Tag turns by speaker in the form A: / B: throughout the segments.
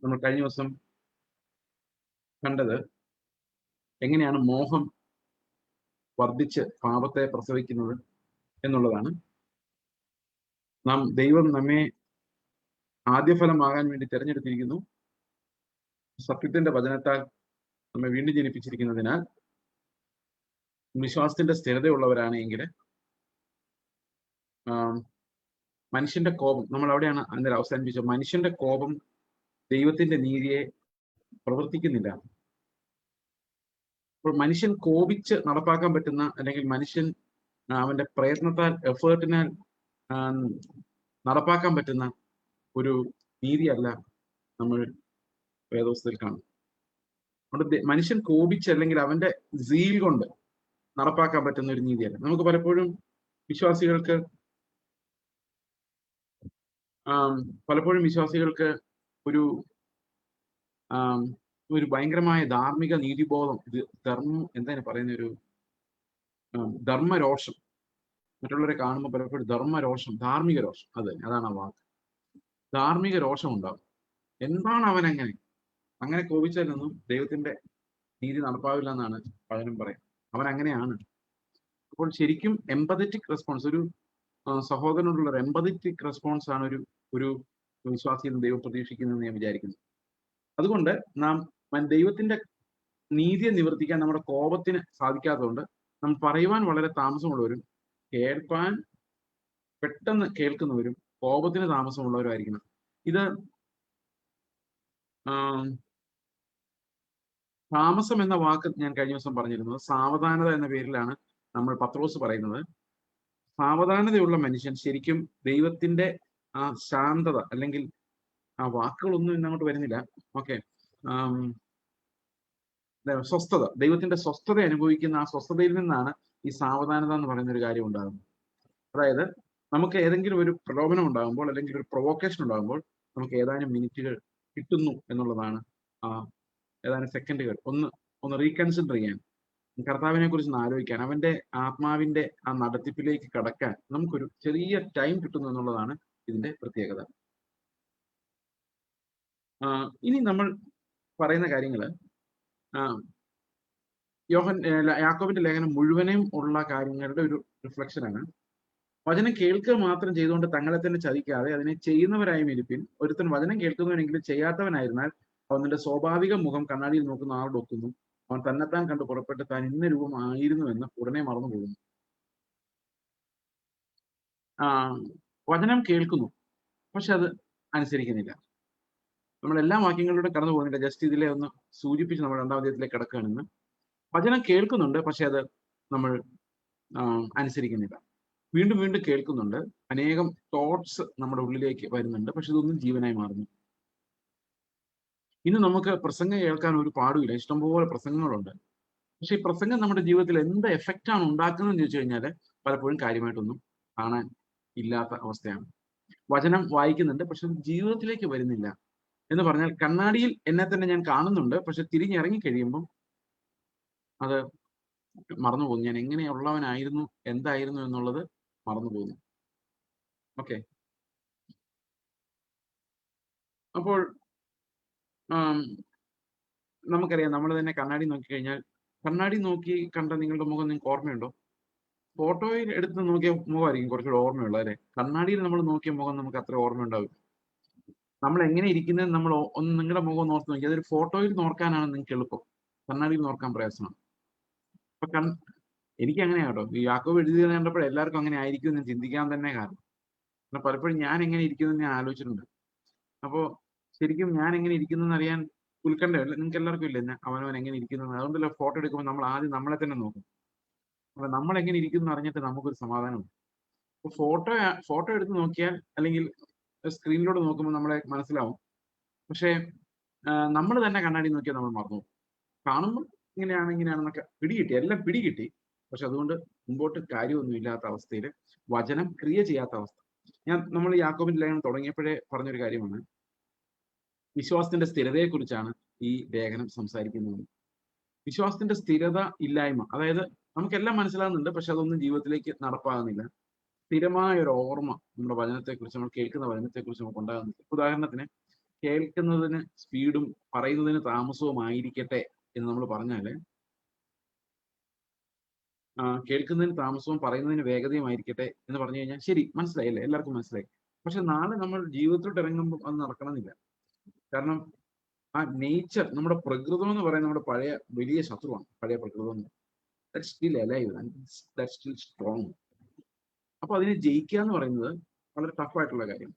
A: നമ്മൾ കഴിഞ്ഞ ദിവസം കണ്ടത് എങ്ങനെയാണ് മോഹം വർദ്ധിച്ച് പാപത്തെ പ്രസവിക്കുന്നത് എന്നുള്ളതാണ്. ദൈവം നമ്മെ ആദ്യഫലമാകാൻ വേണ്ടി തിരഞ്ഞെടുത്തിരിക്കുന്നു. സത്യത്തിന്റെ വചനത്താൽ നമ്മെ വീണ്ടും ജനിപ്പിച്ചിരിക്കുന്നതിനാൽ വിശ്വാസത്തിന്റെ സ്ഥിരതയുള്ളവരാണ് എങ്കിൽ മനുഷ്യന്റെ കോപം, നമ്മൾ അവിടെയാണ് അന്നേരം അവസാനിപ്പിച്ചത്. മനുഷ്യന്റെ കോപം ദൈവത്തിന്റെ നീതിയെ പ്രവർത്തിക്കുന്നില്ല. അപ്പോൾ മനുഷ്യൻ കോപിച്ച് നടപ്പാക്കാൻ പറ്റുന്ന, അല്ലെങ്കിൽ മനുഷ്യൻ അവന്റെ പ്രയത്നത്താൽ, എഫേർട്ടിനാൽ നടപ്പാക്കാൻ പറ്റുന്ന ഒരു നീതിയല്ല നമ്മൾ വേദോസ്തയിൽ കാണും. അതുകൊണ്ട് മനുഷ്യൻ കോപിച്ച്, അല്ലെങ്കിൽ അവന്റെ സീൽ കൊണ്ട് നടപ്പാക്കാൻ പറ്റുന്ന ഒരു നീതിയല്ല. നമുക്ക് പലപ്പോഴും വിശ്വാസികൾക്ക് ഒരു ഒരു ഭയങ്കരമായ ധാർമ്മിക നീതിബോധം, ഇത് എന്താണ് പറയുന്ന ഒരു ധർമ്മരോഷം, മറ്റുള്ളവരെ കാണുമ്പോൾ പലപ്പോഴും ധർമ്മരോഷം, ധാർമ്മിക രോഷം, അതാണ് ആ വാക്ക്. ധാർമ്മിക രോഷം ഉണ്ടാവും. എന്താണ് അവൻ അങ്ങനെ കോപിച്ചാലൊന്നും ദൈവത്തിന്റെ നീതി നടപ്പാവില്ല എന്നാണ് പലരും പറയാം. അവൻ അങ്ങനെയാണ്. അപ്പോൾ ശരിക്കും എംപതറ്റിക് റെസ്പോൺസ്, ഒരു സഹോദരനോടുള്ള ഒരു എംപതറ്റിക് റെസ്പോൺസ് ആണ് ഒരു വിശ്വാസിയിൽ നിന്ന് ദൈവം പ്രതീക്ഷിക്കുന്നതെന്ന് ഞാൻ വിചാരിക്കുന്നു. അതുകൊണ്ട് നാം ദൈവത്തിന്റെ നീതിയെ നിവർത്തിക്കാൻ നമ്മുടെ കോപത്തിന് സാധിക്കാത്തതുകൊണ്ട് നമ്മൾ പറയുവാൻ വളരെ താമസമുള്ളവരും കേൾപ്പാൻ പെട്ടെന്ന് കേൾക്കുന്നവരും കോപത്തിന് താമസമുള്ളവരുമായിരിക്കണം. ഇത് താമസം എന്ന വാക്ക് ഞാൻ കഴിഞ്ഞ ദിവസം പറഞ്ഞിരുന്നത് സാവധാനത എന്ന പേരിലാണ് നമ്മൾ പത്രോസ് പറയുന്നത്. സാവധാനതയുള്ള മനുഷ്യൻ ശരിക്കും ദൈവത്തിന്റെ ആ ശാന്തത, അല്ലെങ്കിൽ ആ വാക്കുകളൊന്നും ഇന്നങ്ങോട്ട് വരുന്നില്ല, ഓക്കെ, സ്വസ്ഥത, ദൈവത്തിന്റെ സ്വസ്ഥത അനുഭവിക്കുന്ന ആ സ്വസ്ഥതയിൽ നിന്നാണ് ഈ സാവധാനത എന്ന് പറയുന്ന ഒരു കാര്യം ഉണ്ടാകുന്നത്. അതായത് നമുക്ക് ഏതെങ്കിലും ഒരു പ്രലോഭനം ഉണ്ടാകുമ്പോൾ, അല്ലെങ്കിൽ ഒരു പ്രൊവോക്കേഷൻ ഉണ്ടാകുമ്പോൾ നമുക്ക് ഏതാനും മിനിറ്റുകൾ കിട്ടുന്നു എന്നുള്ളതാണ്. ഏതാനും സെക്കൻഡുകൾ ഒന്ന് റീകൺസിഡർ ചെയ്യാൻ, കർത്താവിനെ കുറിച്ച് ആലോചിക്കാൻ, അവന്റെ ആത്മാവിന്റെ ആ നടത്തിപ്പിലേക്ക് കടക്കാൻ നമുക്കൊരു ചെറിയ ടൈം കിട്ടുന്നു എന്നുള്ളതാണ് ഇതിന്റെ പ്രത്യേകത. ഇനി നമ്മൾ പറയുന്ന കാര്യങ്ങള് യാക്കോബിന്റെ ലേഖനം മുഴുവനും ഉള്ള കാര്യങ്ങളുടെ ഒരു റിഫ്ലക്ഷനാണ്. വചനം കേൾക്കുക മാത്രം ചെയ്തുകൊണ്ട് തങ്ങളെ തന്നെ ചതിക്കാതെ അതിനെ ചെയ്യുന്നവരായും ഇരിപ്പിൻ. ഒരുത്തൻ വചനം കേൾക്കുന്നവനെങ്കിലും ചെയ്യാത്തവനായിരുന്നാൽ അവന്റെ സ്വാഭാവിക മുഖം കണ്ണാടിയിൽ നോക്കുന്ന ആളുടെ ഒക്കുന്നു. അവൻ തന്നെത്താൻ കണ്ട് പുറപ്പെട്ട് താൻ ഇന്ന രൂപമായിരുന്നുവെന്ന് ഉടനെ മറന്നു പോകുന്നു. വചനം കേൾക്കുന്നു, പക്ഷെ അത് അനുസരിക്കുന്നില്ല. നമ്മൾ എല്ലാ വാക്യങ്ങളിലൂടെ കടന്നു പോകുന്നില്ല, ജസ്റ്റ് ഇതിലെ ഒന്ന് സൂചിപ്പിച്ച് നമ്മൾ രണ്ടാം അധ്യായത്തിലേക്ക് കിടക്കുകയാണെന്ന്. വചനം കേൾക്കുന്നുണ്ട്, പക്ഷെ അത് നമ്മൾ അനുസരിക്കുന്നില്ല. വീണ്ടും വീണ്ടും കേൾക്കുന്നുണ്ട്, അനേകം തോട്ട്സ് നമ്മുടെ ഉള്ളിലേക്ക് വരുന്നുണ്ട്, പക്ഷെ ഇതൊന്നും ജീവനായി മാറുന്നു. ഇന്ന് നമുക്ക് പ്രസംഗം കേൾക്കാൻ ഒരു പാടുമില്ല, ഇഷ്ടംപോലെ പ്രസംഗങ്ങളുണ്ട്. പക്ഷെ ഈ പ്രസംഗം നമ്മുടെ ജീവിതത്തിൽ എന്ത് എഫക്റ്റാണ് ഉണ്ടാക്കുന്നതെന്ന് ചോദിച്ചു കഴിഞ്ഞാൽ പലപ്പോഴും കാര്യമായിട്ടൊന്നും കാണാൻ ഇല്ലാത്ത അവസ്ഥയാണ്. വചനം വായിക്കുന്നുണ്ട്, പക്ഷെ ജീവിതത്തിലേക്ക് വരുന്നില്ല. എന്ന് പറഞ്ഞാൽ കണ്ണാടിയിൽ എന്നെ തന്നെ ഞാൻ കാണുന്നുണ്ട്, പക്ഷെ തിരിഞ്ഞിറങ്ങി കഴിയുമ്പം അത് മറന്നു പോകുന്നു. ഞാൻ എങ്ങനെയുള്ളവനായിരുന്നു, എന്തായിരുന്നു എന്നുള്ളത് മറന്നു പോകുന്നു. ഓക്കെ, അപ്പോൾ നമുക്കറിയാം, നമ്മൾ തന്നെ കണ്ണാടി നോക്കിക്കഴിഞ്ഞാൽ, കണ്ണാടി നോക്കി കണ്ട നിങ്ങളുടെ മുഖം നിങ്ങൾക്ക് ഓർമ്മയുണ്ടോ? ഫോട്ടോയിൽ എടുത്ത് നോക്കിയ മുഖമായിരിക്കും കുറച്ചുകൂടെ ഓർമ്മയുള്ളത്, അല്ലെ? കണ്ണാടിയിൽ നമ്മൾ നോക്കിയ മുഖം നമുക്ക് അത്ര ഓർമ്മ ഉണ്ടാവില്ല. നമ്മൾ എങ്ങനെ ഇരിക്കുന്നത് നമ്മൾ നിങ്ങളുടെ മുഖം നോർത്ത് നോക്കി, അതൊരു ഫോട്ടോയിൽ നോർക്കാനാണ് നിങ്ങൾക്ക് എളുപ്പം, കണ്ണാടിയിൽ നോർക്കാൻ പ്രയാസമാണ്. അപ്പൊ എനിക്ക് അങ്ങനെയാട്ടോ, ഈ യാക്കോബ് എഴുതിയത് കണ്ടപ്പോൾ എല്ലാവർക്കും അങ്ങനെ ആയിരിക്കും എന്ന് ചിന്തിക്കാൻ തന്നെ കാരണം. പലപ്പോഴും ഞാൻ എങ്ങനെ ഇരിക്കുന്നു ഞാൻ ആലോചിച്ചിട്ടുണ്ട്. അപ്പോൾ ശരിക്കും ഞാൻ എങ്ങനെ ഇരിക്കുന്നു എന്നറിയാൻ ഉത്കണ്ഠയല്ല, നിങ്ങൾക്ക് എല്ലാവർക്കും ഇല്ല അവനവൻ എങ്ങനെ ഇരിക്കുന്നു. അതുകൊണ്ടല്ല ഫോട്ടോ എടുക്കുമ്പോൾ നമ്മൾ ആദ്യം നമ്മളെ തന്നെ നോക്കും. അപ്പൊ നമ്മൾ എങ്ങനെ ഇരിക്കുന്നു അറിഞ്ഞിട്ട് നമുക്കൊരു സമാധാനമുണ്ട്. അപ്പൊ ഫോട്ടോ എടുത്ത് നോക്കിയാൽ, അല്ലെങ്കിൽ സ്ക്രീനിലൂടെ നോക്കുമ്പോൾ നമ്മളെ മനസ്സിലാവും. പക്ഷേ നമ്മൾ തന്നെ കണ്ണാടി നോക്കിയാൽ നമ്മൾ മറന്നു. കാണുമ്പോൾ ഇങ്ങനെയാണെന്നൊക്കെ എല്ലാം പിടികിട്ടി, പക്ഷെ അതുകൊണ്ട് മുമ്പോട്ട് കാര്യമൊന്നും ഇല്ലാത്ത അവസ്ഥയിൽ, വചനം ക്രിയ ചെയ്യാത്ത അവസ്ഥ. നമ്മൾ യാക്കോബിന്റെ ലേഖനം തുടങ്ങിയപ്പോഴേ പറഞ്ഞൊരു കാര്യമാണ്, വിശ്വാസത്തിന്റെ സ്ഥിരതയെക്കുറിച്ചാണ് ഈ ലേഖനം സംസാരിക്കുന്നത്. വിശ്വാസത്തിന്റെ സ്ഥിരത ഇല്ലായ്മ, അതായത് നമുക്കെല്ലാം മനസ്സിലാകുന്നുണ്ട്, പക്ഷെ അതൊന്നും ജീവിതത്തിലേക്ക് നടപ്പാകുന്നില്ല. സ്ഥിരമായ ഒരു ഓർമ്മ നമ്മുടെ വചനത്തെക്കുറിച്ച്, നമ്മൾ കേൾക്കുന്ന വചനത്തെക്കുറിച്ച് നമുക്ക് ഉണ്ടാകുന്നില്ല. ഉദാഹരണത്തിന്, കേൾക്കുന്നതിന് സ്പീഡും പറയുന്നതിന് താമസവുമായിരിക്കട്ടെ എന്ന് നമ്മൾ പറഞ്ഞാല് കേൾക്കുന്നതിന് താമസവും പറയുന്നതിന് വേഗതയുമായിരിക്കട്ടെ എന്ന് പറഞ്ഞു കഴിഞ്ഞാൽ ശരി, മനസ്സിലായില്ലേ? എല്ലാവർക്കും മനസ്സിലായി. പക്ഷെ നാളെ നമ്മൾ ജീവിതത്തിലോട്ട് ഇറങ്ങുമ്പോൾ അത് നടക്കണമെന്നില്ല. കാരണം ആ നേച്ചർ, നമ്മുടെ പ്രകൃതം എന്ന് പറയുന്നത് നമ്മുടെ പഴയ വലിയ ശത്രുവാണ്. പഴയ പ്രകൃതം എന്ന്. That's still alive and that's still strong. അപ്പൊ അതിനെ ജയിക്കുക എന്ന് പറയുന്നത് വളരെ ടഫ് ആയിട്ടുള്ള കാര്യം.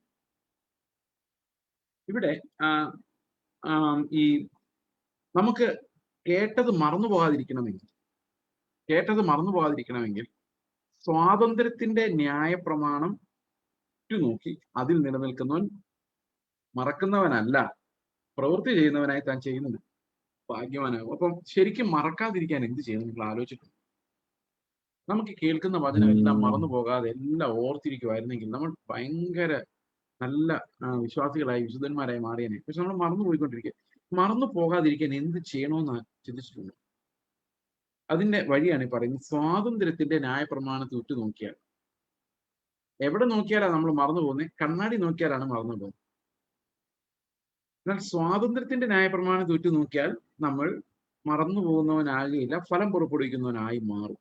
A: ഇവിടെ ഈ നമുക്ക് കേട്ടത് മറന്നു പോകാതിരിക്കണമെങ്കിൽ സ്വാതന്ത്ര്യത്തിന്റെ ന്യായപ്രമാണം നോക്കി അതിൽ നിലനിൽക്കുന്നവൻ മറക്കുന്നവനല്ല, പ്രവൃത്തി ചെയ്യുന്നവനായി താൻ ചെയ്യുന്നത് ഭാഗ്യവാനാകും. അപ്പം ശരിക്കും മറക്കാതിരിക്കാൻ എന്ത് ചെയ്യണം നിങ്ങൾ ആലോചിക്കും. നമുക്ക് കേൾക്കുന്ന വചനം എല്ലാം മറന്നു പോകാതെ എല്ലാം ഓർത്തിരിക്കുമായിരുന്നെങ്കിൽ നമ്മൾ ഭയങ്കര നല്ല വിശ്വാസികളായി വിശുദ്ധന്മാരായി മാറിയനെ. പക്ഷെ നമ്മൾ മറന്നു പോയിക്കൊണ്ടിരിക്കുക. മറന്നു പോകാതിരിക്കാൻ എന്ത് ചെയ്യണമെന്ന് ചിന്തിച്ചിട്ടുണ്ട്. അതിന്റെ വഴിയാണ് ഈ പറയുന്നത്. സ്വാതന്ത്ര്യത്തിന്റെ ന്യായപ്രമാണത്തെ ഉറ്റുനോക്കിയാൽ, എവിടെ നോക്കിയാലാണ് നമ്മൾ മറന്നു പോകുന്നത്? കണ്ണാടി നോക്കിയാലാണ് മറന്നു പോകുന്നത്. എന്നാൽ സ്വാതന്ത്ര്യത്തിന്റെ ന്യായപ്രമാണത്തെ ഉറ്റുനോക്കിയാൽ നമ്മൾ മറന്നു പോകുന്നവനാകുകയില്ല, ഫലം പുറപ്പെടുവിക്കുന്നവനായി മാറും.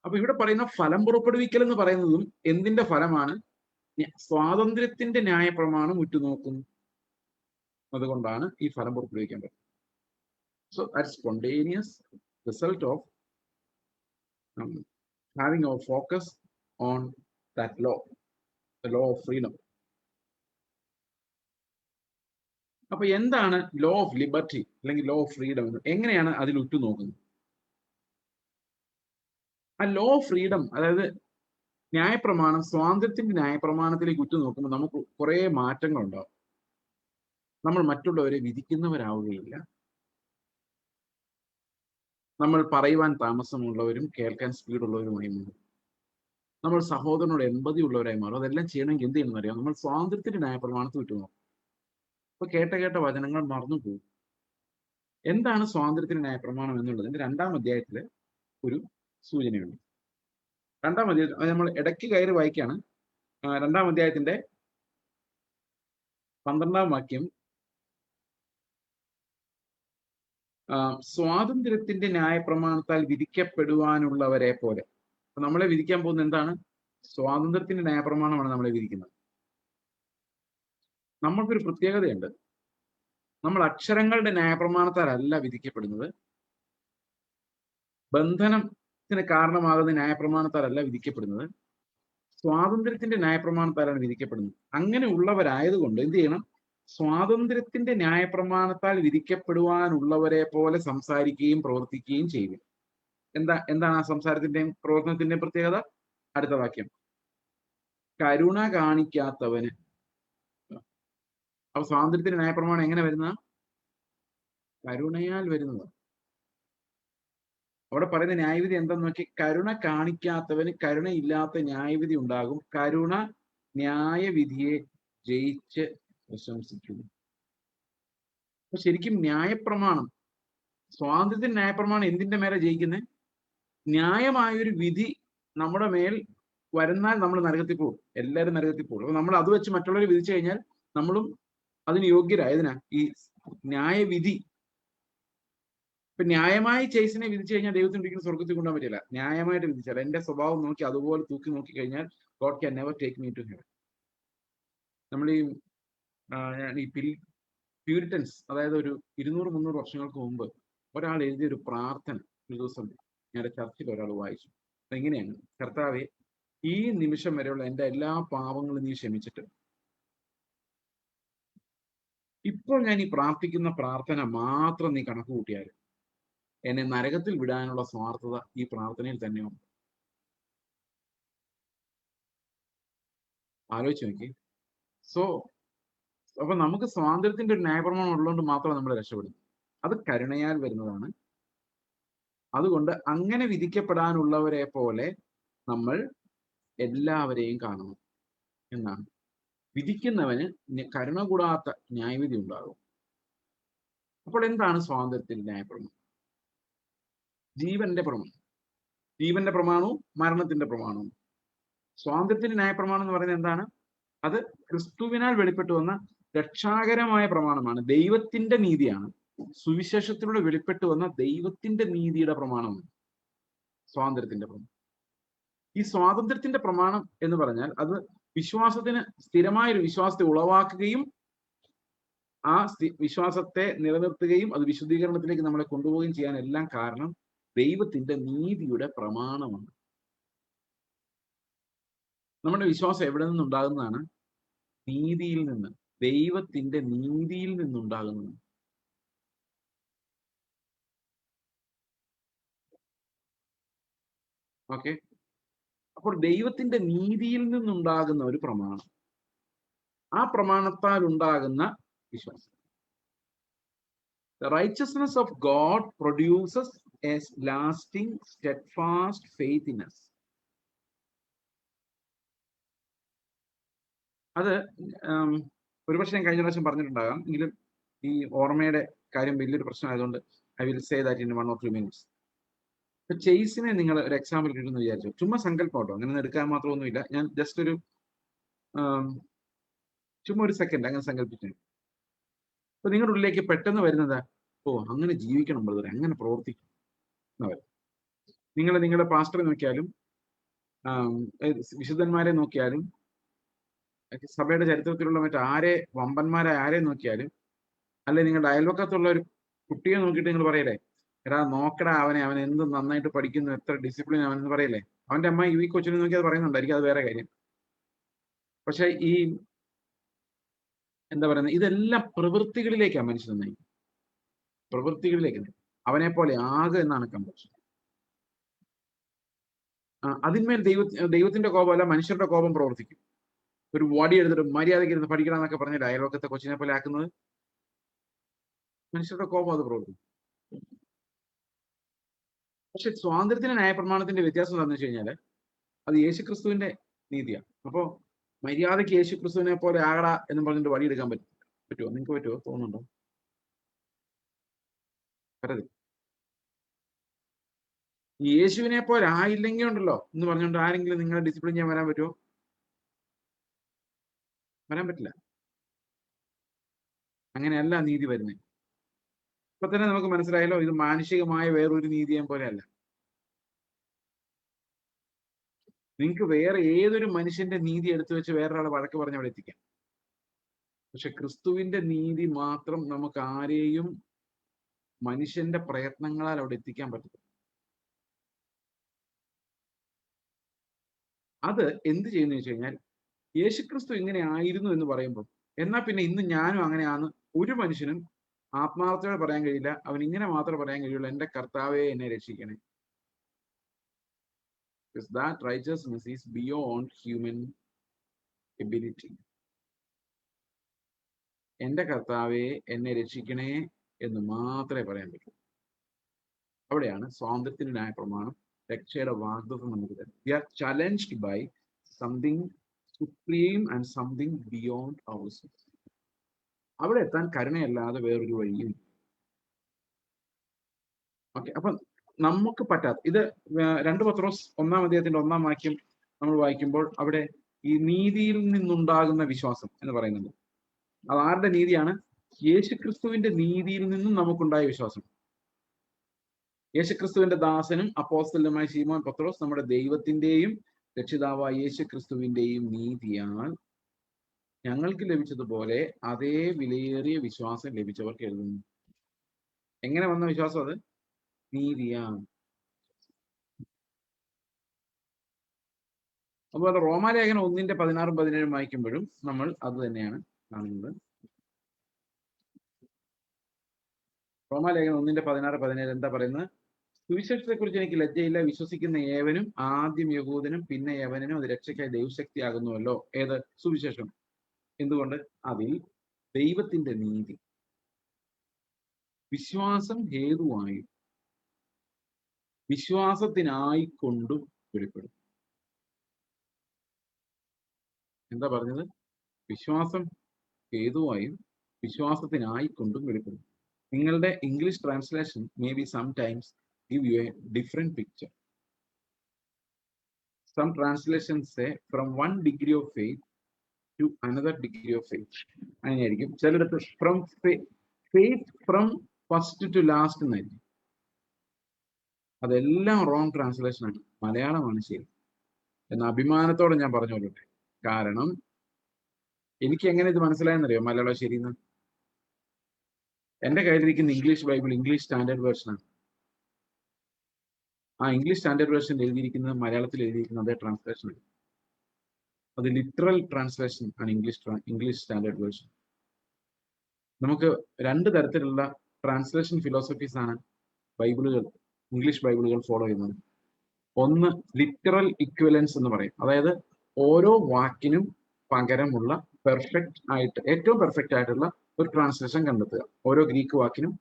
A: അപ്പൊ ഇവിടെ പറയുന്ന ഫലം പുറപ്പെടുവിക്കൽ എന്ന് പറയുന്നതും എന്തിന്റെ ഫലമാണ്? സ്വാതന്ത്ര്യത്തിന്റെ ന്യായപ്രമാണം ഉറ്റുനോക്കുന്നു. അതുകൊണ്ടാണ് ഈ ഫലം പുറപ്പെടുവിക്കാൻ പറ്റുന്നത്. So that's spontaneous result of having our focus on that law, the law of freedom. അപ്പൊ എന്താണ് ലോ ഓഫ് ലിബർട്ടി അല്ലെങ്കിൽ ലോ ഓഫ് ഫ്രീഡം എന്ന്? എങ്ങനെയാണ് അതിൽ ഉറ്റുനോക്കുന്നത്? ആ ലോ ഓഫ് ഫ്രീഡം, അതായത് ന്യായപ്രമാണം, സ്വാതന്ത്ര്യത്തിന്റെ ന്യായപ്രമാണത്തിലേക്ക് ഉറ്റുനോക്കുമ്പോൾ നമുക്ക് കുറെ മാറ്റങ്ങൾ ഉണ്ടാവും. നമ്മൾ മറ്റുള്ളവരെ വിധിക്കുന്നവരാവുകയില്ല. നമ്മൾ പറയുവാൻ താമസമുള്ളവരും കേൾക്കാൻ സ്പീഡുള്ളവരുമായി മാറും. നമ്മൾ സഹോദരനോട് എമ്പതി ഉള്ളവരായി മാറും. അതെല്ലാം ചെയ്യണമെങ്കിൽ എന്ത് ചെയ്യണമെന്ന് അറിയാം? നമ്മൾ സ്വാതന്ത്ര്യത്തിന്റെ ന്യായപ്രമാണത്തിൽ വിട്ടുനോക്കും. അപ്പൊ കേട്ട വചനങ്ങൾ മറന്നു പോകും. എന്താണ് സ്വാതന്ത്ര്യത്തിന്റെ ന്യായപ്രമാണം എന്നുള്ളതിന്റെ 2-ാം അധ്യായത്തില് ഒരു സൂചനയുണ്ട്. 2-ാം അധ്യായത്തിൽ നമ്മൾ ഇടയ്ക്ക് കയറി വായിക്കാണ്. 2-ാം അധ്യായത്തിന്റെ 12-ാം വാക്യം, സ്വാതന്ത്ര്യത്തിന്റെ ന്യായപ്രമാണത്താൽ വിധിക്കപ്പെടുവാനുള്ളവരെ പോലെ. അപ്പൊ നമ്മളെ വിധിക്കാൻ പോകുന്നത് എന്താണ്? സ്വാതന്ത്ര്യത്തിന്റെ ന്യായപ്രമാണമാണ് നമ്മളെ വിധിക്കുന്നത്. നമ്മൾക്കൊരു പ്രത്യേകതയുണ്ട്. നമ്മൾ അക്ഷരങ്ങളുടെ ന്യായപ്രമാണത്താലല്ല വിധിക്കപ്പെടുന്നത്. ബന്ധനത്തിന് കാരണമാകുന്ന ന്യായപ്രമാണത്താലല്ല വിധിക്കപ്പെടുന്നത്. സ്വാതന്ത്ര്യത്തിന്റെ ന്യായപ്രമാണത്താലാണ് വിധിക്കപ്പെടുന്നത്. അങ്ങനെ ഉള്ളവരായതുകൊണ്ട് എന്ത് ചെയ്യണം? സ്വാതന്ത്ര്യത്തിന്റെ ന്യായപ്രമാണത്താൽ വിധിക്കപ്പെടുവാനുള്ളവരെ പോലെ സംസാരിക്കുകയും പ്രവർത്തിക്കുകയും ചെയ്യുക. എന്താണ് ആ സംസാരത്തിന്റെയും പ്രവർത്തനത്തിന്റെയും പ്രത്യേകത? അടുത്ത വാക്യം, കരുണ കാണിക്കാത്തവന്. അപ്പൊ സ്വാതന്ത്ര്യത്തിന്റെ ന്യായപ്രമാണം എങ്ങനെ വരുന്ന? കരുണയാൽ വരുന്നത്. അവിടെ പറയുന്ന ന്യായവിധി എന്തെന്ന് നോക്കി, കരുണ കാണിക്കാത്തവന് കരുണയില്ലാത്ത ന്യായവിധി ഉണ്ടാകും. കരുണ ന്യായവിധിയെ ജയിച്ച് പ്രശംസിക്കുന്നു. അപ്പൊ ശരിക്കും ന്യായപ്രമാണം, സ്വാതന്ത്ര്യത്തിന്റെ ന്യായപ്രമാണം എന്തിന്റെ മേലെ ജയിക്കുന്നത്? ന്യായമായൊരു വിധി നമ്മുടെ മേൽ വരുന്നാൽ നമ്മൾ നരകത്തിൽ പോകും. എല്ലാവരും നരകത്തിൽ പോകും. അപ്പൊ നമ്മൾ അത് വെച്ച് മറ്റുള്ളവരെ വിധിച്ചു കഴിഞ്ഞാൽ നമ്മളും അതിന് യോഗ്യരായതിനാ ഈ ന്യായവിധി. ഇപ്പൊ ന്യായമായി ചേസിനെ വിധിച്ചു കഴിഞ്ഞാൽ ദൈവത്തിന് ഒരിക്കലും സ്വർഗത്തിൽ കൊണ്ടുപോകാൻ പറ്റില്ല. ന്യായമായിട്ട് വിധിച്ചാൽ, എന്റെ സ്വഭാവം നോക്കി അതുപോലെ തൂക്കി നോക്കി കഴിഞ്ഞാൽ God can never take me to heaven. നമ്മൾ ഈ പ്യൂരിറ്റൻസ്, അതായത് ഒരു 200-300 വർഷങ്ങൾക്ക് മുമ്പ് ഒരാൾ എഴുതിയ ഒരു പ്രാർത്ഥന ഒരു ദിവസം ഞങ്ങളുടെ ചർച്ചിൽ ഒരാൾ വായിച്ചു. എങ്ങനെയാണ്? കർത്താവെ, ഈ നിമിഷം വരെയുള്ള എൻ്റെ എല്ലാ പാപങ്ങളും നീ ക്ഷമിച്ചിട്ട് ഇപ്പോൾ ഞാൻ ഈ പ്രാർത്ഥിക്കുന്ന പ്രാർത്ഥന മാത്രം നീ കണക്ക് കൂട്ടിയാൽ എന്നെ നരകത്തിൽ വിടാനുള്ള സ്വാർത്ഥത ഈ പ്രാർത്ഥനയിൽ തന്നെയുണ്ട്. ആലോചിച്ച് നോക്കി. അപ്പൊ നമുക്ക് സ്വാതന്ത്ര്യത്തിന്റെ ഒരു ന്യായപ്രമാണം ഉള്ളതുകൊണ്ട് മാത്രമേ നമ്മൾ രക്ഷപ്പെടുന്നു. അത് കരുണയാൽ വരുന്നതാണ്. അതുകൊണ്ട് അങ്ങനെ വിധിക്കപ്പെടാനുള്ളവരെ പോലെ നമ്മൾ എല്ലാവരെയും കാണണം എന്നാണ്. വിധിക്കുന്നവന് കരുണ കൂടാത്ത ന്യായവിധി ഉണ്ടാകും. അപ്പോൾ എന്താണ് സ്വാതന്ത്ര്യത്തിന്റെ ന്യായപ്രമാണം? ജീവന്റെ പ്രമാണം. ജീവന്റെ പ്രമാണവും മരണത്തിന്റെ പ്രമാണവും. സ്വാതന്ത്ര്യത്തിന്റെ ന്യായപ്രമാണം എന്ന് പറയുന്നത് എന്താണ്? അത് ക്രിസ്തുവിനാൽ വെളിപ്പെട്ടു വന്ന രക്ഷാകരമായ പ്രമാണമാണ്. ദൈവത്തിന്റെ നീതിയാണ്. സുവിശേഷത്തിലൂടെ വെളിപ്പെട്ടു വന്ന ദൈവത്തിന്റെ നീതിയുടെ പ്രമാണമാണ് സ്വാതന്ത്ര്യത്തിന്റെ പ്രമാണം. ഈ സ്വാതന്ത്ര്യത്തിന്റെ പ്രമാണം എന്ന് പറഞ്ഞാൽ അത് വിശ്വാസത്തിന് സ്ഥിരമായൊരു വിശ്വാസത്തെ ഉളവാക്കുകയും ആ വിശ്വാസത്തെ നിലനിർത്തുകയും അത് വിശുദ്ധീകരണത്തിലേക്ക് നമ്മളെ കൊണ്ടുപോവുകയും ചെയ്യാൻ എല്ലാം കാരണം ദൈവത്തിന്റെ നീതിയുടെ പ്രമാണമാണ്. നമ്മുടെ വിശ്വാസം എവിടെ നിന്നുണ്ടാകുന്നതാണ്? നീതിയിൽ നിന്ന്, ദൈവത്തിന്റെ നീതിയിൽ നിന്നുണ്ടാകുന്നതാണ്. ഓക്കെ, അപ്പോൾ ദൈവത്തിന്റെ നീതിയിൽ നിന്നുണ്ടാകുന്ന ഒരു പ്രമാണം, ആ പ്രമാണത്താൽ ഉണ്ടാകുന്ന വിശ്വാസം. The righteousness of God produces a lasting, steadfast faith in us. അത് ഒരുപക്ഷെ ഞാൻ കഴിഞ്ഞ പ്രാവശ്യം പറഞ്ഞിട്ടുണ്ടാകാം, എങ്കിലും ഈ ഓർമ്മയുടെ കാര്യം വലിയൊരു പ്രശ്നമായതുകൊണ്ട് I will say that in 1 or 2 minutes. ഇപ്പൊ ചെയ്സിനെ നിങ്ങൾ ഒരു എക്സാമ്പിൾ കിട്ടുമെന്ന് വിചാരിച്ചു. ചുമ്മാ സങ്കല്പം കേട്ടോ, അങ്ങനെ എടുക്കാൻ മാത്രമൊന്നുമില്ല. ഞാൻ ജസ്റ്റ് ഒരു ചുമ്മാ ഒരു സെക്കൻഡ് അങ്ങനെ സങ്കല്പിച്ചു. അപ്പൊ നിങ്ങളുടെ ഉള്ളിലേക്ക് പെട്ടെന്ന് വരുന്നത്, ഓ അങ്ങനെ ജീവിക്കണം ബ്രദറെ, അങ്ങനെ പ്രവർത്തിക്കണം എന്നവർ. നിങ്ങളുടെ പാസ്റ്ററെ നോക്കിയാലും വിശുദ്ധന്മാരെ നോക്കിയാലും സഭയുടെ ചരിത്രത്തിലുള്ള മറ്റാരെ വമ്പന്മാരെ ആരെ നോക്കിയാലും, അല്ലെ നിങ്ങളുടെ അയൽവക്കത്തുള്ള ഒരു കുട്ടിയെ നോക്കിയിട്ട് നിങ്ങൾ പറയല്ലേ, എടാ നോക്കടാ അവൻ എന്ത് നന്നായിട്ട് പഠിക്കുന്നു, എത്ര ഡിസിപ്ലിൻ അവനെന്ന് പറയല്ലേ. അവന്റെ അമ്മ ഈ കൊച്ചിനെ നോക്കി അത് പറയുന്നുണ്ടായിരിക്കും, അത് വേറെ കാര്യം. പക്ഷെ ഈ എന്താ പറയുന്നത്, ഇതെല്ലാം പ്രവൃത്തികളിലേക്കാണ് മനുഷ്യൻ നയിക്കും. പ്രവൃത്തികളിലേക്ക് അവനെ പോലെ ആകുക എന്നാണ് കമ്പൽഷൻ. അതിന്മേൽ ദൈവത്തിന്റെ കോപമല്ല, മനുഷ്യരുടെ കോപം പ്രവർത്തിക്കും. ഒരു വടി എടുത്തിട്ട് മര്യാദയ്ക്ക് ഇരുന്ന് പഠിക്കണം എന്നൊക്കെ പറഞ്ഞിട്ട് അയൽവക്കത്തെ കൊച്ചിനെ പോലെ ആക്കുന്നത് മനുഷ്യരുടെ കോപം അത് പ്രവർത്തിക്കും. പക്ഷെ സ്വാതന്ത്ര്യത്തിന്റെ ന്യായപ്രമാണത്തിന്റെ വ്യത്യാസം എന്താണെന്ന് വെച്ച് കഴിഞ്ഞാല് അത് യേശുക്രിസ്തുവിന്റെ നീതിയാണ്. അപ്പോ മര്യാദയ്ക്ക് യേശുക്രിസ്തുവിനെ പോലെ ആകടാ എന്ന് പറഞ്ഞിട്ട് വടി എടുക്കാൻ പറ്റുമോ? നിങ്ങൾക്ക് പറ്റുമോ? തോന്നുന്നുണ്ടോ? പറ്റത്തില്ല. യേശുവിനെ പോലെ ആയില്ലെങ്കിൽ ഉണ്ടല്ലോ എന്ന് പറഞ്ഞുകൊണ്ട് ആരെങ്കിലും നിങ്ങളെ ഡിസിപ്ലിൻ ചെയ്യാൻ വരാൻ പറ്റുമോ? വരാൻ പറ്റില്ല. അങ്ങനെയല്ല നീതി വരുന്നത്. ഇപ്പൊ തന്നെ നമുക്ക് മനസ്സിലായല്ലോ, ഇത് മാനുഷികമായ വേറൊരു നീതിയെ പോലെയല്ല. നിങ്ങൾക്ക് വേറെ ഏതൊരു മനുഷ്യന്റെ നീതി എടുത്തു വെച്ച് വേറൊരാളെ വഴക്ക് പറഞ്ഞ് അവിടെ എത്തിക്കാം. പക്ഷെ ക്രിസ്തുവിന്റെ നീതി മാത്രം നമുക്ക് ആരെയും മനുഷ്യന്റെ പ്രയത്നങ്ങളാൽ അവിടെ എത്തിക്കാൻ പറ്റില്ല. അത് എന്ത് ചെയ്യുന്നു വെച്ച് കഴിഞ്ഞാൽ, യേശുക്രിസ്തു ഇങ്ങനെ ആയിരുന്നു എന്ന് പറയുമ്പോൾ, എന്നാ പിന്നെ ഇന്ന് ഞാനും അങ്ങനെയാന്ന് ഒരു മനുഷ്യനും ആത്മാർത്ഥയോടെ പറയാൻ കഴിയില്ല. അവൻ ഇങ്ങനെ മാത്രമേ പറയാൻ കഴിയുള്ളൂ, എന്റെ കർത്താവേ എന്നെ രക്ഷിക്കണേ. Because that righteousness is beyond human ability. എന്റെ കർത്താവേ എന്നെ രക്ഷിക്കണേ എന്ന് മാത്രമേ പറയാൻ പറ്റൂ. അവിടെയാണ് സ്വാതന്ത്ര്യത്തിന്റെ ന്യായപ്രമാണം, രക്ഷയുടെ വാഗ്ദത്തം നമുക്ക് തരും. We are challenged by something supreme and something beyond ourselves. അവിടെ എത്താൻ കരുണയല്ലാതെ വേറൊരു വഴിയും. ഓക്കെ, അപ്പൊ നമുക്ക് പറ്റാത്ത ഇത് 2 പത്രോസ് 1-ാം അധ്യായത്തിന്റെ 1-ാം വാക്യം നമ്മൾ വായിക്കുമ്പോൾ അവിടെ ഈ നീതിയിൽ നിന്നുണ്ടാകുന്ന വിശ്വാസം എന്ന് പറയുന്നത്, അത് ആരുടെ നീതിയാണ്? യേശുക്രിസ്തുവിന്റെ നീതിയിൽ നിന്നും നമുക്കുണ്ടായ വിശ്വാസം. യേശുക്രിസ്തുവിന്റെ ദാസനും അപ്പോസ്തലനുമായ ശീമോൻ പത്രോസ് നമ്മുടെ ദൈവത്തിന്റെയും രക്ഷിതാവായ യേശുക്രിസ്തുവിന്റെയും നീതിയാൽ ഞങ്ങൾക്ക് ലഭിച്ചതുപോലെ അതേ വിലയേറിയ വിശ്വാസം ലഭിച്ചവർക്ക് എഴുതുന്നു. എങ്ങനെ വന്ന വിശ്വാസം? അത് നീതിയാണ്. അതുപോലെ റോമാലേഖനം 1:16-17 വായിക്കുമ്പോഴും നമ്മൾ അത് തന്നെയാണ് കാണുന്നത്. റോമാലേഖനം 1:16-17 എന്താ പറയുന്നത്? സുവിശേഷത്തെ കുറിച്ച് എനിക്ക് ലജ്ജയില്ല, വിശ്വസിക്കുന്ന ഏവനും, ആദ്യം യഹൂദനും പിന്നെ യവനനും അത് രക്ഷയ്ക്കായി ദൈവശക്തിയാകുന്നുവല്ലോ. ഏത്? സുവിശേഷം. എന്തുകൊണ്ട്? അതിൽ ദൈവത്തിന്റെ നീതി വിശ്വാസം ഹേതുവായും വിശ്വാസത്തിനായിക്കൊണ്ടും വെളിപ്പെടും. എന്താ പറഞ്ഞത്? വിശ്വാസം ഹേതുവായും വിശ്വാസത്തിനായിക്കൊണ്ടും വെളിപ്പെടും. നിങ്ങളുടെ English translation may be sometimes give you a different picture. Some translations say from one degree of faith to another degree of faith. അങ്ങനെയായിരിക്കും. ചിലടത്ത് from faith from first to last എന്നായിരിക്കും. അതെല്ലാം റോങ് ട്രാൻസ്ലേഷൻ ആണ്. മലയാളമാണ് ശരി എന്ന അഭിമാനത്തോടെ ഞാൻ പറഞ്ഞോളട്ടെ. കാരണം എനിക്ക് എങ്ങനെ ഇത് മനസ്സിലായെന്നറിയോ മലയാളം ശരിയെന്ന്? എന്റെ കയ്യിലിരിക്കുന്ന ഇംഗ്ലീഷ് ബൈബിൾ ഇംഗ്ലീഷ് സ്റ്റാൻഡേർഡ് വേർഷനാണ്. ആ ഇംഗ്ലീഷ് സ്റ്റാൻഡേർഡ് വേർഷൻ എഴുതിയിരിക്കുന്നത് മലയാളത്തിൽ എഴുതിയിരിക്കുന്ന അതേ ട്രാൻസ്ലേഷൻ ആണ്. അത് ലിറ്ററൽ ട്രാൻസ്ലേഷൻ ആണ് ഇംഗ്ലീഷ് സ്റ്റാൻഡേർഡ് വേർഷൻ. നമുക്ക് രണ്ട് തരത്തിലുള്ള ട്രാൻസ്ലേഷൻ ഫിലോസഫീസ് ആണ് ബൈബിളുകൾ, ഇംഗ്ലീഷ് ബൈബിളുകൾ ഫോളോ ചെയ്യുന്നത്. ഒന്ന് ലിറ്ററൽ ഇക്വലൻസ് എന്ന് പറയും. അതായത് ഓരോ വാക്കിനും പകരമുള്ള പെർഫെക്റ്റ് ആയിട്ട്, ഏറ്റവും പെർഫെക്റ്റ് ആയിട്ടുള്ള ഒരു ട്രാൻസ്ലേഷൻ കണ്ടെത്തുക. ഓരോ ഗ്രീക്ക് വാക്കിനും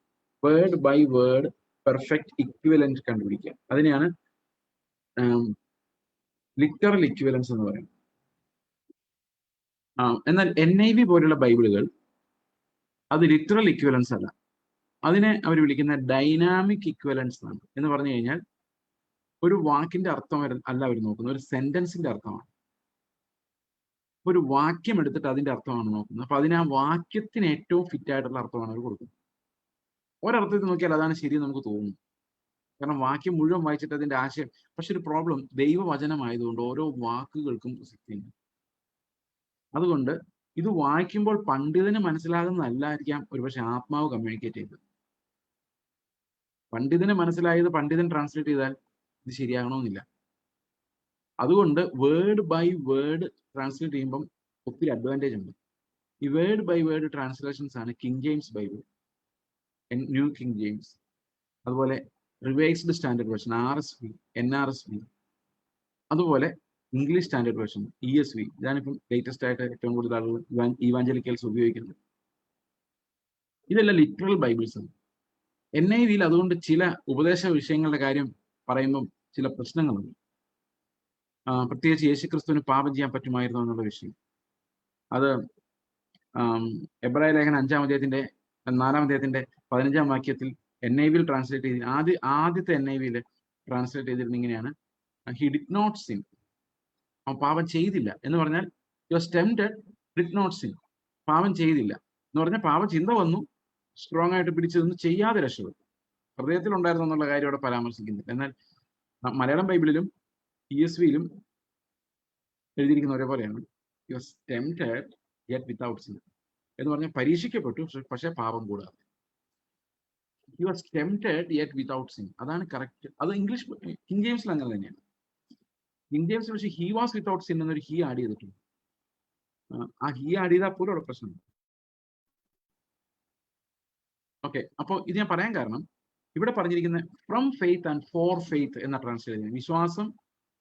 A: word by word perfect equivalent കണ്ടുപിടിക്കുക. അതിനെയാണ് ലിറ്ററൽ ഇക്വലൻസ് എന്ന് പറയുന്നത്. എന്നാൽ NIV പോലുള്ള ബൈബിളുകൾ അത് ലിറ്ററൽ ഇക്വലൻസ് അല്ല. അതിനെ അവർ വിളിക്കുന്ന ഡൈനാമിക് ഇക്വലൻസ് എന്നാണ്. എന്ന് പറഞ്ഞു കഴിഞ്ഞാൽ ഒരു വാക്കിന്റെ അർത്ഥം അല്ല അവർ നോക്കുന്നത്, ഒരു സെന്റൻസിന്റെ അർത്ഥമാണ്. ഒരു വാക്യം എടുത്തിട്ട് അതിന്റെ അർത്ഥമാണ് നോക്കുന്നത്. അപ്പൊ അതിന് ആ വാക്യത്തിന് ഏറ്റവും ഫിറ്റ് ആയിട്ടുള്ള അർത്ഥമാണ് അവർ കൊടുക്കുന്നത്. ഒരർത്ഥത്തിൽ നോക്കിയാൽ അതാണ് ശരി നമുക്ക് തോന്നുന്നു, കാരണം വാക്യം മുഴുവൻ വായിച്ചിട്ട് അതിന്റെ ആശയം. പക്ഷെ ഒരു പ്രോബ്ലം, ദൈവവചനമായതുകൊണ്ട് ഓരോ വാക്കുകൾക്കും പ്രസക്തിയുണ്ട്. അതുകൊണ്ട് ഇത് വായിക്കുമ്പോൾ പണ്ഡിതന് മനസ്സിലാകുന്നതല്ലായിരിക്കാം ഒരുപക്ഷെ ആത്മാവ് കമ്മ്യൂണിക്കേറ്റ് ചെയ്തത്. പണ്ഡിതന് മനസ്സിലായത് പണ്ഡിതൻ ട്രാൻസ്ലേറ്റ് ചെയ്താൽ ഇത് ശരിയാകണമെന്നില്ല. അതുകൊണ്ട് വേർഡ് ബൈ വേർഡ് ട്രാൻസ്ലേറ്റ് ചെയ്യുമ്പം ഒത്തിരി അഡ്വാൻറ്റേജ് ഉണ്ട്. ഈ വേർഡ് ബൈ വേർഡ് ട്രാൻസ്ലേഷൻസ് ആണ് King James Bible, New King James, അതുപോലെ revised standard version RSV, NRSV, അതുപോലെ ഇംഗ്ലീഷ് സ്റ്റാൻഡേർഡ് വേർഷൻ ESV. ഇതാണിപ്പം ലേറ്റസ്റ്റ് ആയിട്ട് ഏറ്റവും കൂടുതൽ ആളുകൾ ഇവാഞ്ചലിക്കൽസ് ഉപയോഗിക്കുന്നത്. ഇതെല്ലാം ലിറ്ററൽ ബൈബിൾസ് ആണ്. NIV-യിൽ അതുകൊണ്ട് ചില ഉപദേശ വിഷയങ്ങളുടെ കാര്യം പറയുമ്പം ചില പ്രശ്നങ്ങളുണ്ട്. പ്രത്യേകിച്ച് യേശുക്രിസ്തുവിന് പാപം ചെയ്യാൻ പറ്റുമായിരുന്നു എന്നുള്ള വിഷയം. അത് എബ്രായ ലേഖനം 5-ാം അധ്യായത്തിന്റെ 4-ാം അധ്യായത്തിന്റെ 15-ാം വാക്യത്തിൽ NIV-യിൽ ട്രാൻസ്ലേറ്റ് ചെയ്ത് ആദ്യത്തെ NIV-യിൽ ട്രാൻസ്ലേറ്റ് ചെയ്തിരുന്ന ഇങ്ങനെയാണ്, ഹി ഡിഡ് നോട്ട് സിൻ. അവൻ പാപം ചെയ്തില്ല എന്ന് പറഞ്ഞാൽ you was tempted, did not sin. പാപം ചെയ്തില്ല എന്ന് പറഞ്ഞാൽ പാപം ചിന്ത വന്നു, സ്ട്രോങ് ആയിട്ട് പിടിച്ചതൊന്നും ചെയ്യാതെ രക്ഷപ്പെട്ടു. ഹൃദയത്തിൽ ഉണ്ടായിരുന്നു എന്നുള്ള കാര്യം അവിടെ പരാമർശിക്കുന്നില്ല. എന്നാൽ മലയാളം ബൈബിളിലും ESV-യിലും എഴുതിയിരിക്കുന്ന ഒരേപോലെയാണ്, you was tempted yet without sin എന്ന് പറഞ്ഞാൽ പരീക്ഷിക്കപ്പെട്ടു പക്ഷെ പാപം കൂടാതെ. He was tempted yet without sin, അതാണ് കറക്റ്റ്. അത് ഇംഗ്ലീഷ് കിങ് ജെയിംസിൽ അങ്ങനെ തന്നെയാണ്. കിങ് ജെയിംസിൽ പക്ഷേ ഹി വാസ് വിത്തൗട്ട് സിൻ എന്നൊരു ഹി ആഡ് ചെയ്തിട്ടുണ്ട്. ആ ഹി ആഡ് ചെയ്താൽ പോലും അവിടെ പ്രശ്നം. ഓക്കെ, അപ്പോൾ ഇത് ഞാൻ പറയാൻ കാരണം ഇവിടെ പറഞ്ഞിരിക്കുന്ന from faith and for faith എന്ന ട്രാൻസ്ലേഷൻ, വിശ്വാസം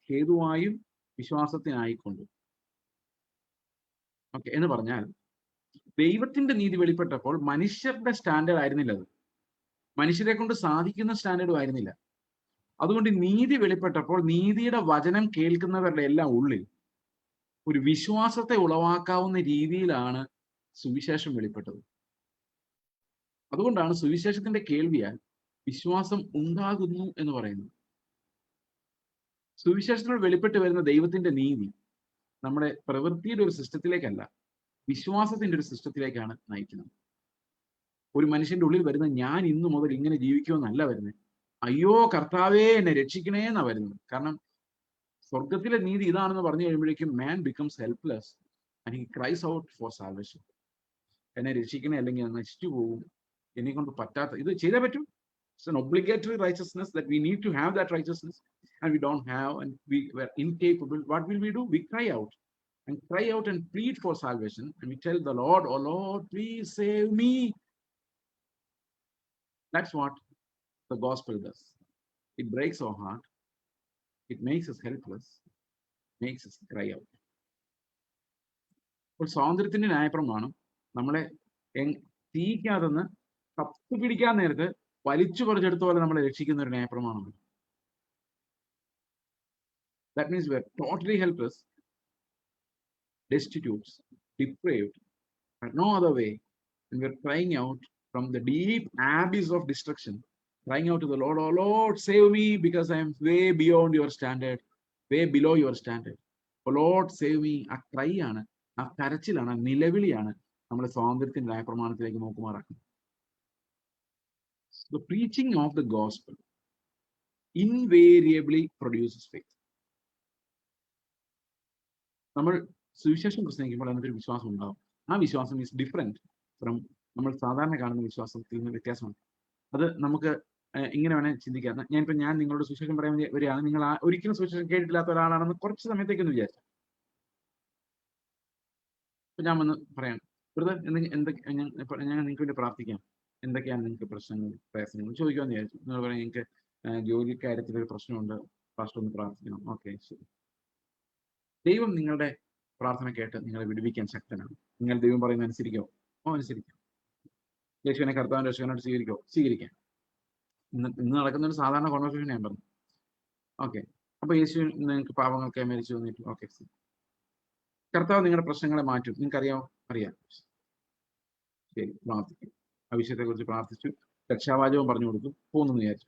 A: ഹേതുവായും വിശ്വാസത്തിനായിക്കൊണ്ടും. ഓക്കെ, എന്ന് പറഞ്ഞാൽ ദൈവത്തിന്റെ നീതി വെളിപ്പെട്ടപ്പോൾ മനുഷ്യരുടെ സ്റ്റാൻഡേർഡ് ആയിരുന്നില്ല അത്, മനുഷ്യരെ കൊണ്ട് സാധിക്കുന്ന സ്റ്റാൻഡേർഡും ആയിരുന്നില്ല. അതുകൊണ്ട് നീതി വെളിപ്പെട്ടപ്പോൾ നീതിയുടെ വചനം കേൾക്കുന്നവരുടെ എല്ലാം ഉള്ളിൽ ഒരു വിശ്വാസത്തെ ഉളവാക്കാവുന്ന രീതിയിലാണ് സുവിശേഷം വെളിപ്പെട്ടത്. അതുകൊണ്ടാണ് സുവിശേഷത്തിന്റെ കേൾവിയാൽ വിശ്വാസം ഉണ്ടാകുന്നു എന്ന് പറയുന്നത്. സുവിശേഷത്തിലൂടെ വെളിപ്പെട്ട് വരുന്ന ദൈവത്തിന്റെ നീതി നമ്മുടെ പ്രവൃത്തിയുടെ ഒരു സിസ്റ്റത്തിലേക്കല്ല, വിശ്വാസത്തിന്റെ ഒരു സിസ്റ്റത്തിലേക്കാണ് നയിക്കുന്നത്. ഒരു മനുഷ്യന്റെ ഉള്ളിൽ വരുന്ന ഞാൻ ഇന്നു മുതൽ ഇങ്ങനെ ജീവിക്കുമെന്നല്ല വരുന്നത്, അയ്യോ കർത്താവേ എന്നെ രക്ഷിക്കണേ എന്നാ വരുന്നത്. കാരണം സ്വർഗത്തിലെ നീതി ഇതാണെന്ന് പറഞ്ഞു കഴിയുമ്പോഴേക്കും man becomes helpless and he cries out for salvation. എന്നെ രക്ഷിക്കണേ, അല്ലെങ്കിൽ നശിച്ചു പോകും, എന്നെ കൊണ്ട് പറ്റാത്ത, ഇത് ചെയ്തേ പറ്റൂ. It's an obligatory righteousness that we need to have that righteousness, and we don't have, and we were incapable. What will we do? We cry out and plead for salvation, and we tell the Lord, oh Lord, please save me. That's what the gospel does. It breaks our heart, it makes us helpless, makes us cry out. അപ്പോൾ സ്വാതന്ത്ര്യത്തിന്റെ ന്യായപ്രമാണം നമ്മളെ തീക്കാതെന്ന് കത്ത് പിടിക്കാൻ നേരത്ത് വലിച്ചു പറിച്ചെടുത്ത പോലെ നമ്മളെ രക്ഷിക്കുന്ന ഒരു ന്യായപ്രമാണമാണ്. That means we are totally helpless, destitute, depraved, but no other way. And we are crying out from the deep abyss of destruction, crying out to the Lord, oh Lord, save me, because I am way beyond your standard, way below your standard. Oh Lord, save me. ആ cry ആണ്, ആ കരച്ചിലാണ്, ആ നിലവിളിയാണ് നമ്മളെ സ്വാതന്ത്ര്യത്തിന്റെ ന്യായപ്രമാണത്തിലേക്ക് നോക്കുമാറാക്കുന്നത്. The preaching of the gospel invariably produces faith. നമ്മൾ സുവിശേഷം പ്രസംഗിക്കുമ്പോൾ അതിനൊരു വിശ്വാസം ഉണ്ടാവും. ആ വിശ്വാസം ഈസ് ഡിഫറെന്റ് ഫ്രം നമ്മൾ സാധാരണ കാണുന്ന വിശ്വാസത്തിൽ നിന്ന് വ്യത്യാസമാണ്. അത് നമുക്ക് ഇങ്ങനെ വേണേൽ ചിന്തിക്കാം. ഞാൻ നിങ്ങളോട് സുവിശേഷം പറയാൻ വരികയാണ്, നിങ്ങൾ ഒരിക്കലും സുവിശേഷം കേട്ടിട്ടില്ലാത്ത ഒരാളാണെന്ന് കുറച്ച് സമയത്തേക്കൊന്ന് വിചാരിച്ചു. അപ്പൊ ഞാൻ വന്ന് പറയാം, ബ്രദർ എന്തൊക്കെ ഞാൻ നിങ്ങൾക്ക് വേണ്ടി പ്രാർത്ഥിക്കാം, എന്തൊക്കെയാണ് നിങ്ങൾക്ക് പ്രശ്നങ്ങൾ, പ്രയാസങ്ങൾ ചോദിക്കുമെന്ന് വിചാരിച്ചു. നിങ്ങൾ പറയാം, എനിക്ക് ജോലി കാര്യത്തിൽ ഒരു പ്രശ്നമുണ്ട്, പാസ്റ്റർ ഒന്ന് പ്രാർത്ഥിക്കണം. ഓക്കെ, ശരി. ദൈവം നിങ്ങളുടെ പ്രാർത്ഥന കേട്ട് നിങ്ങളെ വിടുവിക്കാൻ ശക്തനാണ്. നിങ്ങൾ ദൈവം പറയുന്നത് അനുസരിക്കോ? അനുസരിക്കാം. യേശുവിനെ കർത്താവിന്റെ രക്ഷകനായിട്ട് സ്വീകരിക്കാം. ഇന്ന് നടക്കുന്ന ഒരു സാധാരണ കോൺവെർസേഷൻ ഞാൻ പറഞ്ഞു. ഓക്കെ, അപ്പൊ യേശു നിങ്ങൾക്ക് പാപങ്ങളൊക്കെ മരിച്ചു വന്നിട്ട്, ഓക്കെ, കർത്താവ് നിങ്ങളുടെ പ്രശ്നങ്ങളെ മാറ്റും, നിങ്ങൾക്കറിയാമോ? അറിയാം. ശരി, പ്രാർത്ഥിക്കും. ആ വിഷയത്തെ കുറിച്ച് പ്രാർത്ഥിച്ചു, രക്ഷാവാചകവും പറഞ്ഞു കൊടുത്തു, പോകുന്നു വിചാരിച്ചു.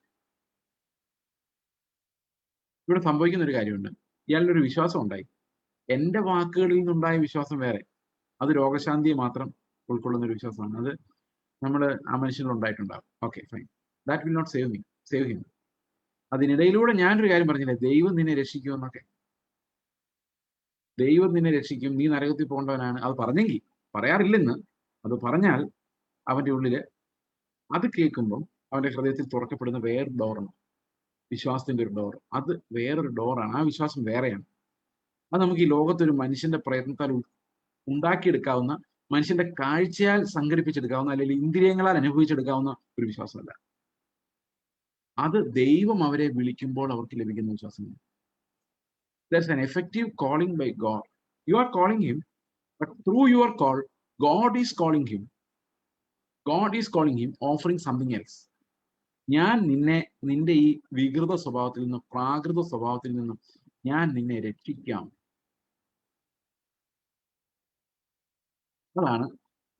A: ഇവിടെ സംഭവിക്കുന്ന ഒരു കാര്യമുണ്ട്. ഇയാളുടെ ഒരു വിശ്വാസം ഉണ്ടായി. എന്റെ വാക്കുകളിൽ നിന്നുണ്ടായ വിശ്വാസം വേറെ. അത് രോഗശാന്തിയെ മാത്രം ഉൾക്കൊള്ളുന്ന ഒരു വിശ്വാസമാണ്. അത് നമ്മൾ ആ മനുഷ്യനിൽ ഉണ്ടായിട്ടുണ്ടാകും. Okay, fine. That will not save him. അതിനിടയിലൂടെ ഞാനൊരു കാര്യം പറഞ്ഞില്ലേ, ദൈവം നിന്നെ രക്ഷിക്കുമെന്നൊക്കെ. ദൈവം നിന്നെ രക്ഷിക്കും, നീ നരകത്തിൽ പോകേണ്ടവനാണ്. അത് പറഞ്ഞെങ്കിൽ, പറയാറില്ലെന്ന്, അത് പറഞ്ഞാൽ അവന്റെ ഉള്ളില് അത് കേൾക്കുമ്പോൾ അവന്റെ ഹൃദയത്തിൽ തുറക്കപ്പെടുന്ന വേറൊരു ഡോറാണ്, വിശ്വാസത്തിന്റെ ഒരു ഡോർ. അത് വേറൊരു ഡോറാണ്. ആ വിശ്വാസം വേറെയാണ്. അത് നമുക്ക് ഈ ലോകത്തൊരു മനുഷ്യന്റെ പ്രയത്നത്താൽ ഉണ്ടാക്കിയെടുക്കാവുന്ന, മനുഷ്യന്റെ കാഴ്ചയാൽ സംഘടിപ്പിച്ചെടുക്കാവുന്ന, അല്ലെങ്കിൽ ഇന്ദ്രിയങ്ങളാൽ അനുഭവിച്ചെടുക്കാവുന്ന ഒരു വിശ്വാസമല്ല. അത് ദൈവം അവരെ വിളിക്കുമ്പോൾ അവർക്ക് ലഭിക്കുന്ന വിശ്വാസമാണ്. There's an effective calling by God. You are calling him, but through your call, God is calling him. God is calling him, offering something else. ഞാൻ നിന്റെ ഈ വികൃത സ്വഭാവത്തിൽ നിന്നും പ്രാകൃത സ്വഭാവത്തിൽ നിന്നും ഞാൻ നിന്നെ രക്ഷിക്കാം. അതാണ്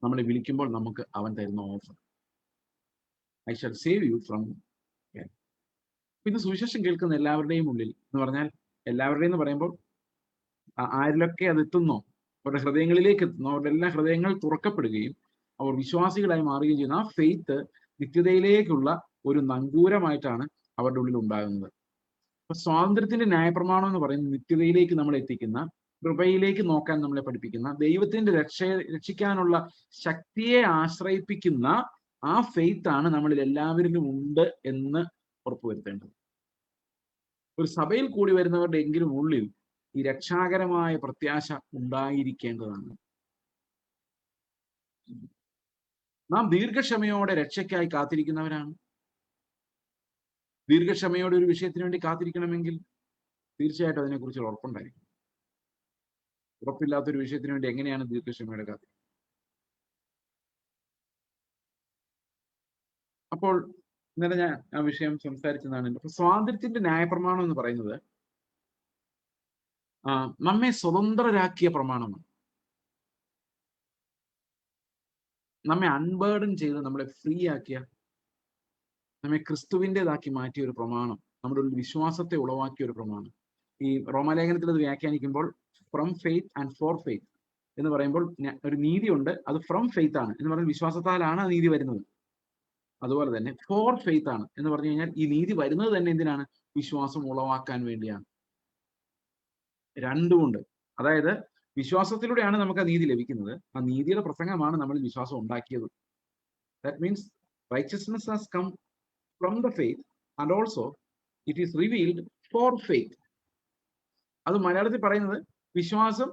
A: നമ്മളെ വിളിക്കുമ്പോൾ നമുക്ക് അവൻ തരുന്ന offer. I shall save you from. ഇത് സുവിശേഷം കേൾക്കുന്ന എല്ലാവരുടെയും ഉള്ളിൽ എന്ന് പറഞ്ഞാൽ, എല്ലാവരുടെയും എന്ന് പറയുമ്പോൾ ആരിലൊക്കെ അത് എത്തുന്നോ, അവരുടെ ഹൃദയങ്ങളിലേക്ക് എത്തുന്നു, അവരുടെ എല്ലാ ഹൃദയങ്ങൾ തുറക്കപ്പെടുകയും അവർ വിശ്വാസികളായി മാറുകയും ചെയ്യുന്ന ആ ഫെയ്ത്ത് നിത്യതയിലേക്കുള്ള ഒരു നങ്കൂരമായിട്ടാണ് അവരുടെ ഉള്ളിൽ ഉണ്ടാകുന്നത്. അപ്പൊ സ്വാതന്ത്ര്യത്തിന്റെ ന്യായപ്രമാണം എന്ന് പറയുന്നത് നിത്യതയിലേക്ക് നമ്മളെ എത്തിക്കുന്ന, കൃപയിലേക്ക് നോക്കാൻ നമ്മളെ പഠിപ്പിക്കുന്ന, ദൈവത്തിന്റെ രക്ഷിക്കാനുള്ള ശക്തിയെ ആശ്രയിപ്പിക്കുന്ന ആ ഫെയ്ത്ത് ആണ് നമ്മളിൽ എല്ലാവരിലും ഉണ്ട് എന്ന് ഉറപ്പുവരുത്തേണ്ടത്. ഒരു സഭയിൽ കൂടി വരുന്നവരുടെ എങ്കിലും ഉള്ളിൽ ഈ രക്ഷാകരമായ പ്രത്യാശ ഉണ്ടായിരിക്കേണ്ടതാണ്. നാം ദീർഘക്ഷമയോടെ രക്ഷയ്ക്കായി കാത്തിരിക്കുന്നവരാണ്. ദീർഘക്ഷമയോടെ ഒരു വിഷയത്തിന് വേണ്ടി കാത്തിരിക്കണമെങ്കിൽ തീർച്ചയായിട്ടും അതിനെക്കുറിച്ച് ഉറപ്പുണ്ടായിരിക്കും. ഉറപ്പില്ലാത്തൊരു വിഷയത്തിന് വേണ്ടി എങ്ങനെയാണ് ദീർഘക്ഷമയോടെ കാത്തിരിക്കുന്നത്? അപ്പോൾ ഇന്നലെ ഞാൻ ആ വിഷയം സംസാരിച്ചതാണ്. അപ്പൊ സ്വാതന്ത്ര്യത്തിന്റെ ന്യായപ്രമാണം എന്ന് പറയുന്നത് നമ്മെ സ്വതന്ത്രരാക്കിയ പ്രമാണമാണ്. നമ്മെ അൺബേർഡൻ ചെയ്ത് നമ്മളെ ഫ്രീ ആക്കിയ, നമ്മെ ക്രിസ്തുവിൻ്റെതാക്കി മാറ്റിയ ഒരു പ്രമാണം, നമ്മുടെ ഒരു വിശ്വാസത്തെ ഉളവാക്കിയ ഒരു പ്രമാണം. ഈ റോമാലേഖനത്തിൽ അത് വ്യാഖ്യാനിക്കുമ്പോൾ from faith and for faith എന്ന് പറയുമ്പോൾ ഒരു നീതിയുണ്ട്, അത് ഫ്രം ഫെയ്ത്ത് ആണ് എന്ന് പറഞ്ഞാൽ വിശ്വാസത്താലാണ് ആ നീതി വരുന്നത്. അതുപോലെ തന്നെ ഫോർ ഫെയ്ത്ത് ആണ് എന്ന് പറഞ്ഞു കഴിഞ്ഞാൽ ഈ നീതി വരുന്നത് തന്നെ എന്തിനാണ്? വിശ്വാസം ഉളവാക്കാൻ വേണ്ടിയാണ്. രണ്ടുമുണ്ട്. അതായത് വിശ്വാസത്തിലൂടെയാണ് നമുക്ക് ആ നീതി ലഭിക്കുന്നത്. ആ നീതിയുടെ പ്രസംഗമാണ് നമ്മൾ വിശ്വാസം ഉണ്ടാക്കിയത്. That means righteousness has come from the faith and also it is revealed for faith. അത് മലയാളത്തിൽ പറയുന്നത് വിശ്വാസം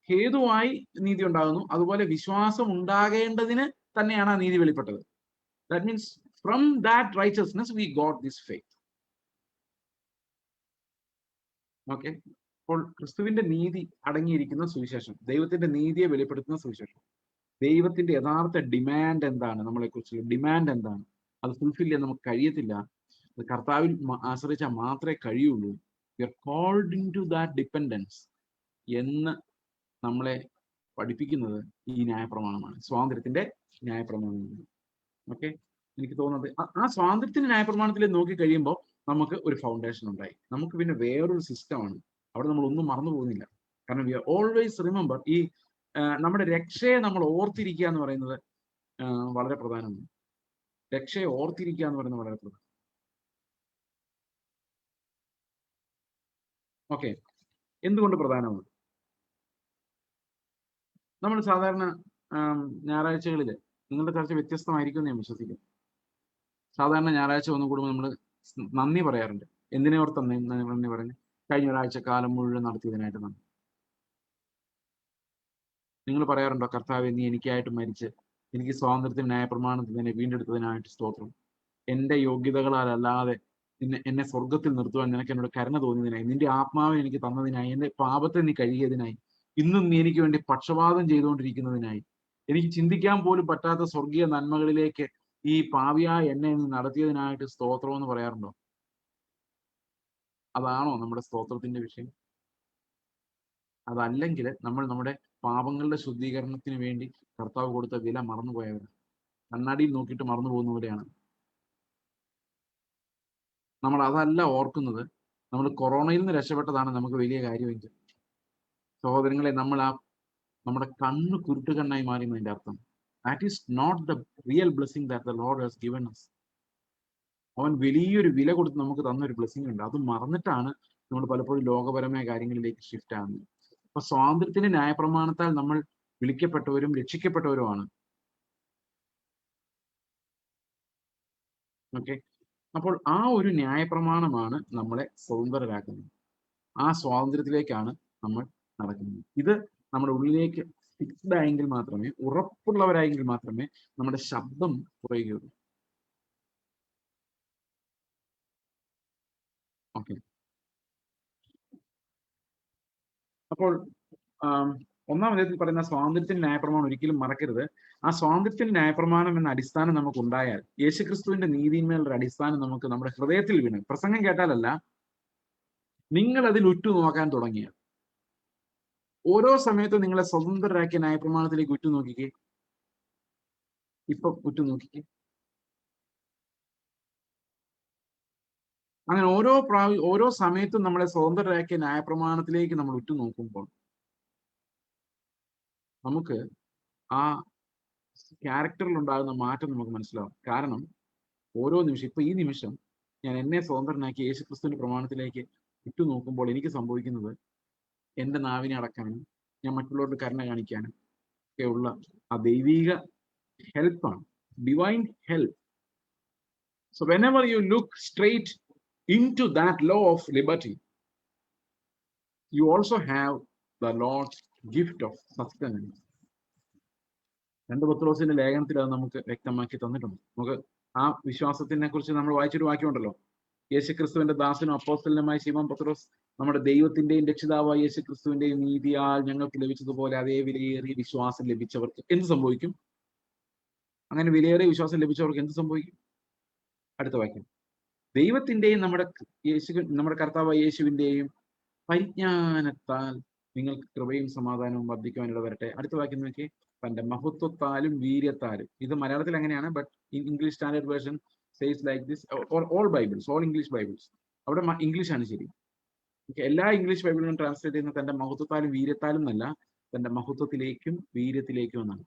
A: ഹേതുവായി നീതി ഉണ്ടാകുന്നു, അതുപോലെ വിശ്വാസം ഉണ്ടാകേണ്ടതിന് തന്നെയാണ് ആ നീതി വെളിപ്പെട്ടത്. That means from that righteousness we got this faith. Okay. അപ്പോൾ ക്രിസ്തുവിന്റെ നീതി അടങ്ങിയിരിക്കുന്ന സുവിശേഷം, ദൈവത്തിന്റെ നീതിയെ വെളിപ്പെടുത്തുന്ന സുവിശേഷം, ദൈവത്തിന്റെ യഥാർത്ഥ ഡിമാൻഡ് എന്താണ്, നമ്മളെ കുറിച്ചുള്ള ഡിമാൻഡ് എന്താണ്, അത് ഫുൾഫിൽ ചെയ്യാൻ നമുക്ക് കഴിയത്തില്ല. അത് കർത്താവിൽ ആശ്രയിച്ചാൽ മാത്രമേ കഴിയുള്ളൂ. We are called into that dependence എന്ന് നമ്മളെ പഠിപ്പിക്കുന്നത് ഈ ന്യായപ്രമാണമാണ്, സ്വാതന്ത്ര്യത്തിന്റെ ന്യായപ്രമാണമാണ്. ഓക്കെ, എനിക്ക് തോന്നുന്നത് ആ സ്വാതന്ത്ര്യത്തിന്റെ ന്യായപ്രമാണത്തിൽ നോക്കി കഴിയുമ്പോൾ നമുക്ക് ഒരു ഫൗണ്ടേഷൻ ഉണ്ടായി. നമുക്ക് പിന്നെ വേറൊരു സിസ്റ്റമാണ്. അവിടെ നമ്മൾ ഒന്നും മറന്നു പോകുന്നില്ല. കാരണം വി ആർ ഓൾവേസ് റിമെമ്പർ, ഈ നമ്മുടെ രക്ഷയെ നമ്മൾ ഓർത്തിരിക്കുക എന്ന് പറയുന്നത് വളരെ പ്രധാനമാണ്. രക്ഷയെ ഓർത്തിരിക്കുക എന്ന് പറയുന്നത് വളരെ പ്രധാനം. ഓക്കെ, എന്തുകൊണ്ട് പ്രധാനമാണ്? നമ്മൾ സാധാരണ ഞായറാഴ്ചകളിൽ നിങ്ങളുടെ ചർച്ച വ്യത്യസ്തമായിരിക്കും എന്ന് ഞാൻ വിശ്വസിക്കുന്നു. സാധാരണ ഞായറാഴ്ച വന്നു കൂടുമ്പോൾ നമ്മൾ നന്ദി പറയാറുണ്ട്. എന്തിനെ ഓർത്ത് നന്ദി പറയുന്നത്? കഴിഞ്ഞ ഒരാഴ്ച കാലം മുഴുവൻ നടത്തിയതിനായിട്ട് നന്ദി. നിങ്ങൾ പറയാറുണ്ടോ, കർത്താവേ, നീ എനിക്കായിട്ട് മരിച്ച് എനിക്ക് സ്വാതന്ത്ര്യത്തിന് ന്യായപ്രമാണത്തിൽ തന്നെ വീണ്ടെടുത്തതിനായിട്ട് സ്തോത്രം. എന്റെ യോഗ്യതകളാലല്ലാതെ എന്നെ സ്വർഗത്തിൽ നിർത്തുവാൻ നിനക്ക് എന്നോട് കരുണ തോന്നിയതിനായി, നിന്റെ ആത്മാവിനെ എനിക്ക് തന്നതിനായി, എന്റെ പാപത്തെ നീ കഴുകിയതിനായി, ഇന്നും നീ എനിക്ക് വേണ്ടി പക്ഷപാതം ചെയ്തുകൊണ്ടിരിക്കുന്നതിനായി, എനിക്ക് ചിന്തിക്കാൻ പോലും പറ്റാത്ത സ്വർഗീയ നന്മകളിലേക്ക് ഈ പാവിയായ എന്നെ നീ നടത്തിയതിനായിട്ട് സ്തോത്രം എന്ന് പറയാറുണ്ടോ? അതാണോ നമ്മുടെ സ്തോത്രത്തിന്റെ വിഷയം? അതല്ലെങ്കിൽ നമ്മൾ നമ്മുടെ പാപങ്ങളുടെ ശുദ്ധീകരണത്തിന് വേണ്ടി കർത്താവ് കൊടുത്ത വില മറന്നുപോയവരാണ്. കണ്ണാടിയിൽ നോക്കിയിട്ട് മറന്നു പോകുന്ന പോലെയാണ്. നമ്മൾ അതല്ല ഓർക്കുന്നത്. നമ്മൾ കൊറോണയിൽ നിന്ന് രക്ഷപ്പെട്ടതാണ് നമുക്ക് വലിയ കാര്യമെങ്കിൽ, സഹോദരങ്ങളെ, നമ്മുടെ കണ്ണ് കുരുട്ട് കണ്ണായി മാറി എന്നതിന്റെ അർത്ഥം. That is not the real blessing that the lord has given us. അവൻ വലിയൊരു വില കൊടുത്ത് നമുക്ക് തന്നൊരു ബ്ലെസ്സിങ് ഉണ്ട്. അത് മറന്നിട്ടാണ് നമ്മൾ പലപ്പോഴും ലോകപരമായ കാര്യങ്ങളിലേക്ക് ഷിഫ്റ്റ് ആകുന്നത്. അപ്പൊ സ്വാതന്ത്ര്യത്തിന്റെ ന്യായപ്രമാണത്താൽ നമ്മൾ വിളിക്കപ്പെട്ടവരും രക്ഷിക്കപ്പെട്ടവരുമാണ്. ഓക്കെ, അപ്പോൾ ആ ഒരു ന്യായപ്രമാണമാണ് നമ്മളെ സ്വതന്ത്രരാക്കുന്നത്. ആ സ്വാതന്ത്ര്യത്തിലേക്കാണ് നമ്മൾ നടക്കുന്നത്. ഇത് നമ്മുടെ ഉള്ളിലേക്ക് ഫിക്സ്ഡ് ആയെങ്കിൽ മാത്രമേ, ഉറപ്പുള്ളവരായെങ്കിൽ മാത്രമേ നമ്മുടെ ശബ്ദം കുറയുകയുള്ളൂ. ഓക്കെ, അപ്പോൾ ഒന്നാം അധ്യായത്തിൽ പറയുന്ന സ്വാതന്ത്ര്യത്തിന്റെ ന്യായപ്രമാണം ഒരിക്കലും മറക്കരുത്. ആ സ്വാതന്ത്ര്യത്തിന്റെ ന്യായപ്രമാണം എന്ന അടിസ്ഥാനം നമുക്ക് ഉണ്ടായാൽ, യേശുക്രിസ്തുവിന്റെ നീതിന്മേലുള്ള അടിസ്ഥാനം നമുക്ക് നമ്മുടെ ഹൃദയത്തിൽ വീണ്, പ്രസംഗം കേട്ടാലല്ല, നിങ്ങൾ അതിൽ ഉറ്റുനോക്കാൻ തുടങ്ങിയാൽ, ഓരോ സമയത്തും നിങ്ങളെ സ്വതന്ത്രരാക്കിയ ന്യായപ്രമാണത്തിലേക്ക് ഉറ്റുനോക്കിക്കേ. ഇപ്പൊ ഉറ്റുനോക്കിക്കേ. അങ്ങനെ ഓരോ സമയത്തും നമ്മളെ സ്വതന്ത്രരാക്കിയ ന്യായപ്രമാണത്തിലേക്ക് നമ്മൾ ഉറ്റുനോക്കുമ്പോൾ നമുക്ക് ആ ക്യാരക്ടറിൽ ഉണ്ടാകുന്ന മാറ്റം നമുക്ക് മനസ്സിലാവും. കാരണം ഓരോ നിമിഷം, ഇപ്പൊ ഈ നിമിഷം ഞാൻ എന്നെ സ്വതന്ത്രനാക്കി യേശുക്രിസ്തുവിന്റെ പ്രമാണത്തിലേക്ക് ഉറ്റുനോക്കുമ്പോൾ എനിക്ക് സംഭവിക്കുന്നത്, എന്റെ നാവിനെ അടക്കാനും ഞാൻ മറ്റുള്ളവർക്ക് കരുണ കാണിക്കാനും ഒക്കെയുള്ള ആ ദൈവിക ഹെൽപ്പാണ്, divine help. So whenever you look straight into that law of liberty, you also have the Lord's gift of sustenance. 2 പത്രോസിന്റെ ലേഖനത്തിൽ അത് നമുക്ക് വ്യക്തമാക്കി തന്നിട്ടുണ്ട്. നമുക്ക് ആ വിശ്വാസത്തിനെ കുറിച്ച് നമ്മൾ വായിച്ചൊരു വാക്യമുണ്ടല്ലോ, യേശുക്രിസ്തുവിന്റെ ദാസനും അപ്പോസ്തലനുമായ ശിമോൻ പത്രോസ് നമ്മുടെ ദൈവത്തിന്റെയും രക്ഷിതാവായ യേശുക്രിസ്തുവിന്റെയും നീതിയാൽ ഞങ്ങൾക്ക് ലഭിച്ചതുപോലെ അതേ വിലയേറിയ വിശ്വാസം ലഭിച്ചവർക്ക് എന്ത് സംഭവിക്കും? അങ്ങനെ വിലയേറിയ വിശ്വാസം ലഭിച്ചവർക്ക് എന്ത് സംഭവിക്കും? അടുത്ത വാക്യം, ദൈവത്തിന്റെയും നമ്മുടെ കർത്താവായ യേശുവിന്റെയും പരിജ്ഞാനത്താൽ നിങ്ങൾക്ക് കൃപയും സമാധാനവും വർദ്ധിക്കുവാൻ ഇടവരട്ടെ. അടുത്ത വാക്യം നോക്കി, തന്റെ മഹത്വത്താലും വീര്യത്താലും. ഇത് മലയാളത്തിൽ അങ്ങനെയാണ്, but in English standard version says like this, all Bibles, all English Bibles, അവിടെ ഇംഗ്ലീഷ് ആണ് ശരി. എല്ലാ ഇംഗ്ലീഷ് ബൈബിളിലും ട്രാൻസ്ലേറ്റ് ചെയ്യുന്ന തന്റെ മഹത്വത്താലും വീര്യത്താലും എന്നല്ല, തന്റെ മഹത്വത്തിലേക്കും വീര്യത്തിലേക്കും എന്നാണ്.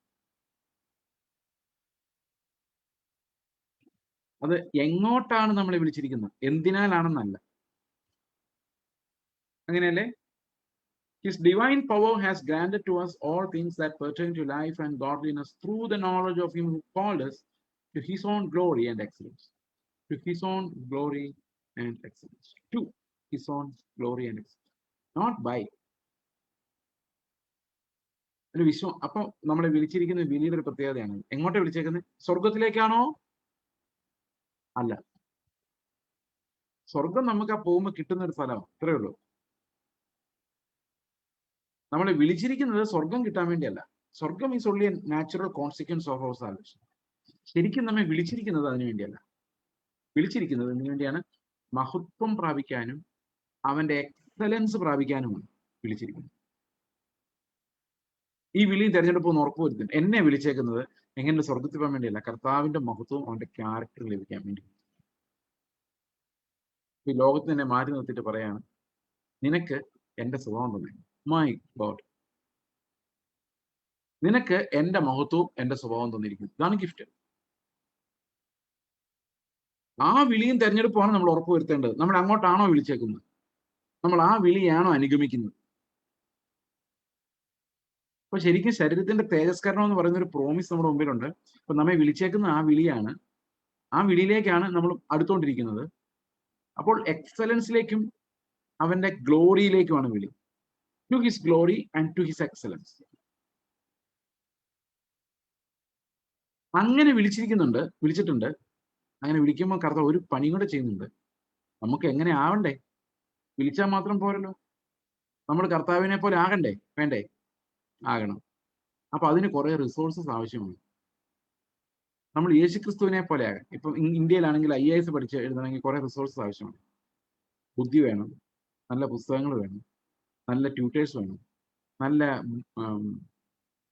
A: അത് എങ്ങോട്ടാണ് നമ്മളെ വിളിച്ചിരിക്കുന്നത്, എന്തിനാലാണെന്നല്ല. അങ്ങനെയല്ലേ? His divine power has granted to us all things that pertain to life and godliness through the knowledge of him who called us to his own glory and excellence. To his own glory and excellence. To his own glory and excellence. Not by. അപ്പൊ നമ്മളെ വിളിച്ചിരിക്കുന്ന വലിയൊരു പ്രത്യേകതയാണ്. എങ്ങോട്ടാണ് വിളിച്ചേക്കുന്നത്? സ്വർഗത്തിലേക്കാണോ? അല്ല. സ്വർഗം നമുക്ക് ആ പോകുമ്പോൾ കിട്ടുന്ന ഒരു സ്ഥലമാണ്, ഇത്രയേ ഉള്ളൂ. നമ്മളെ വിളിച്ചിരിക്കുന്നത് സ്വർഗം കിട്ടാൻ വേണ്ടിയല്ല. സ്വർഗം is only a natural consequence of our salvation. ശരിക്കും നമ്മെ വിളിച്ചിരിക്കുന്നത് അതിനു വേണ്ടിയല്ല. വിളിച്ചിരിക്കുന്നത് അതിനു വേണ്ടിയാണ്, മഹത്വം പ്രാപിക്കാനും അവന്റെ എക്സലൻസ് പ്രാപിക്കാനുമാണ് വിളിച്ചിരിക്കുന്നത്. ഈ വിളിയും തെരഞ്ഞെടുപ്പും ഉറപ്പുവരുത്തും. എന്നെ വിളിച്ചേക്കുന്നത് എങ്ങനെ സ്വർഗത്തിൽ പോകാൻ വേണ്ടിയല്ല, കർത്താവിന്റെ മഹത്വവും അവന്റെ ക്യാരക്ടർ ലഭിക്കാൻ വേണ്ടി. ഈ ലോകത്ത് തന്നെ മാറ്റി നിർത്തിയിട്ട് പറയാണ്, നിനക്ക് എന്റെ സ്വഭാവം തന്നെ. മൈ ഗോഡ്, നിനക്ക് എന്റെ മഹത്വവും എന്റെ സ്വഭാവം തന്നിരിക്കുന്നു. ഇതാണ് ഗിഫ്റ്റ്. ആ വിളിയും തെരഞ്ഞെടുപ്പുമാണ് നമ്മൾ ഉറപ്പുവരുത്തേണ്ടത്. നമ്മൾ അങ്ങോട്ടാണോ വിളിച്ചേക്കുന്നത്? നമ്മൾ ആ വിളിയാണോ അനുഗമിക്കുന്നത്? അപ്പൊ ശരിക്കും ശരീരത്തിന്റെ തേജസ്കരണം എന്ന് പറയുന്ന ഒരു പ്രോമിസ് നമ്മുടെ മുമ്പിലുണ്ട്. അപ്പൊ നമ്മെ വിളിച്ചേക്കുന്ന ആ വിളിയാണ്. ആ വിളിയിലേക്കാണ് നമ്മൾ അടുത്തോണ്ടിരിക്കുന്നത്. അപ്പോൾ എക്സലൻസിലേക്കും അവന്റെ ഗ്ലോറിയിലേക്കുമാണ് വിളി. To his glory and to his excellence. അങ്ങനെ വിളിച്ചിട്ടുണ്ട്. അങ്ങനെ വിളിക്കുമ്പോൾ കർത്താവ് ഒരു പണി കൂടെ ചെയ്യുന്നുണ്ട്. നമുക്ക് എങ്ങനെ ആവണ്ടേ? വിളിച്ചാൽ മാത്രം പോരല്ലോ. നമ്മൾ കർത്താവിനെ പോലെ ആകണ്ടേ? വേണ്ടേ? ആകണം. അപ്പൊ അതിന് കുറെ റിസോഴ്സസ് ആവശ്യമാണ്. നമ്മൾ യേശുക്രിസ്തുവിനെ പോലെ ആകാൻ. ഇപ്പൊ ഇന്ത്യയിലാണെങ്കിൽ IAS പഠിച്ച് എഴുതണമെങ്കിൽ കുറെ റിസോഴ്സസ് ആവശ്യമാണ്. ബുദ്ധി വേണം, നല്ല പുസ്തകങ്ങൾ വേണം, നല്ല ട്യൂട്ടേഴ്സ് വേണം, നല്ല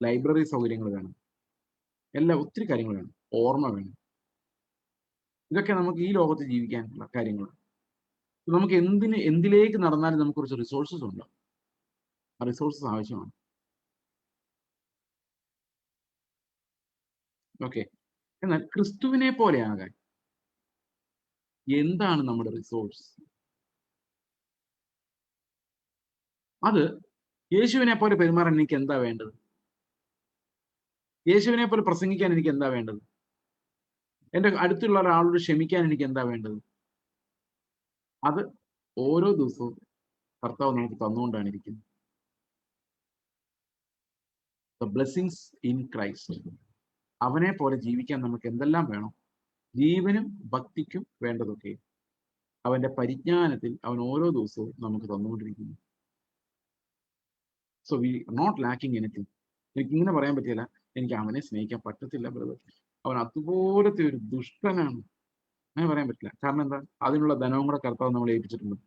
A: ലൈബ്രറി സൗകര്യങ്ങൾ വേണം, ഒത്തിരി കാര്യങ്ങൾ വേണം, ഓർമ്മ വേണം. ഇതൊക്കെ നമുക്ക് ഈ ലോകത്ത് ജീവിക്കാനുള്ള കാര്യങ്ങളാണ്. നമുക്ക് എന്തിലേക്ക് നടന്നാലും നമുക്ക് കുറച്ച് റിസോഴ്സസ് ഉണ്ട്. ആ റിസോഴ്സസ് ആവശ്യമാണ്. ഓക്കെ. എന്നാൽ ക്രിസ്തുവിനെ പോലെ ആകാൻ എന്താണ് നമ്മുടെ റിസോഴ്സ്? അത് യേശുവിനെ പോലെ പെരുമാറാൻ എനിക്ക് എന്താ വേണ്ടത്? യേശുവിനെ പോലെ പ്രസംഗിക്കാൻ എനിക്ക് എന്താ വേണ്ടത്? എന്റെ അടുത്തുള്ള ഒരാളോട് ക്ഷമിക്കാൻ എനിക്ക് എന്താ വേണ്ടത്? അത് ഓരോ ദിവസവും കർത്താവ് നമുക്ക് തന്നുകൊണ്ടാണ് ഇരിക്കുന്നത്. The blessings in Christ. അവനെ പോലെ ജീവിക്കാൻ നമുക്ക് എന്തെല്ലാം വേണം? ജീവനും ഭക്തിക്കും വേണ്ടതൊക്കെ അവന്റെ പരിജ്ഞാനത്തിൽ അവൻ ഓരോ ദിവസവും നമുക്ക് തന്നുകൊണ്ടിരിക്കുന്നു. So we not lacking anything. എനിക്ക് ഇങ്ങനെ പറയാൻ പറ്റില്ല, എനിക്ക് അവനെ സ്നേഹിക്കാൻ പറ്റത്തില്ല ബ്രദർ, അവൻ അതുപോലത്തെ ഒരു ദുഷ്ടനാണ്, അങ്ങനെ പറയാൻ പറ്റില്ല. കാരണം എന്താ? അതിനുള്ള ധനവും കൂടെ കർത്താവ് നമ്മളെ ഏൽപ്പിച്ചിട്ടുണ്ട്.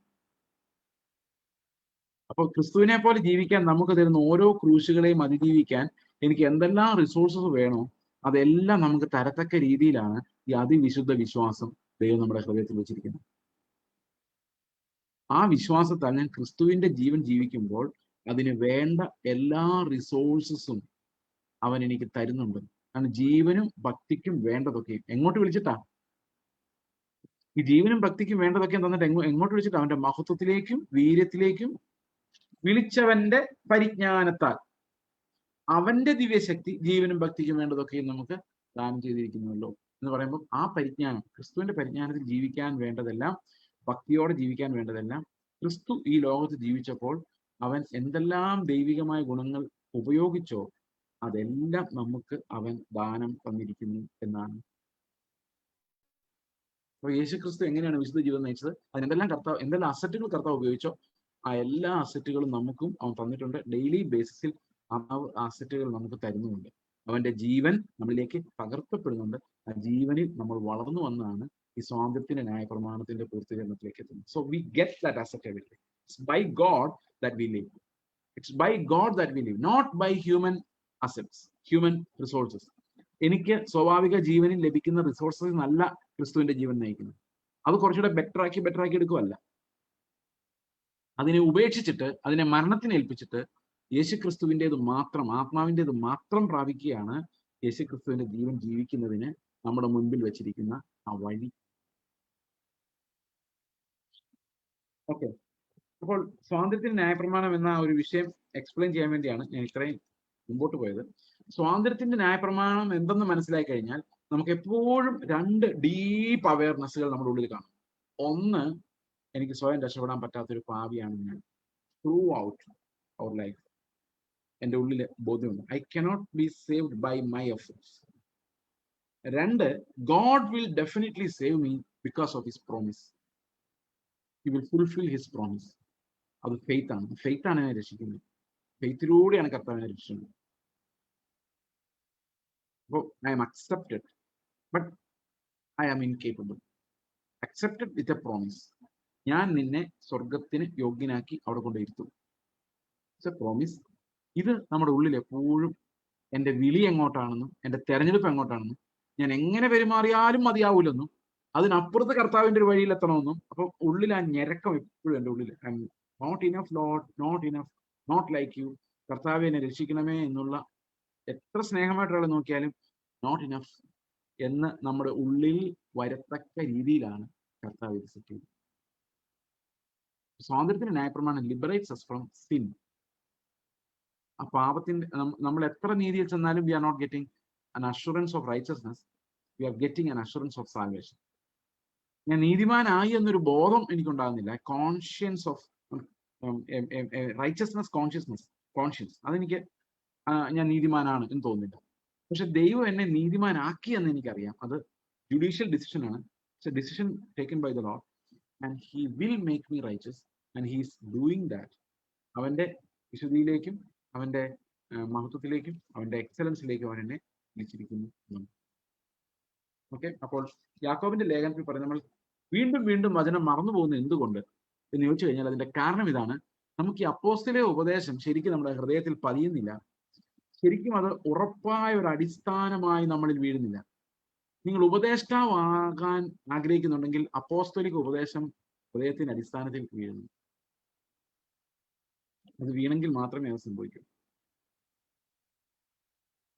A: അപ്പോൾ ക്രിസ്തുവിനെ പോലെ ജീവിക്കാൻ നമുക്ക് തരുന്ന ഓരോ ക്രൂശുകളെയും അതിജീവിക്കാൻ എനിക്ക് എന്തെല്ലാം റിസോഴ്സസ് വേണോ അതെല്ലാം നമുക്ക് തരത്തക്ക രീതിയിലാണ് ഈ അതിവിശുദ്ധ വിശ്വാസം ദൈവം നമ്മുടെ ഹൃദയത്തിൽ വെച്ചിരിക്കുന്നത്. ആ വിശ്വാസത്താൽ ഞാൻ ക്രിസ്തുവിന്റെ ജീവൻ ജീവിക്കുമ്പോൾ അതിന് വേണ്ട എല്ലാ റിസോഴ്സസും അവൻ എനിക്ക് തരുന്നുണ്ട്. കാരണം ജീവനും ഭക്തിക്കും വേണ്ടതൊക്കെ എങ്ങോട്ട് വിളിച്ചിട്ടാ? ഈ ജീവനും ഭക്തിക്കും വേണ്ടതൊക്കെ തന്നിട്ട് എങ്ങോട്ട് വിളിച്ചിട്ടാ? അവന്റെ മഹത്വത്തിലേക്കും വീര്യത്തിലേക്കും വിളിച്ചവന്റെ പരിജ്ഞാനത്താൽ അവന്റെ ദിവ്യശക്തി ജീവനും ഭക്തിക്കും വേണ്ടതൊക്കെയും നമുക്ക് ദാനം ചെയ്തിരിക്കുന്നുവല്ലോ എന്ന് പറയുമ്പോൾ ആ പരിജ്ഞാനം, ക്രിസ്തുവിന്റെ പരിജ്ഞാനത്തിൽ ജീവിക്കാൻ വേണ്ടതെല്ലാം, ഭക്തിയോടെ ജീവിക്കാൻ വേണ്ടതെല്ലാം ക്രിസ്തു ഈ ലോകത്ത് ജീവിച്ചപ്പോൾ അവൻ എന്തെല്ലാം ദൈവികമായ ഗുണങ്ങൾ ഉപയോഗിച്ചോ അതെല്ലാം നമുക്ക് അവൻ ദാനം തന്നിരിക്കുന്നു എന്നാണ്. അപ്പൊ യേശുക്രിസ്തു എങ്ങനെയാണ് വിശുദ്ധ ജീവിതം നയിച്ചത്? അതിനെന്തെല്ലാം എന്തെല്ലാം അസറ്റുകൾ കർത്താവ് ഉപയോഗിച്ചോ ആ എല്ലാ അസറ്റുകളും നമുക്കും അവൻ തന്നിട്ടുണ്ട്. ഡെയിലി ബേസിസിൽ ആ അസറ്റുകൾ നമുക്ക് തരുന്നുമുണ്ട്. അവന്റെ ജീവൻ നമ്മളിലേക്ക് പകർത്തപ്പെടുന്നുണ്ട്. ആ ജീവനിൽ നമ്മൾ വളർന്നു വന്നാണ് ഈ സ്വാതന്ത്ര്യത്തിന്റെ ന്യായപ്രമാണത്തിന്റെ പൂർത്തീകരണത്തിലേക്ക് എത്തുന്നത്. So we get that asset everyday. It's by God that we live. It's by God that we live, not by human assets, human resources. എനിക്ക് സ്വാഭാവിക ജീവനിൽ ലഭിക്കുന്ന റിസോഴ്സസ് നല്ല ക്രിസ്തുവിന്റെ ജീവൻ നയിക്കുന്നത്. അത് കുറച്ചുകൂടെ ബെറ്റർ ആക്കി എടുക്കുമല്ല. അതിനെ ഉപേക്ഷിച്ചിട്ട്, അതിനെ മരണത്തിന് ഏൽപ്പിച്ചിട്ട് യേശുക്രിസ്തുവിൻ്റെത് മാത്രം, ആത്മാവിൻ്റെത് മാത്രം പ്രാപിക്കുകയാണ് യേശുക്രിസ്തുവിന്റെ ജീവൻ ജീവിക്കുന്നതിന് നമ്മുടെ മുൻപിൽ വെച്ചിരിക്കുന്ന ആ വഴി. ഓക്കെ. അപ്പോൾ സ്വാതന്ത്ര്യത്തിന് ന്യായപ്രമാണം എന്ന ഒരു വിഷയം എക്സ്പ്ലെയിൻ ചെയ്യാൻ വേണ്ടിയാണ് ഞാൻ ഇത്രയും മുമ്പോട്ട് പോയത്. സ്വാതന്ത്ര്യത്തിന്റെ ന്യായപ്രമാണം എന്തെന്ന് മനസ്സിലാക്കി കഴിഞ്ഞാൽ നമുക്ക് എപ്പോഴും രണ്ട് ഡീപ്പ് അവയർനെസ്സുകൾ നമ്മുടെ ഉള്ളിൽ കാണും. ഒന്ന്, എനിക്ക് സ്വയം രക്ഷപ്പെടാൻ പറ്റാത്തൊരു പാപിയാണ് ഞാൻ. ത്രൂ ഔട്ട് അവർ ലൈഫ് എൻ്റെ ഉള്ളിൽ ബോധ്യമുണ്ട്, I cannot be saved by my efforts. രണ്ട്, God will definitely save me because of his promise. He will fulfil his promise. അത് ഫെയ്ത്ത് ആണ്. ഫെയ്ത്ത് ആണ് എന്നെ രക്ഷിക്കുന്നത്. ഫെയ്ത്തിലൂടെയാണ് കർത്താവിനെ രക്ഷിക്കുന്നത്. അപ്പോൾ I am accepted, but I am incapable. Accepted with a promise. ഞാൻ നിന്നെ സ്വർഗത്തിന് യോഗ്യനാക്കി അവിടെ കൊണ്ടിരുത്തും. It's A promise. ഇത് നമ്മുടെ ഉള്ളിൽ എപ്പോഴും എൻ്റെ വിളി എങ്ങോട്ടാണെന്നും എൻ്റെ തെരഞ്ഞെടുപ്പ് എങ്ങോട്ടാണെന്നും ഞാൻ എങ്ങനെ പെരുമാറിയാലും മതിയാവൂലെന്നും അതിനപ്പുറത്ത് കർത്താവിൻ്റെ ഒരു വഴിയിലെത്തണമെന്നും. അപ്പം ഉള്ളിൽ ആ ഞെരക്കം എപ്പോഴും എൻ്റെ ഉള്ളിൽ, I am not enough lord, not enough, not like you, കർത്താവെ എന്നെ രക്ഷിക്കണമേ എന്നുള്ള എത്ര സ്നേഹമായിട്ട് ഒരാളെ നോക്കിയാലും നോട്ട് ഇനഫ് എന്ന് നമ്മുടെ ഉള്ളിൽ വരത്തക്ക രീതിയിലാണ് കർത്താവ് ഇത് സെറ്റ് ചെയ്തത്. സ്വാതന്ത്ര്യത്തിന്റെ ന്യായപ്രമാണം ലിബറേറ്റ്സ് us ഫ്രം സിൻ. ആ പാപത്തിന്റെ നമ്മൾ എത്ര നീതിയിൽ ചെന്നാലും we are not getting an assurance of righteousness, we are getting an assurance of salvation. ഞാൻ നീതിമാനായി എന്നൊരു ബോധം എനിക്കുണ്ടാകുന്നില്ല. കോൺഷ്യൻസ് ഓഫ് റൈച്ചസ്നെസ്, കോൺഷ്യൻസ് അതെനിക്ക് ഞാൻ നീതിമാനാണ് എന്ന് തോന്നുന്നില്ല. പക്ഷെ ദൈവം എന്നെ നീതിമാനാക്കി എന്ന് എനിക്കറിയാം. അത് ജുഡീഷ്യൽ ഡിസിഷൻ ആണ്. It's a decision taken by the lord and he will make me righteous and he is doing that. അവന്റെ വിശുദ്ധിയിലേക്കും അവന്റെ മഹത്വത്തിലേക്കും അവന്റെ എക്സലൻസിലേക്കും അവൻ എന്നെ വിളിച്ചിരിക്കുന്നു. ഓക്കെ, അപ്പോൾ യാക്കോബിന്റെ ലേഖനത്തിൽ പറയും നമ്മൾ വീണ്ടും വീണ്ടും വചനം മറന്നു പോകുന്നത് എന്തുകൊണ്ട് എന്ന് ചോദിച്ചു കഴിഞ്ഞാൽ അതിന്റെ കാരണം ഇതാണ്. നമുക്ക് ഈ അപ്പോസ്തലിക ഉപദേശം ശരിക്കും നമ്മുടെ ഹൃദയത്തിൽ പതിയുന്നില്ല. ശരിക്കും അത് ഉറപ്പായ ഒരു അടിസ്ഥാനമായി നമ്മളിൽ വീഴുന്നില്ല. നിങ്ങൾ ഉപദേഷ്ടാവാകാൻ ആഗ്രഹിക്കുന്നുണ്ടെങ്കിൽ അപ്പോസ്തലിക ഉപദേശം ഹൃദയത്തിന്റെ അടിസ്ഥാനത്തിൽ വീഴുന്നു. അത് വീണെങ്കിൽ മാത്രമേ അത് സംഭവിക്കൂ.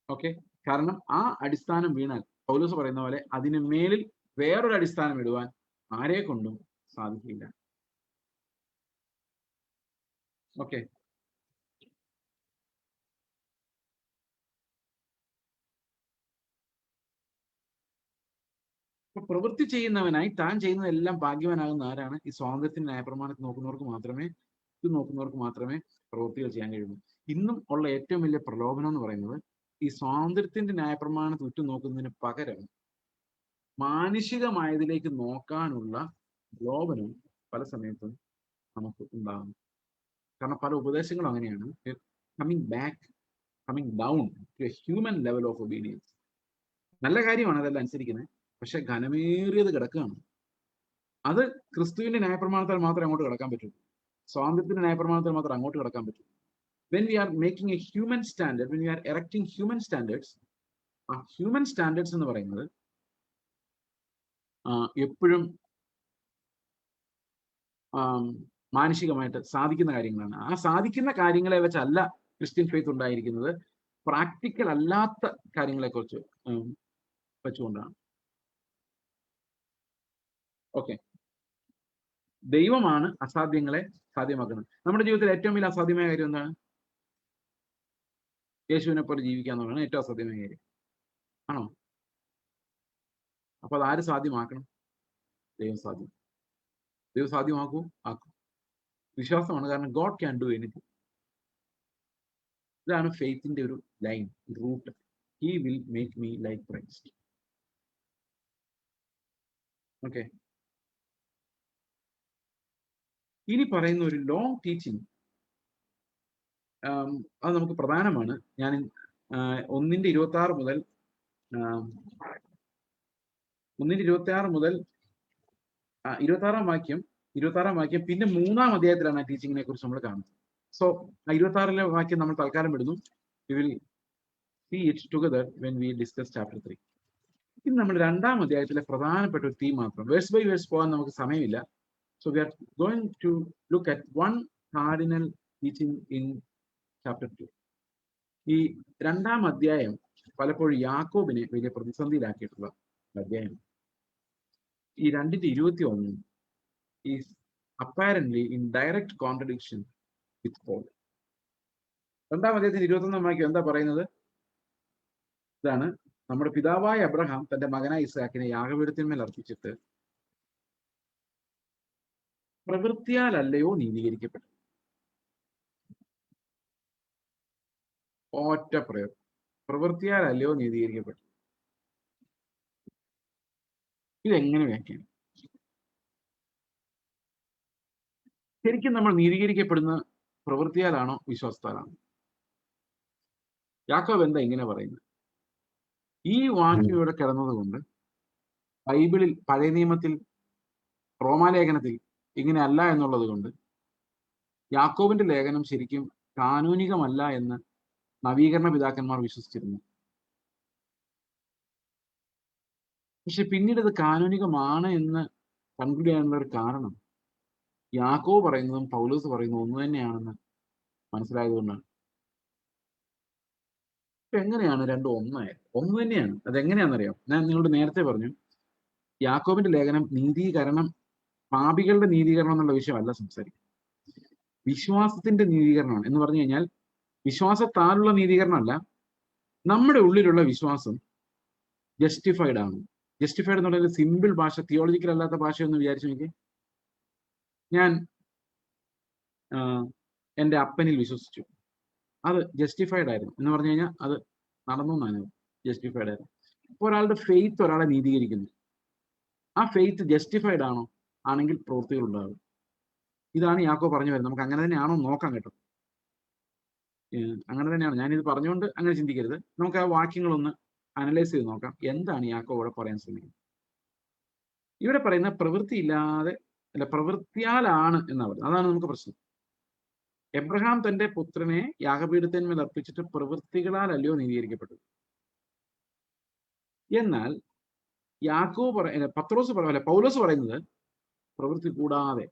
A: ഓക്കെ, കാരണം ആ അടിസ്ഥാനം വീണാൽ പൗലോസ് പറയുന്ന പോലെ അതിന് മേലിൽ വേറൊരു അടിസ്ഥാനം ഇടുവാൻ ആരെ കൊണ്ടും സാധിക്കില്ല. ഓക്കെ, പ്രവൃത്തി ചെയ്യുന്നവനായി താൻ ചെയ്യുന്നതെല്ലാം ഭാഗ്യവാനാകുന്ന ആരാണ്? ഈ സ്വാതന്ത്ര്യത്തിന്റെ ന്യായപ്രമാണത്തിൽ നോക്കുന്നവർക്ക് മാത്രമേ പ്രവൃത്തികൾ ചെയ്യാൻ കഴിയുള്ളൂ. ഇന്നും ഉള്ള ഏറ്റവും വലിയ പ്രലോഭനം എന്ന് പറയുന്നത് ഈ സ്വാതന്ത്ര്യത്തിന്റെ ന്യായപ്രമാണത്തിൽ ഉറ്റുനോക്കുന്നതിന് പകരം മാനുഷികമായതിലേക്ക് നോക്കാനുള്ള പ്രലോഭനം പല സമയത്തും നമുക്ക് ഉണ്ടാകുന്നു. കാരണം പല ഉപദേശങ്ങളും അങ്ങനെയാണ്. Coming down to a human level of obedience. നല്ല കാര്യമാണ് അതെല്ലാം അനുസരിക്കുന്നത്, പക്ഷെ ഘനമേറിയത് കിടക്കുകയാണ്. അത് ക്രിസ്തുവിന്റെ ന്യായപ്രമാണത്താൽ മാത്രമേ അങ്ങോട്ട് കിടക്കാൻ പറ്റൂ. സ്വാതന്ത്ര്യത്തിന്റെ ന്യായപ്രമാണത്താൽ മാത്രം അങ്ങോട്ട് കിടക്കാൻ പറ്റൂ. when we are making a human standard, when we are erecting human standards, ആ ഹ്യൂമൻ സ്റ്റാൻഡേർഡ്സ് എന്ന് പറയുന്നത് എപ്പോഴും മാനുഷികമായിട്ട് സാധിക്കുന്ന കാര്യങ്ങളാണ്. ആ സാധിക്കുന്ന കാര്യങ്ങളെ വെച്ചല്ല ക്രിസ്ത്യൻ ഫെയ്ത്ത് ഉണ്ടായിരിക്കുന്നത്, പ്രാക്ടിക്കൽ അല്ലാത്ത കാര്യങ്ങളെ കുറിച്ച് വെച്ചുകൊണ്ടാണ്. ഓക്കെ, ദൈവമാണ് അസാധ്യങ്ങളെ സാധ്യമാക്കുന്നത്. നമ്മുടെ ജീവിതത്തിൽ ഏറ്റവും വലിയ അസാധ്യമായ കാര്യം എന്താണ്? യേശുവിനെ പോലെ ജീവിക്കുക എന്നുള്ളതാണ് ഏറ്റവും അസാധ്യമായ കാര്യം. ആണോ? അപ്പൊ അതാര് സാധ്യമാക്കണം? ദൈവം സാധ്യമാക്കൂ, ആക്കും. വിശ്വാസമാണ്. കാരണം ഗോഡ് ക്യാൻ ഡു എനിത്തിങ്. ഇതാണ് ഫെയ്ത്തിന്റെ ഒരു line, route. He will make me like Christ. Okay, ഇനി പറയുന്ന ഒരു ലോങ് ടീച്ചിങ്, അത് നമുക്ക് പ്രധാനമാണ്. ഞാൻ 1:26 മുതൽ 26-ാം വാക്യം പിന്നെ 3-ാം അധ്യായത്തിലാണ് ആ ടീച്ചിങ്ങിനെ കുറിച്ച് നമ്മൾ കാണുന്നത്. സോ 26-ലെ വാക്യം നമ്മൾ തൽക്കാലം വിടുന്നു. We will see it together when we discuss chapter 3. ഇനി നമ്മൾ 2-ാം അധ്യായത്തിലെ പ്രധാനപ്പെട്ട ഒരു തീം മാത്രം, വേഴ്സ് ബൈ വേഴ്സ് പോകാൻ നമുക്ക് സമയമില്ല. So we are going to look at one cardinal teaching in chapter 2. ഈ 2-ാം അധ്യായം പലപ്പോഴും യാക്കോബിനെ വലിയ പ്രതിസന്ധിയിലാക്കിയിട്ടുള്ള അധ്യായം. ഈ 2:21 is apparently in direct contradiction with Paul. 2-ാം അധ്യായത്തിന് 21-ാം വാക്യം എന്താ പറയുന്നത്? ഇതാണ്: നമ്മുടെ പിതാവായ അബ്രഹാം തന്റെ മകനായ ഇസ്ഹാക്കിനെ യാഗപീഠത്തിന്മേൽ അർപ്പിച്ചിട്ട് പ്രവൃത്തിയാലല്ലയോ നീതീകരിക്കപ്പെട്ടു. ഒറ്റ പ്രയോഗം, പ്രവൃത്തിയാലല്ലയോ നീതീകരിക്കപ്പെട്ടു. ഇതെങ്ങനെ വ്യാഖ്യാനം? ശരിക്കും നമ്മൾ നീതീകരിക്കപ്പെടുന്ന പ്രവൃത്തിയാലാണോ വിശ്വാസത്താലാണോ? യാക്കോബ് എന്താ ഇങ്ങനെ പറയുന്നത്? ഈ വാക്യം ഇവിടെ കിടന്നതുകൊണ്ട് ബൈബിളിൽ, പഴയ നിയമത്തിൽ, റോമാലേഖനത്തിൽ ഇങ്ങനെ അല്ല എന്നുള്ളത് കൊണ്ട് യാക്കോബിന്റെ ലേഖനം ശരിക്കും കാനൂനികമല്ല എന്ന് നവീകരണ പിതാക്കന്മാർ വിശ്വസിച്ചിരുന്നു. പക്ഷെ പിന്നീട് ഇത് കാനൂനികമാണ് എന്ന് കൺക്ലൂഡ് ചെയ്യാനുള്ള ഒരു കാരണം യാക്കോബ് പറയുന്നതും പൗലോസ് പറയുന്നതും ഒന്ന് തന്നെയാണെന്ന് മനസ്സിലായതുകൊണ്ടാണ്. എങ്ങനെയാണ് രണ്ടും ഒന്നായത്? ഒന്ന് തന്നെയാണ്. അതെങ്ങനെയാണെന്നറിയാം? ഞാൻ നിങ്ങളോട് നേരത്തെ പറഞ്ഞു, യാക്കോബിന്റെ ലേഖനം നീതീകരണം, പാപികളുടെ നീതീകരണം എന്നുള്ള വിഷയമല്ല സംസാരിക്കുന്നത്. വിശ്വാസത്തിന്റെ നീതീകരണമാണ്. എന്ന് പറഞ്ഞു കഴിഞ്ഞാൽ വിശ്വാസത്താലുള്ള നീതീകരണമല്ല, നമ്മുടെ ഉള്ളിലുള്ള വിശ്വാസം ജസ്റ്റിഫൈഡ് ആണ്. ജസ്റ്റിഫൈഡ് എന്നുള്ള സിമ്പിൾ ഭാഷ, തിയോളജിക്കൽ അല്ലാത്ത ഭാഷയൊന്ന് വിചാരിച്ചു നോക്കി. ഞാൻ എൻ്റെ അപ്പനിൽ വിശ്വസിച്ചു, അത് ജസ്റ്റിഫൈഡ് ആയിരുന്നു എന്ന് പറഞ്ഞു കഴിഞ്ഞാൽ അത് നടന്നു എന്നാണ് ജസ്റ്റിഫൈഡ് ആയിരുന്നു. ഇപ്പോൾ ഒരാളുടെ ഫെയ്ത്ത് ഒരാളെ നീതീകരിക്കുന്നു. ആ ഫെയ്ത്ത് ജസ്റ്റിഫൈഡ് ആണോ? ആണെങ്കിൽ പ്രവൃത്തികൾ ഉണ്ടാകും. ഇതാണ് യാക്കോബ് പറഞ്ഞു വരുന്നത്. നമുക്ക് അങ്ങനെ തന്നെയാണോ നോക്കാം കേട്ടോ. അങ്ങനെ തന്നെയാണ്. ഞാനിത് പറഞ്ഞുകൊണ്ട് അങ്ങനെ ചിന്തിക്കരുത്. നമുക്ക് ആ വാക്യങ്ങളൊന്ന് അനലൈസ് ചെയ്ത് നോക്കാം. എന്താണ് യാക്കോബ് ഇവിടെ പറയാൻ ശ്രമിക്കുന്നത്? ഇവിടെ പറയുന്ന പ്രവൃത്തി ഇല്ലാതെ അല്ല, പ്രവൃത്തിയാലാണ് എന്നാ പറയുന്നത്. അതാണ് നമുക്ക് പ്രശ്നം. എബ്രഹാം തന്റെ പുത്രനെ യാഗപീഠത്തിന്മേൽ അർപ്പിച്ചിട്ട് പ്രവൃത്തികളാൽ അല്ലയോ നീതീകരിക്കപ്പെട്ടത്. എന്നാൽ പൗലോസ് പറയുന്നത് പ്രവൃത്തി കൂടാതെ.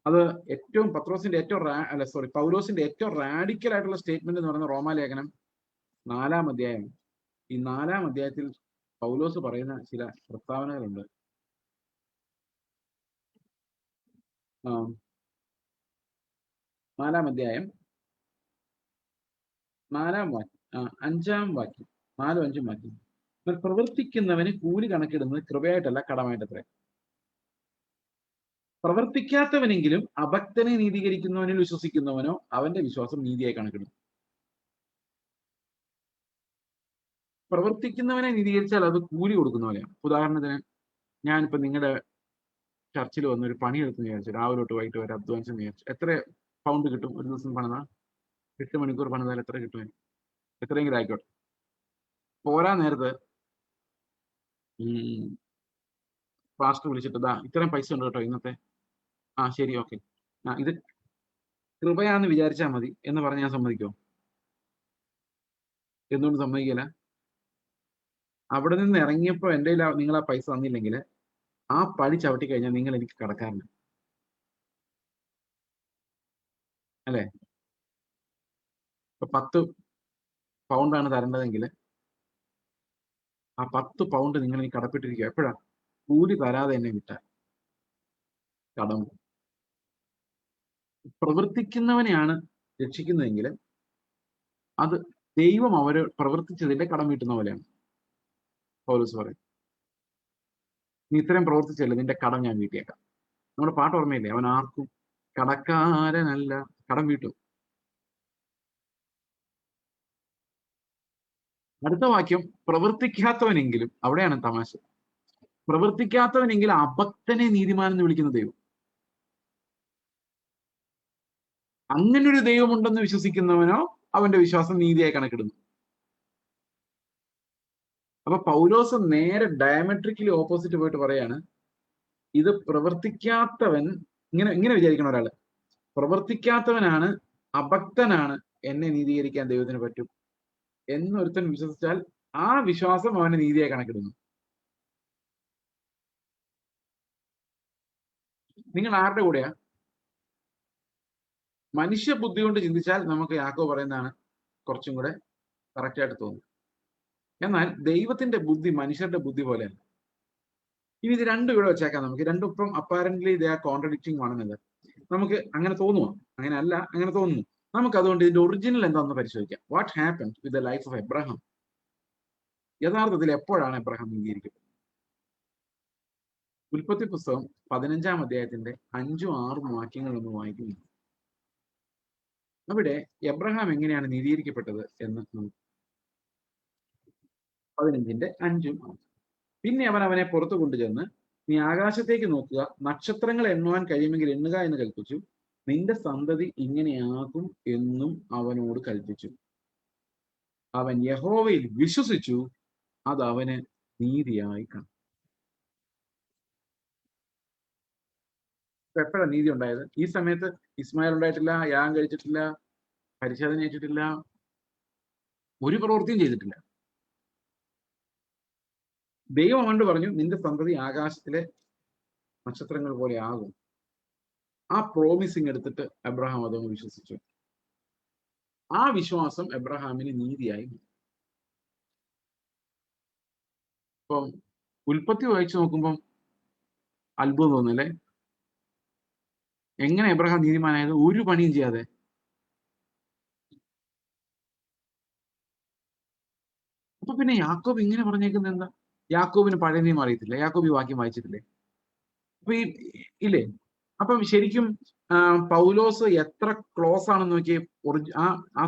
A: അത് ഏറ്റവും പൗലോസിന്റെ ഏറ്റവും റാഡിക്കൽ ആയിട്ടുള്ള സ്റ്റേറ്റ്മെന്റ് എന്ന് പറയുന്ന റോമാലേഖനം 4-ാം അധ്യായം. ഈ 4-ാം അധ്യായത്തിൽ പൗലോസ് പറയുന്ന ചില പ്രസ്താവനകളുണ്ട്. 4-ാം അധ്യായം 4-ാം വാക്യം, 5-ാം വാക്യം, 4-ഉം 5-ഉം വാക്യം. പ്രവർത്തിക്കുന്നവന് കൂലി കണക്കിടുന്നത് കൃപയായിട്ടല്ല, കടമായിട്ടത്രേ. പ്രവർത്തിക്കാത്തവനെങ്കിലും അഭക്തനെ നീതീകരിക്കുന്നവനിൽ വിശ്വസിക്കുന്നവനോ അവന്റെ വിശ്വാസം നീതിയായി കണക്കിടുന്നു. പ്രവർത്തിക്കുന്നവനെ നീതീകരിച്ചാൽ അത് കൂലി കൊടുക്കുന്ന പോലെയാണ്. ഉദാഹരണത്തിന്, ഞാനിപ്പോ നിങ്ങളുടെ ചർച്ചിൽ വന്നൊരു പണിയെടുത്തെന്ന് വിചാരിച്ചു, രാവിലെ തൊട്ട് വൈകിട്ട് വരെ അധ്വാനിച്ചെന്ന് വിചാരിച്ചു. എത്ര പൗണ്ട് കിട്ടും ഒരു ദിവസം പണിതാൽ? 8 മണിക്കൂർ പണിതാൽ എത്ര കിട്ടും? എത്രയെങ്കിലും ആയിക്കോട്ടെ. പോരാ നേരത്ത് പാസ്റ്റർ വിളിച്ചിട്ട്, ഇത്രയും പൈസ ഉണ്ട് കേട്ടോ ഇന്നത്തെ. ശരി, ഓക്കെ, ഇത് കൃപയാന്ന് വിചാരിച്ചാൽ മതി എന്ന് പറഞ്ഞ് ഞാൻ സമ്മതിക്കുമോ? എന്തുകൊണ്ട് സമ്മതിക്കില്ല? അവിടെ നിന്ന് ഇറങ്ങിയപ്പോൾ എൻ്റെ നിങ്ങൾ ആ പൈസ തന്നില്ലെങ്കിൽ ആ പടി ചവിട്ടി കഴിഞ്ഞാൽ നിങ്ങൾ എനിക്ക് കടക്കാറുണ്ട്, അല്ലേ? ഇപ്പൊ 10 പൗണ്ടാണ് തരേണ്ടതെങ്കിൽ ആ 10 പൗണ്ട് നിങ്ങൾ എനിക്ക് കടപ്പെട്ടിരിക്കുക. എപ്പോഴാ? കൂലി തരാതെ എന്നെ വിട്ടാൽ കടം. പ്രവർത്തിക്കുന്നവനെയാണ് രക്ഷിക്കുന്നതെങ്കിൽ അത് ദൈവം അവര് പ്രവർത്തിച്ചതിന്റെ കടം വീട്ടുന്ന പോലെയാണ്. പൗലോസ് പറയും, നീ ഇത്രയും പ്രവർത്തിച്ചല്ലേ, നിന്റെ കടം ഞാൻ വീട്ടിയേക്കാം. നമ്മുടെ പാട്ട് ഓർമ്മയില്ലേ? അവൻ ആർക്കും കടക്കാരനല്ല, കടം വീട്ടും. അടുത്ത വാക്യം, പ്രവർത്തിക്കാത്തവനെങ്കിലും, അവിടെയാണ് തമാശ. പ്രവർത്തിക്കാത്തവനെങ്കിലും അഭക്തനെ നീതിമാൻ എന്ന് വിളിക്കുന്ന ദൈവം. അങ്ങനൊരു ദൈവമുണ്ടെന്ന് വിശ്വസിക്കുന്നവനോ അവന്റെ വിശ്വാസം നീതിയായി കണക്കിടുന്നു. അപ്പൊ പൗലോസ് നേരെ ഡയമെട്രിക്കലി ഓപ്പോസിറ്റ് പോയിട്ട് പറയാണ്, ഇത് പ്രവർത്തിക്കാത്തവൻ, ഇങ്ങനെ വിചാരിക്കണം ഒരാള്, പ്രവർത്തിക്കാത്തവനാണ്, അഭക്തനാണ്, എന്നെ നീതീകരിക്കാൻ ദൈവത്തിന് പറ്റും എന്നൊരുത്തൻ വിശ്വസിച്ചാൽ ആ വിശ്വാസം അവനെ നീതിയായി കണക്കിടുന്നു. നിങ്ങൾ ആരുടെ കൂടെയാ? മനുഷ്യ ബുദ്ധി കൊണ്ട് ചിന്തിച്ചാൽ നമുക്ക് യാക്കോബ് പറയുന്നതാണ് കുറച്ചും കൂടെ കറക്റ്റ് ആയിട്ട് തോന്നും. എന്നാൽ ദൈവത്തിന്റെ ബുദ്ധി മനുഷ്യരുടെ ബുദ്ധി പോലെയല്ല. ഇനി ഇത് രണ്ടും ഇവിടെ വെച്ചേക്കാം. നമുക്ക് രണ്ടും ഇപ്പം അപ്പാരന്റ്ലി ദേ ആർ കോൺട്രഡിക്റ്റിംഗ് ആണെന്നത് നമുക്ക് അങ്ങനെ തോന്നുമോ? അങ്ങനെ അല്ല, അങ്ങനെ തോന്നുന്നു. നമുക്ക് അതുകൊണ്ട് ഇതിന്റെ ഒറിജിനൽ എന്താണെന്ന് പരിശോധിക്കാം. What happen with the life of Abraham? യഥാർത്ഥത്തിൽ എപ്പോഴാണ് എബ്രഹാം നീതീകരിക്കുന്നത്? ഉൽപ്പത്തി പുസ്തകം 15-ാം അധ്യായത്തിന്റെ 5-ഉം 6-ഉം വാക്യങ്ങളൊന്ന് വായിക്കുന്നു. അവിടെ എബ്രഹാം എങ്ങനെയാണ് നീതീകരിക്കപ്പെട്ടത് എന്ന് 15-ന്റെ 5-ഉം 6. പിന്നെ അവനെ പുറത്തു കൊണ്ടുചെന്ന്, നീ ആകാശത്തേക്ക് നോക്കുക, നക്ഷത്രങ്ങൾ എണ്ണുവാൻ കഴിയുമെങ്കിൽ എണ്ണുക എന്ന് കൽപ്പിച്ചു. നിന്റെ സന്തതി ഇങ്ങനെയാകും എന്നും അവനോട് കൽപ്പിച്ചു. അവൻ യഹോവയിൽ വിശ്വസിച്ചു, അത് അവന് നീതിയായി കാണും. എപ്പോഴാണ് നീതി ഉണ്ടായത്? ഈ സമയത്ത് ഇസ്മായിൽ ഉണ്ടായിട്ടില്ല, യാഗം കഴിച്ചിട്ടില്ല, പരിശോധന ഏറ്റിട്ടില്ല, ഒരു പ്രവൃത്തിയും ചെയ്തിട്ടില്ല. ദൈവം കൊണ്ട് പറഞ്ഞു, നിന്റെ സന്തതി ആകാശത്തിലെ നക്ഷത്രങ്ങൾ പോലെ ആകും. ആ പ്രോമിസിങ് എടുത്തിട്ട് എബ്രഹാം അതൊന്ന് വിശ്വസിച്ചു. ആ വിശ്വാസം എബ്രഹാമിന് നീതിയായി. ഇപ്പം ഉൽപ്പത്തി വായിച്ചു നോക്കുമ്പം അത്ഭുതം തോന്നുന്നല്ലേ? എങ്ങനെ എബ്രഹാം നീതിമാനായത്? ഒരു പണിയും ചെയ്യാതെ. അപ്പൊ പിന്നെ യാക്കോബ് ഇങ്ങനെ പറഞ്ഞേക്കുന്നത് എന്താ? യാക്കോബിന് പഴയ നിയമം അറിയത്തില്ല, യാക്കോബ് ഈ വാക്യം വായിച്ചിട്ടില്ലേ? അപ്പൊ ഇല്ലേ? അപ്പം ശരിക്കും പൗലോസ് എത്ര ക്ലോസ് ആണെന്ന് നോക്കിയേ. ആ ആ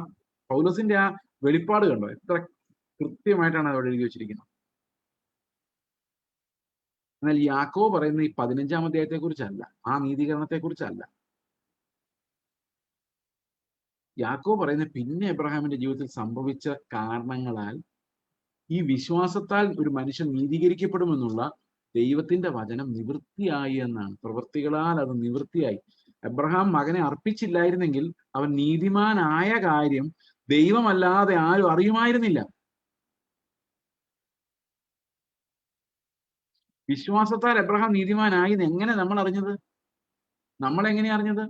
A: പൗലോസിന്റെ ആ വെളിപ്പാട് കണ്ടോ? എത്ര കൃത്യമായിട്ടാണ് അവിടെ എഴുതി വെച്ചിരിക്കുന്നത്. എന്നാൽ യാക്കോബ് പറയുന്ന ഈ 15-ാം അധ്യായത്തെ കുറിച്ചല്ല, ആ നീതീകരണത്തെ കുറിച്ചല്ല. യാക്കോബ് പറയുന്നത് പിന്നെ എബ്രഹാമിന്റെ ജീവിതത്തിൽ സംഭവിച്ച കാരണങ്ങളാൽ ഈ വിശ്വാസത്താൽ ഒരു മനുഷ്യൻ നീതീകരിക്കപ്പെടുമെന്നുള്ള ദൈവത്തിന്റെ വചനം നിവൃത്തിയായി എന്നാണ്. പ്രവൃത്തികളാൽ അത് നിവൃത്തിയായി. എബ്രഹാം മകനെ അർപ്പിച്ചില്ലായിരുന്നെങ്കിൽ അവൻ നീതിമാനായ കാര്യം ദൈവമല്ലാതെ ആരും അറിയുമായിരുന്നില്ല. വിശ്വാസത്താൽ എബ്രഹാം നീതിമാനായി എങ്ങനെ നമ്മൾ അറിഞ്ഞത്? നമ്മൾ എങ്ങനെയാ അറിഞ്ഞത്?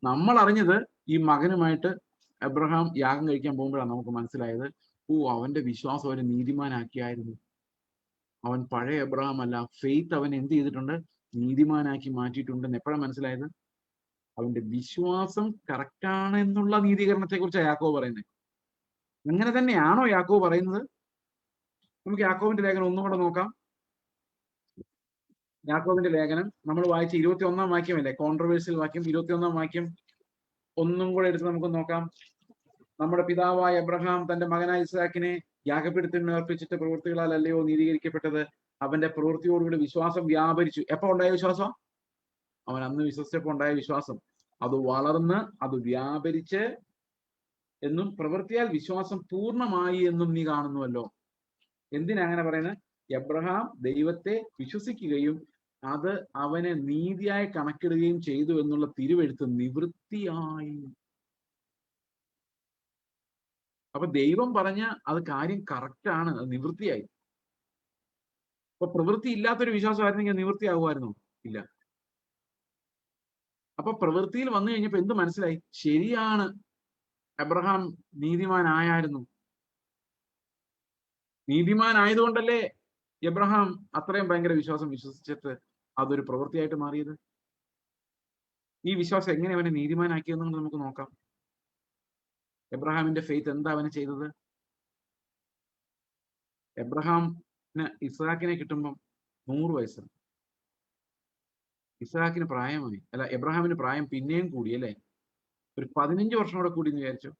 A: നമ്മൾ അറിഞ്ഞത് ഈ മകനുമായിട്ട് എബ്രഹാം യാഗം കഴിക്കാൻ പോകുമ്പോഴാണ് നമുക്ക് മനസ്സിലായത്, അവന്റെ വിശ്വാസം അവനെ നീതിമാനാക്കിയായിരുന്നു. അവൻ പഴയ എബ്രഹാം അല്ല. ഫെയ്ത്ത് അവൻ എന്ത് ചെയ്തിട്ടുണ്ട്? നീതിമാനാക്കി മാറ്റിയിട്ടുണ്ടെന്ന് എപ്പോഴാണ് മനസ്സിലായത്? അവന്റെ വിശ്വാസം കറക്റ്റാണ് എന്നുള്ള നീതീകരണത്തെ കുറിച്ചാണ് യാക്കോബ് പറയുന്നത്. അങ്ങനെ തന്നെയാണോ യാക്കോബ് പറയുന്നത്? നമുക്ക് യാക്കോബിന്റെ ലേഖനം ഒന്നും കൂടെ നോക്കാം. യാക്കോബിന്റെ ലേഖനം നമ്മൾ വായിച്ച 21-ാം വാക്യമല്ലേ, കോൺട്രവേഴ്സ്യൽ വാക്യം. 21-ാം വാക്യം ഒന്നും കൂടെ എടുത്ത് നമുക്ക് നോക്കാം. നമ്മുടെ പിതാവായ എബ്രഹാം തന്റെ മകനായ ഇസ്ഹാക്കിനെ യാഗപീഠത്തിന് അർപ്പിച്ചിട്ട് പ്രവൃത്തികളാൽ അല്ലയോ നീതീകരിക്കപ്പെട്ടത്? അവന്റെ പ്രവൃത്തിയോടുകൂടി വിശ്വാസം വ്യാപരിച്ചു. എപ്പോ ഉണ്ടായ വിശ്വാസം? അവൻ അന്ന് വിശ്വസിച്ചപ്പോൾ ഉണ്ടായ വിശ്വാസം. അത് വളർന്ന് അത് വ്യാപരിച്ച് എന്നും പ്രവൃത്തിയാൽ വിശ്വാസം പൂർണ്ണമായി എന്നും നീ കാണുന്നുവല്ലോ. എന്തിനാ അങ്ങനെ പറയുന്നത്? എബ്രഹാം ദൈവത്തെ വിശ്വസിക്കുകയും അത് അവനെ നീതിയായി കണക്കിടുകയും ചെയ്തു എന്നുള്ള തിരുവെഴുത്ത് നിവൃത്തിയായി. അപ്പൊ ദൈവം പറഞ്ഞ അത് കാര്യം കറക്റ്റ് ആണ്, അത് നിവൃത്തിയായി. അപ്പൊ പ്രവൃത്തി ഇല്ലാത്തൊരു വിശ്വാസമായിരുന്നെങ്കിൽ നിവൃത്തിയാകുമായിരുന്നോ? ഇല്ല. അപ്പൊ പ്രവൃത്തിയിൽ വന്നു കഴിഞ്ഞപ്പോ എന്ത് മനസ്സിലായി? ശരിയാണ്, എബ്രഹാം നീതിമാനായിരുന്നു. നീതിമാനായതുകൊണ്ടല്ലേ എബ്രഹാം അത്രയും ഭയങ്കര വിശ്വാസം വിശ്വസിച്ചിട്ട് അതൊരു പ്രവൃത്തിയായിട്ട് മാറിയത്. ഈ വിശ്വാസം എങ്ങനെ അവനെ നീതിമാനാക്കിയെന്നുകൊണ്ട് നമുക്ക് നോക്കാം. എബ്രഹാമിന്റെ ഫെയ്ത്ത് എന്താ അവന് ചെയ്തത്? എബ്രഹാമിന് ഇസ്ഹാക്കിനെ കിട്ടുമ്പം 100 വയസ്സ്. ഇസ്ഹാക്കിന് പ്രായമായി. അല്ല, എബ്രഹാമിന് പ്രായം പിന്നെയും കൂടി അല്ലേ? ഒരു 15 വർഷം കൂടെ കൂടി എന്ന് വിചാരിച്ചു.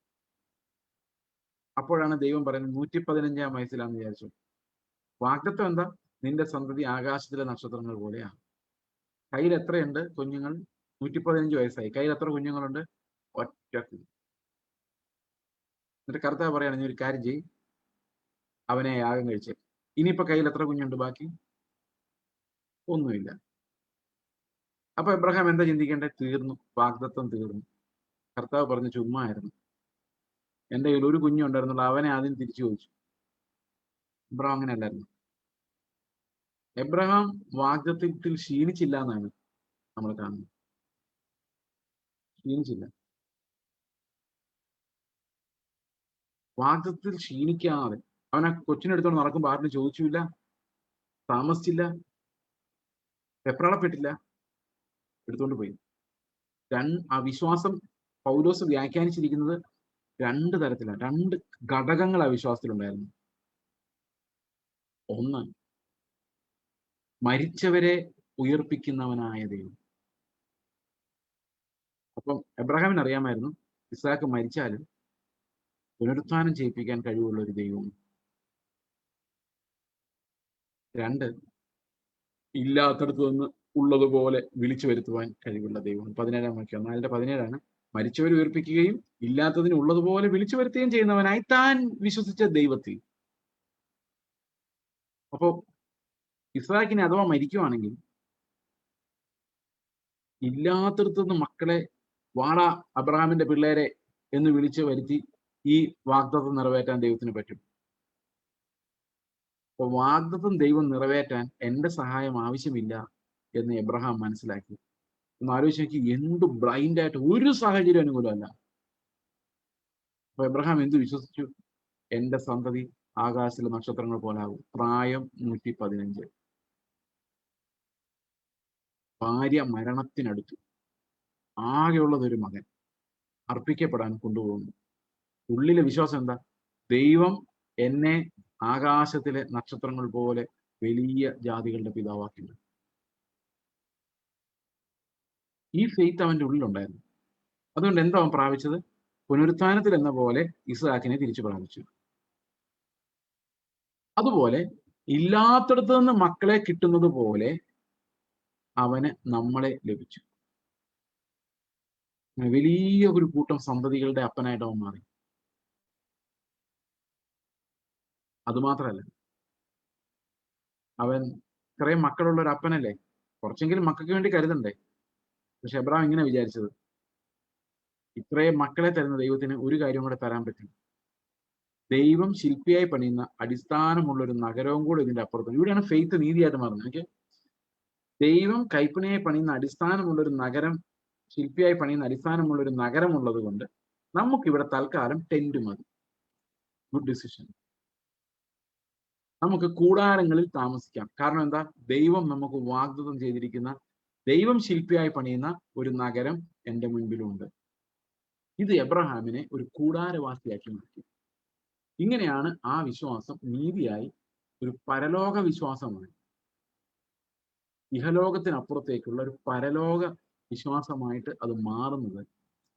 A: അപ്പോഴാണ് ദൈവം പറയുന്നത് 115-ാം വയസ്സിലാന്ന് വിചാരിച്ചു. വാഗ്ദത്തം എന്താ? നിന്റെ സന്തതി ആകാശത്തിലെ നക്ഷത്രങ്ങൾ പോലെയാ. കയ്യിൽ എത്രയുണ്ട് കുഞ്ഞുങ്ങൾ? 115 വയസ്സായി. കയ്യിൽ എത്ര കുഞ്ഞുങ്ങളുണ്ട്? ഒറ്റ കുഞ്ഞ്. എന്നിട്ട് കർത്താവ് പറയാണ്, നീ ഒരു കാര്യം ചെയ്യ്, അവനെ യാഗം കഴിച്ചേ. ഇനിയിപ്പോ കയ്യിൽ എത്ര കുഞ്ഞുണ്ട് ബാക്കി? ഒന്നുമില്ല. അപ്പൊ എബ്രഹാം എന്താ ചിന്തിക്കേണ്ടത്? തീർന്നു, വാഗ്ദത്തം തീർന്നു. കർത്താവ് പറഞ്ഞു ചുമ്മാ ആയിരുന്നു. എന്റെ കയ്യിൽ ഒരു കുഞ്ഞുണ്ടായിരുന്നുള്ളൂ, അവനെ ആദ്യം തിരിച്ചു ചോദിച്ചു. എബ്രഹാം അങ്ങനെ അല്ലായിരുന്നു. എബ്രഹാം വാഗ്ദത്തത്തിൽ ക്ഷീണിച്ചില്ല എന്നാണ് നമ്മൾ കാണുന്നത്. ക്ഷീണിച്ചില്ല. വാഗ്ദത്തത്തിൽ ക്ഷീണിക്കാതെ അവൻ ആ കൊച്ചിനെടുത്തോണ്ട് നടക്കുമ്പോൾ ആരും ചോദിച്ചില്ല, താമസിച്ചില്ല, വെപ്രാളപ്പെട്ടില്ല, എടുത്തോണ്ട് പോയി. ആ വിശ്വാസം പൗലോസ് വ്യാഖ്യാനിച്ചിരിക്കുന്നത് 2 തരത്തിലാണ്. 2 ഘടകങ്ങൾ ആ വിശ്വാസത്തിലുണ്ടായിരുന്നു. ഒന്ന്, മരിച്ചവരെ ഉയർപ്പിക്കുന്നവനായ ദൈവം. അപ്പം എബ്രഹാമിന് അറിയാമായിരുന്നു ഇസ്ഹാക്ക് മരിച്ചാലും പുനരുത്ഥാനം ചെയ്യിപ്പിക്കാൻ കഴിവുള്ള ഒരു ദൈവം. 2, ഇല്ലാത്തടത്ത് നിന്ന് ഉള്ളതുപോലെ വിളിച്ചു വരുത്തുവാൻ കഴിവുള്ള ദൈവം. 17-ാം വാക്യം, 4:17 മരിച്ചവരെ ഉയർപ്പിക്കുകയും ഇല്ലാത്തതിന് ഉള്ളതുപോലെ വിളിച്ചു വരുത്തുകയും ചെയ്യുന്നവനായി താൻ വിശ്വസിച്ച ദൈവത്തിൽ. അപ്പോ ഇസ്ഹാക്കിനെ അഥവാ മരിക്കുവാണെങ്കിൽ ഇല്ലാത്തടത്തുനിന്ന് മക്കളെ വാടാ അബ്രഹാമിന്റെ പിള്ളേരെ എന്ന് വിളിച്ചു വരുത്തി ഈ വാഗ്ദത്തം നിറവേറ്റാൻ ദൈവത്തിന് പറ്റും. അപ്പൊ വാഗ്ദത്തം ദൈവം നിറവേറ്റാൻ എന്റെ സഹായം ആവശ്യമില്ല എന്ന് എബ്രഹാം മനസ്സിലാക്കി. ഒന്ന് ആലോചിച്ച് നോക്കി, എന്ത് ബ്ലൈൻഡ് ആയിട്ട്, ഒരു സാഹചര്യം അനുകൂലമല്ല. അപ്പൊ എബ്രഹാം എന്ത് വിശ്വസിച്ചു? എന്റെ സന്തതി ആകാശത്തിലെ നക്ഷത്രങ്ങൾ പോലെ ആകും. പ്രായം 115. ഭാര്യ മരണത്തിനടുത്തു. ആകെയുള്ളത് ഒരു മകൻ അർപ്പിക്കപ്പെടാൻ കൊണ്ടുപോകുന്നു. ഉള്ളിലെ വിശ്വാസം എന്താ? ദൈവം എന്നെ ആകാശത്തിലെ നക്ഷത്രങ്ങൾ പോലെ വലിയ ജാതികളുടെ പിതാവാക്കിയിട്ടുണ്ട്. ഈ ഫെയ്ത്ത് അവന്റെ ഉള്ളിലുണ്ടായിരുന്നു. അതുകൊണ്ട് എന്താ അവൻ പ്രാപിച്ചത്? പുനരുത്ഥാനത്തിൽ എന്ന പോലെ ഇസ്ഹാക്കിനെ തിരിച്ചു പ്രാപിച്ചു. അതുപോലെ ഇല്ലാത്തടത്ത് നിന്ന് മക്കളെ കിട്ടുന്നത് പോലെ അവന് നമ്മളെ ലഭിച്ചു. വലിയ ഒരു കൂട്ടം സന്തതികളുടെ അപ്പനായിട്ട് അവൻ മാറി. അതുമാത്രമല്ല, അവൻ ഇത്രയും മക്കളുള്ള ഒരു അപ്പനല്ലേ, കുറച്ചെങ്കിലും മക്കൾക്ക് വേണ്ടി കരുതണ്ടേ? പക്ഷെ എബ്രഹാം ഇങ്ങനെ വിചാരിച്ചത്, ഇത്രയും മക്കളെ തരുന്ന ദൈവത്തിന് ഒരു കാര്യം കൂടെ തരാൻ പറ്റും. ദൈവം ശില്പിയായി പണിയുന്ന അടിസ്ഥാനമുള്ള ഒരു നഗരവും കൂടെ ഇതിന്റെ അപ്പുറത്ത്. ഇവിടെയാണ് ഫെയ്ത്ത് നീതിയായിട്ട് മാറുന്നത്. ഓക്കെ, ദൈവം കൈപ്പണിയായി പണിയുന്ന അടിസ്ഥാനമുള്ള ഒരു നഗരം, ശില്പിയായി പണിയുന്ന അടിസ്ഥാനമുള്ള ഒരു നഗരം ഉള്ളത് കൊണ്ട് നമുക്കിവിടെ തൽക്കാലം ടെന്റ് മതി. Good decision. നമുക്ക് കൂടാരങ്ങളിൽ താമസിക്കാം. കാരണം എന്താ? ദൈവം നമുക്ക് വാഗ്ദത്തം ചെയ്തിരിക്കുന്ന, ദൈവം ശില്പിയായി പണിയുന്ന ഒരു നഗരം എൻ്റെ മുൻപിലുണ്ട്. ഇത് എബ്രഹാമിനെ ഒരു കൂടാരവാസിയാക്കി മാറ്റി. ഇങ്ങനെയാണ് ആ വിശ്വാസം നീതിയായി ഒരു പരലോക വിശ്വാസമായി, ഇഹലോകത്തിനപ്പുറത്തേക്കുള്ള ഒരു പരലോക വിശ്വാസമായിട്ട് അത് മാറുന്നത്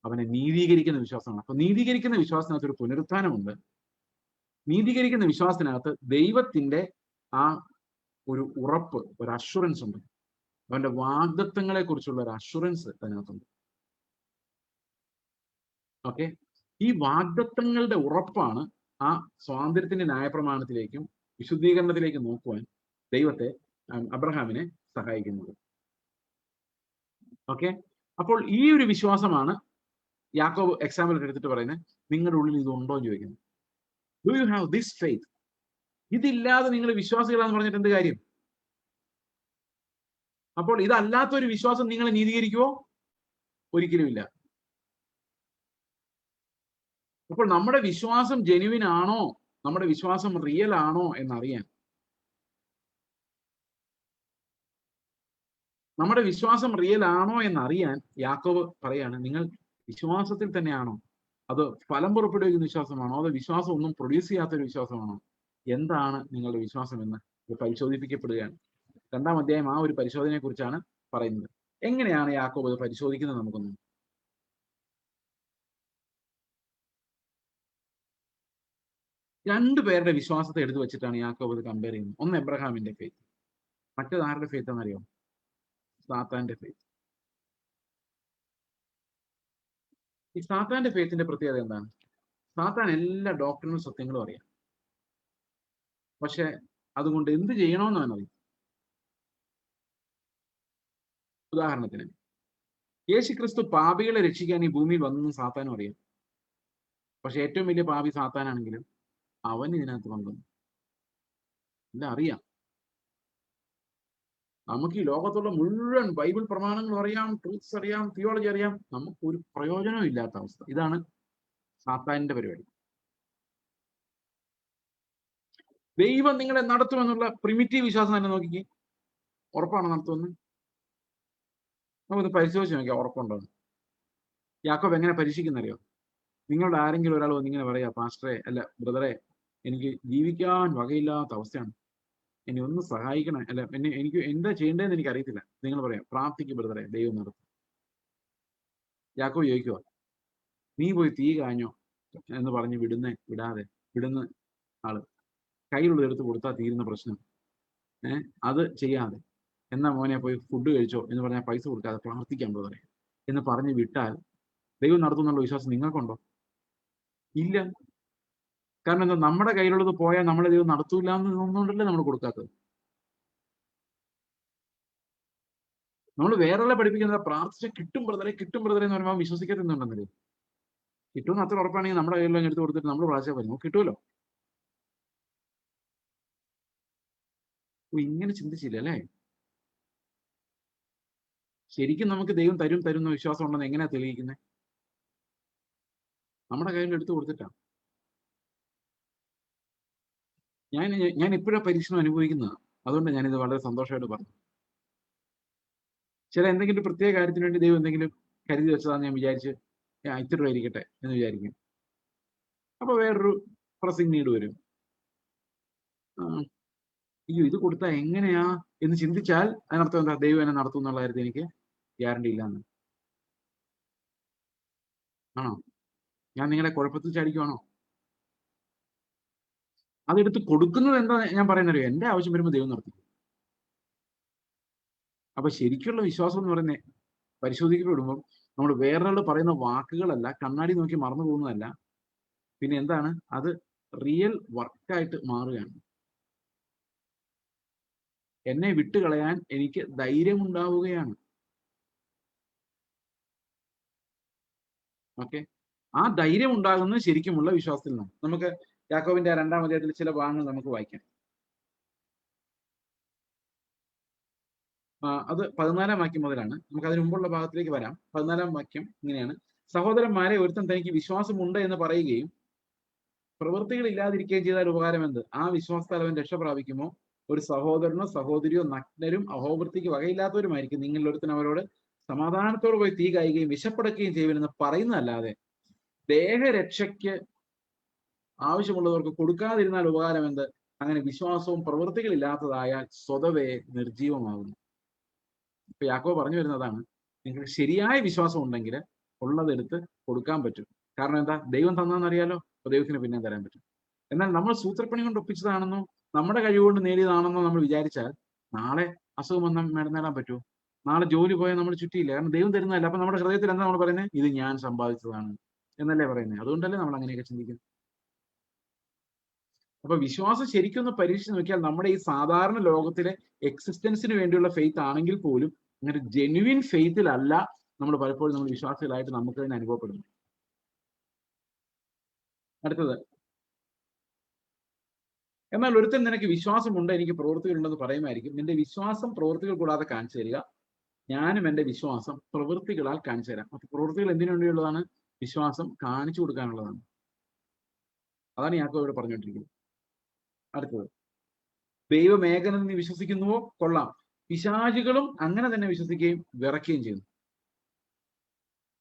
A: അവനെ നീതീകരിക്കുന്ന വിശ്വാസമാണ്. അപ്പൊ നീതീകരിക്കുന്ന വിശ്വാസത്തിനകത്ത് ഒരു പുനരുത്ഥാനമുണ്ട്. നീതീകരിക്കുന്ന വിശ്വാസത്തിനകത്ത് ദൈവത്തിന്റെ ആ ഒരു ഉറപ്പ്, ഒരു അഷുറൻസ് ഉണ്ട്. അവന്റെ വാഗ്ദത്തങ്ങളെ കുറിച്ചുള്ള ഒരു അഷുറൻസ് അതിനകത്തുണ്ട്. ഓക്കെ, ഈ വാഗ്ദത്തങ്ങളുടെ ഉറപ്പാണ് ആ സ്വാതന്ത്ര്യത്തിന്റെ ന്യായപ്രമാണത്തിലേക്കും വിശുദ്ധീകരണത്തിലേക്കും നോക്കുവാൻ ദൈവത്തെ, അബ്രഹാമിനെ സഹായിക്കുന്നത്. ഓക്കെ, അപ്പോൾ ഈ ഒരു വിശ്വാസമാണ് യാക്കോബ് എക്സാമ്പിൾ എടുത്തിട്ട് പറയുന്നത്, നിങ്ങളുടെ ഉള്ളിൽ ഇതുണ്ടോ എന്ന് ചോദിക്കുന്നത്. Do you have this faith? ഇതില്ലാതെ നിങ്ങൾ വിശ്വാസികളാന്ന് പറഞ്ഞിട്ട് എന്ത് കാര്യം? അപ്പോൾ ഇതല്ലാത്ത ഒരു വിശ്വാസം നിങ്ങളെ നീതീകരിക്കുവോ? ഒരിക്കലുമില്ല. അപ്പോൾ നമ്മുടെ വിശ്വാസം ജെനുവിൻ ആണോ, നമ്മുടെ വിശ്വാസം റിയൽ ആണോ എന്നറിയാൻ, നമ്മുടെ വിശ്വാസം റിയൽ ആണോ എന്നറിയാൻ യാക്കോബ് പറയാണ്, നിങ്ങൾ വിശ്വാസത്തിൽ തന്നെയാണോ? അത് ഫലം പുറപ്പെടുവിക്കുന്ന വിശ്വാസമാണോ? അത് വിശ്വാസം ഒന്നും പ്രൊഡ്യൂസ് ചെയ്യാത്തൊരു വിശ്വാസമാണോ? എന്താണ് നിങ്ങളുടെ വിശ്വാസം എന്ന് പരിശോധിപ്പിക്കപ്പെടുകയാണ്. 2-ാം അധ്യായം ആ ഒരു പരിശോധനയെ കുറിച്ചാണ് പറയുന്നത്. എങ്ങനെയാണ് യാക്കോബ് അത് പരിശോധിക്കുന്നത്? നമുക്കൊന്ന് രണ്ടു പേരുടെ വിശ്വാസത്തെ എടുത്തു വെച്ചിട്ടാണ് യാക്കോബ് അത് കമ്പയർ ചെയ്യുന്നത്. ഒന്ന് എബ്രഹാമിന്റെ ഫെയ്ത്ത്, മറ്റേത് ആരുടെ ഫെയ്ത്ത് എന്നറിയോ? സാത്താന്റെ ഫെയ്ത്ത്. ഈ സാത്താന്റെ ഫെയ്ത്തിന്റെ പ്രത്യേകത എന്താണ്? സാത്താൻ എല്ലാ ഡോക്ടറിനും സത്യങ്ങളും അറിയാം, പക്ഷെ അതുകൊണ്ട് എന്ത് ചെയ്യണമെന്ന് അവനറിയാം. ഉദാഹരണത്തിന്, യേശുക്രിസ്തു പാപികളെ രക്ഷിക്കാൻ ഈ ഭൂമിയിൽ വന്നെന്ന് സാത്താനും അറിയാം, പക്ഷെ ഏറ്റവും വലിയ പാപി സാത്താനാണെങ്കിലും അവൻ ഇതിനകത്ത് വന്നു. എല്ലാം അറിയാം. നമുക്ക് ഈ ലോകത്തുള്ള മുഴുവൻ ബൈബിൾ പ്രമാണങ്ങൾ അറിയാം, ട്രൂത്ത്സ് അറിയാം, തിയോളജി അറിയാം, നമുക്ക് ഒരു പ്രയോജനവും ഇല്ലാത്ത അവസ്ഥ. ഇതാണ് സാത്താനിന്റെ പരിപാടി. ദൈവം നിങ്ങളെ നടത്തുമെന്നുള്ള പ്രിമിറ്റീവ് വിശ്വാസം തന്നെ നോക്കിക്കേ, ഉറപ്പാണോ നടത്തുമെന്ന്? നമുക്കൊന്ന് പരിശോധിച്ച് നോക്കിയാൽ ഉറപ്പുണ്ടോ? യാക്കോബ് എങ്ങനെ പരീക്ഷിക്കുന്നറിയോ? നിങ്ങളുടെ ആരെങ്കിലും ഒരാൾ വന്നിങ്ങനെ പറയാ, പാസ്റ്ററെ അല്ല ബ്രദറെ, എനിക്ക് ജീവിക്കാൻ വകയില്ലാത്ത അവസ്ഥയാണ്, എന്നെ ഒന്ന് സഹായിക്കണം, അല്ല എനിക്ക് എന്താ ചെയ്യേണ്ടതെന്ന് എനിക്ക് അറിയത്തില്ല. നിങ്ങൾ പറയാം, പ്രാർത്ഥിക്കും ബ്രദറെ, ദൈവം നടത്തും. യാക്കോബ് ചോദിക്കുക, നീ പോയി തീ കാഞ്ഞോ എന്ന് പറഞ്ഞ് വിടുന്ന ആള് കയ്യിലുള്ള എടുത്ത് കൊടുത്താൽ തീരുന്ന പ്രശ്നം, അത് ചെയ്യാതെ, എന്നാ മോനെ പോയി ഫുഡ് കഴിച്ചോ എന്ന് പറഞ്ഞാൽ പൈസ കൊടുക്കാതെ പ്രാർത്ഥിക്കാൻ ബ്രദറെ എന്ന് പറഞ്ഞ് വിട്ടാൽ ദൈവം നടത്തുന്നുള്ള വിശ്വാസം നിങ്ങൾക്കുണ്ടോ? ഇല്ല. കാരണം എന്താ? നമ്മുടെ കയ്യിലുള്ളത് പോയാൽ നമ്മളെ ദൈവം നടത്തൂല എന്ന് തോന്നുന്നുണ്ടല്ലേ നമ്മൾ കൊടുക്കാത്തത്. നമ്മൾ വേറെ പഠിപ്പിക്കുന്നത് പ്രാർത്ഥിച്ച കിട്ടും ബ്രദറെ എന്ന് പറയുമ്പോൾ വിശ്വസിക്കാത്തുണ്ടെന്നല്ലേ? കിട്ടുമെന്ന് അത്ര ഉറപ്പാണെങ്കിൽ നമ്മുടെ കയ്യിലെല്ലാം എടുത്ത് കൊടുത്തിട്ട് നമ്മൾ പ്രാർത്ഥിച്ചാൽ മതി, നമുക്ക് കിട്ടുമല്ലോ. ഇങ്ങനെ ചിന്തിച്ചില്ല അല്ലേ? ശരിക്കും നമുക്ക് ദൈവം തരുന്ന വിശ്വാസം ഉണ്ടെന്ന് എങ്ങനെയാ തെളിയിക്കുന്നത്? നമ്മുടെ കയ്യിൽ എടുത്ത് കൊടുത്തിട്ടാ. ഞാൻ ഇപ്പോഴാണ് പരീക്ഷണം അനുഭവിക്കുന്നതാണ്. അതുകൊണ്ട് ഞാനിത് വളരെ സന്തോഷമായിട്ട് പറഞ്ഞു. ചില എന്തെങ്കിലും പ്രത്യേക കാര്യത്തിന് വേണ്ടി ദൈവം എന്തെങ്കിലും കരുതി വെച്ചതാന്ന് ഞാൻ വിചാരിച്ച് ഇത്തിരി രൂപ ഇരിക്കട്ടെ എന്ന് വിചാരിക്കും. അപ്പൊ വേറൊരു പ്രസിംഗ് നീഡ് വരും. അയ്യോ, ഇത് കൊടുത്താൽ എങ്ങനെയാ എന്ന് ചിന്തിച്ചാൽ അതിനർത്ഥം എന്താ? ദൈവം എന്നെ നടത്തും എന്നുള്ള കാര്യത്തിൽ എനിക്ക് ഗ്യാരണ്ടി ഇല്ലാന്ന്. ആണോ? ഞാൻ നിങ്ങളെ കുഴപ്പത്തിൽ ചാടിക്കുവാണോ? അതെടുത്ത് കൊടുക്കുന്നത് എന്താ ഞാൻ പറയുന്നറിയോ? എന്റെ ആവശ്യം വരുമ്പോൾ ദൈവം നടത്തി. അപ്പൊ ശരിക്കുള്ള വിശ്വാസം എന്ന് പറയുന്നത് പരിശോധിക്കപ്പെടുമ്പോൾ നമ്മൾ വേറൊരാൾ പറയുന്ന വാക്കുകളല്ല, കണ്ണാടി നോക്കി മറന്നു പോകുന്നതല്ല, പിന്നെ എന്താണ്? അത് റിയൽ വർക്കായിട്ട് മാറുകയാണ്. എന്നെ വിട്ടുകളയാൻ എനിക്ക് ധൈര്യമുണ്ടാവുകയാണ്. ഓക്കെ, ആ ധൈര്യം ഉണ്ടാകുന്നത് ശരിക്കുമുള്ള വിശ്വാസത്തിൽ നിന്നാണ്. നമുക്ക് യാക്കോബിന്റെ 2-ാം അധ്യായത്തിൽ ചില ഭാഗങ്ങൾ നമുക്ക് വായിക്കാം. അത് 14-ാം വാക്യം മുതലാണ്. നമുക്ക് അതിന് മുമ്പുള്ള ഭാഗത്തിലേക്ക് വരാം. 14-ാം വാക്യം ഇങ്ങനെയാണ്: സഹോദരന്മാരെ, ഒരുത്തൻ തനിക്ക് വിശ്വാസമുണ്ട് എന്ന് പറയുകയും പ്രവൃത്തികൾ ഇല്ലാതിരിക്കുകയും ചെയ്താൽ ഉപകാരം എന്ത്? ആ വിശ്വാസത്താൽ അവൻ രക്ഷ പ്രാപിക്കുമോ? ഒരു സഹോദരനോ സഹോദരിയോ നഗ്നരും അഹോവൃത്തിക്ക് വകയില്ലാത്തവരുമായിരിക്കും നിങ്ങളിൽ ഒരുത്തൻ അവരോട് സമാധാനത്തോട് പോയി തീ കായുകയും വിശപ്പടക്കുകയും ചെയ്യുമെന്ന് പറയുന്നതല്ലാതെ ദേഹരക്ഷയ്ക്ക് ആവശ്യമുള്ളവർക്ക് കൊടുക്കാതിരുന്നാൽ ഉപകാരം എന്ത്? അങ്ങനെ വിശ്വാസവും പ്രവൃത്തികളില്ലാത്തതായാൽ സ്വതവേ നിർജീവമാകുന്നു. ഇപ്പൊ യാക്കോബ് പറഞ്ഞു വരുന്നതാണ്, നിങ്ങൾക്ക് ശരിയായ വിശ്വാസം ഉണ്ടെങ്കിൽ ഉള്ളതെടുത്ത് കൊടുക്കാൻ പറ്റും. കാരണം എന്താ? ദൈവം തന്നാന്നറിയാലോ, അപ്പൊ ദൈവത്തിന് പിന്നെ തരാൻ പറ്റും. എന്നാൽ നമ്മൾ സൂത്രപ്പണി കൊണ്ട് ഒപ്പിച്ചതാണെന്നോ നമ്മുടെ കഴിവുകൊണ്ട് നേടിയതാണെന്നോ നമ്മൾ വിചാരിച്ചാൽ നാളെ അസുഖം വന്നാൽ നേടാൻ പറ്റുമോ? നാളെ ജോലി പോയാൽ നമ്മൾ ചുറ്റിയില്ല. കാരണം ദൈവം തരുന്നതല്ല. അപ്പൊ നമ്മുടെ ഹൃദയത്തിൽ എന്താ നമ്മൾ പറയുന്നത്? ഇത് ഞാൻ സമ്പാദിച്ചതാണ് എന്നല്ലേ പറയുന്നത്. അതുകൊണ്ടല്ലേ നമ്മൾ അങ്ങനെയൊക്കെ ചിന്തിക്കുന്നത്. അപ്പൊ വിശ്വാസം ശരിക്കും ഒന്ന് പരീക്ഷിച്ച് നോക്കിയാൽ നമ്മുടെ ഈ സാധാരണ ലോകത്തിലെ എക്സിസ്റ്റൻസിന് വേണ്ടിയുള്ള ഫെയ്ത്ത് ആണെങ്കിൽ പോലും അങ്ങനെ ജെന്യുവിൻ ഫെയ്ത്തിലല്ല നമ്മൾ പലപ്പോഴും നമ്മൾ വിശ്വാസികളായിട്ട് നമുക്ക് തന്നെ അനുഭവപ്പെടുന്നു. അടുത്തത്, എന്നാൽ ഒരുത്തൻ നിനക്ക് വിശ്വാസമുണ്ട്, എനിക്ക് പ്രവൃത്തികളുണ്ടെന്ന് പറയുമായിരിക്കും. നിന്റെ വിശ്വാസം പ്രവൃത്തികൾ കൂടാതെ കാണിച്ചു തരിക, ഞാനും എന്റെ വിശ്വാസം പ്രവൃത്തികളാൽ കാണിച്ചു തരാം. അപ്പൊ പ്രവൃത്തികൾ എന്തിനു വേണ്ടിയുള്ളതാണ്? വിശ്വാസം കാണിച്ചു കൊടുക്കാനുള്ളതാണ്. അതാണ് യാക്കോബ് ഇവിടെ പറഞ്ഞുകൊണ്ടിരിക്കുന്നത്. അടുത്തത്, ദൈവം ഏകനെന്ന് നീ വിശ്വസിക്കുന്നുവോ? കൊള്ളാം, പിശാചുകളും അങ്ങനെ തന്നെ വിശ്വസിക്കുകയും വിറയ്ക്കുകയും ചെയ്യുന്നു.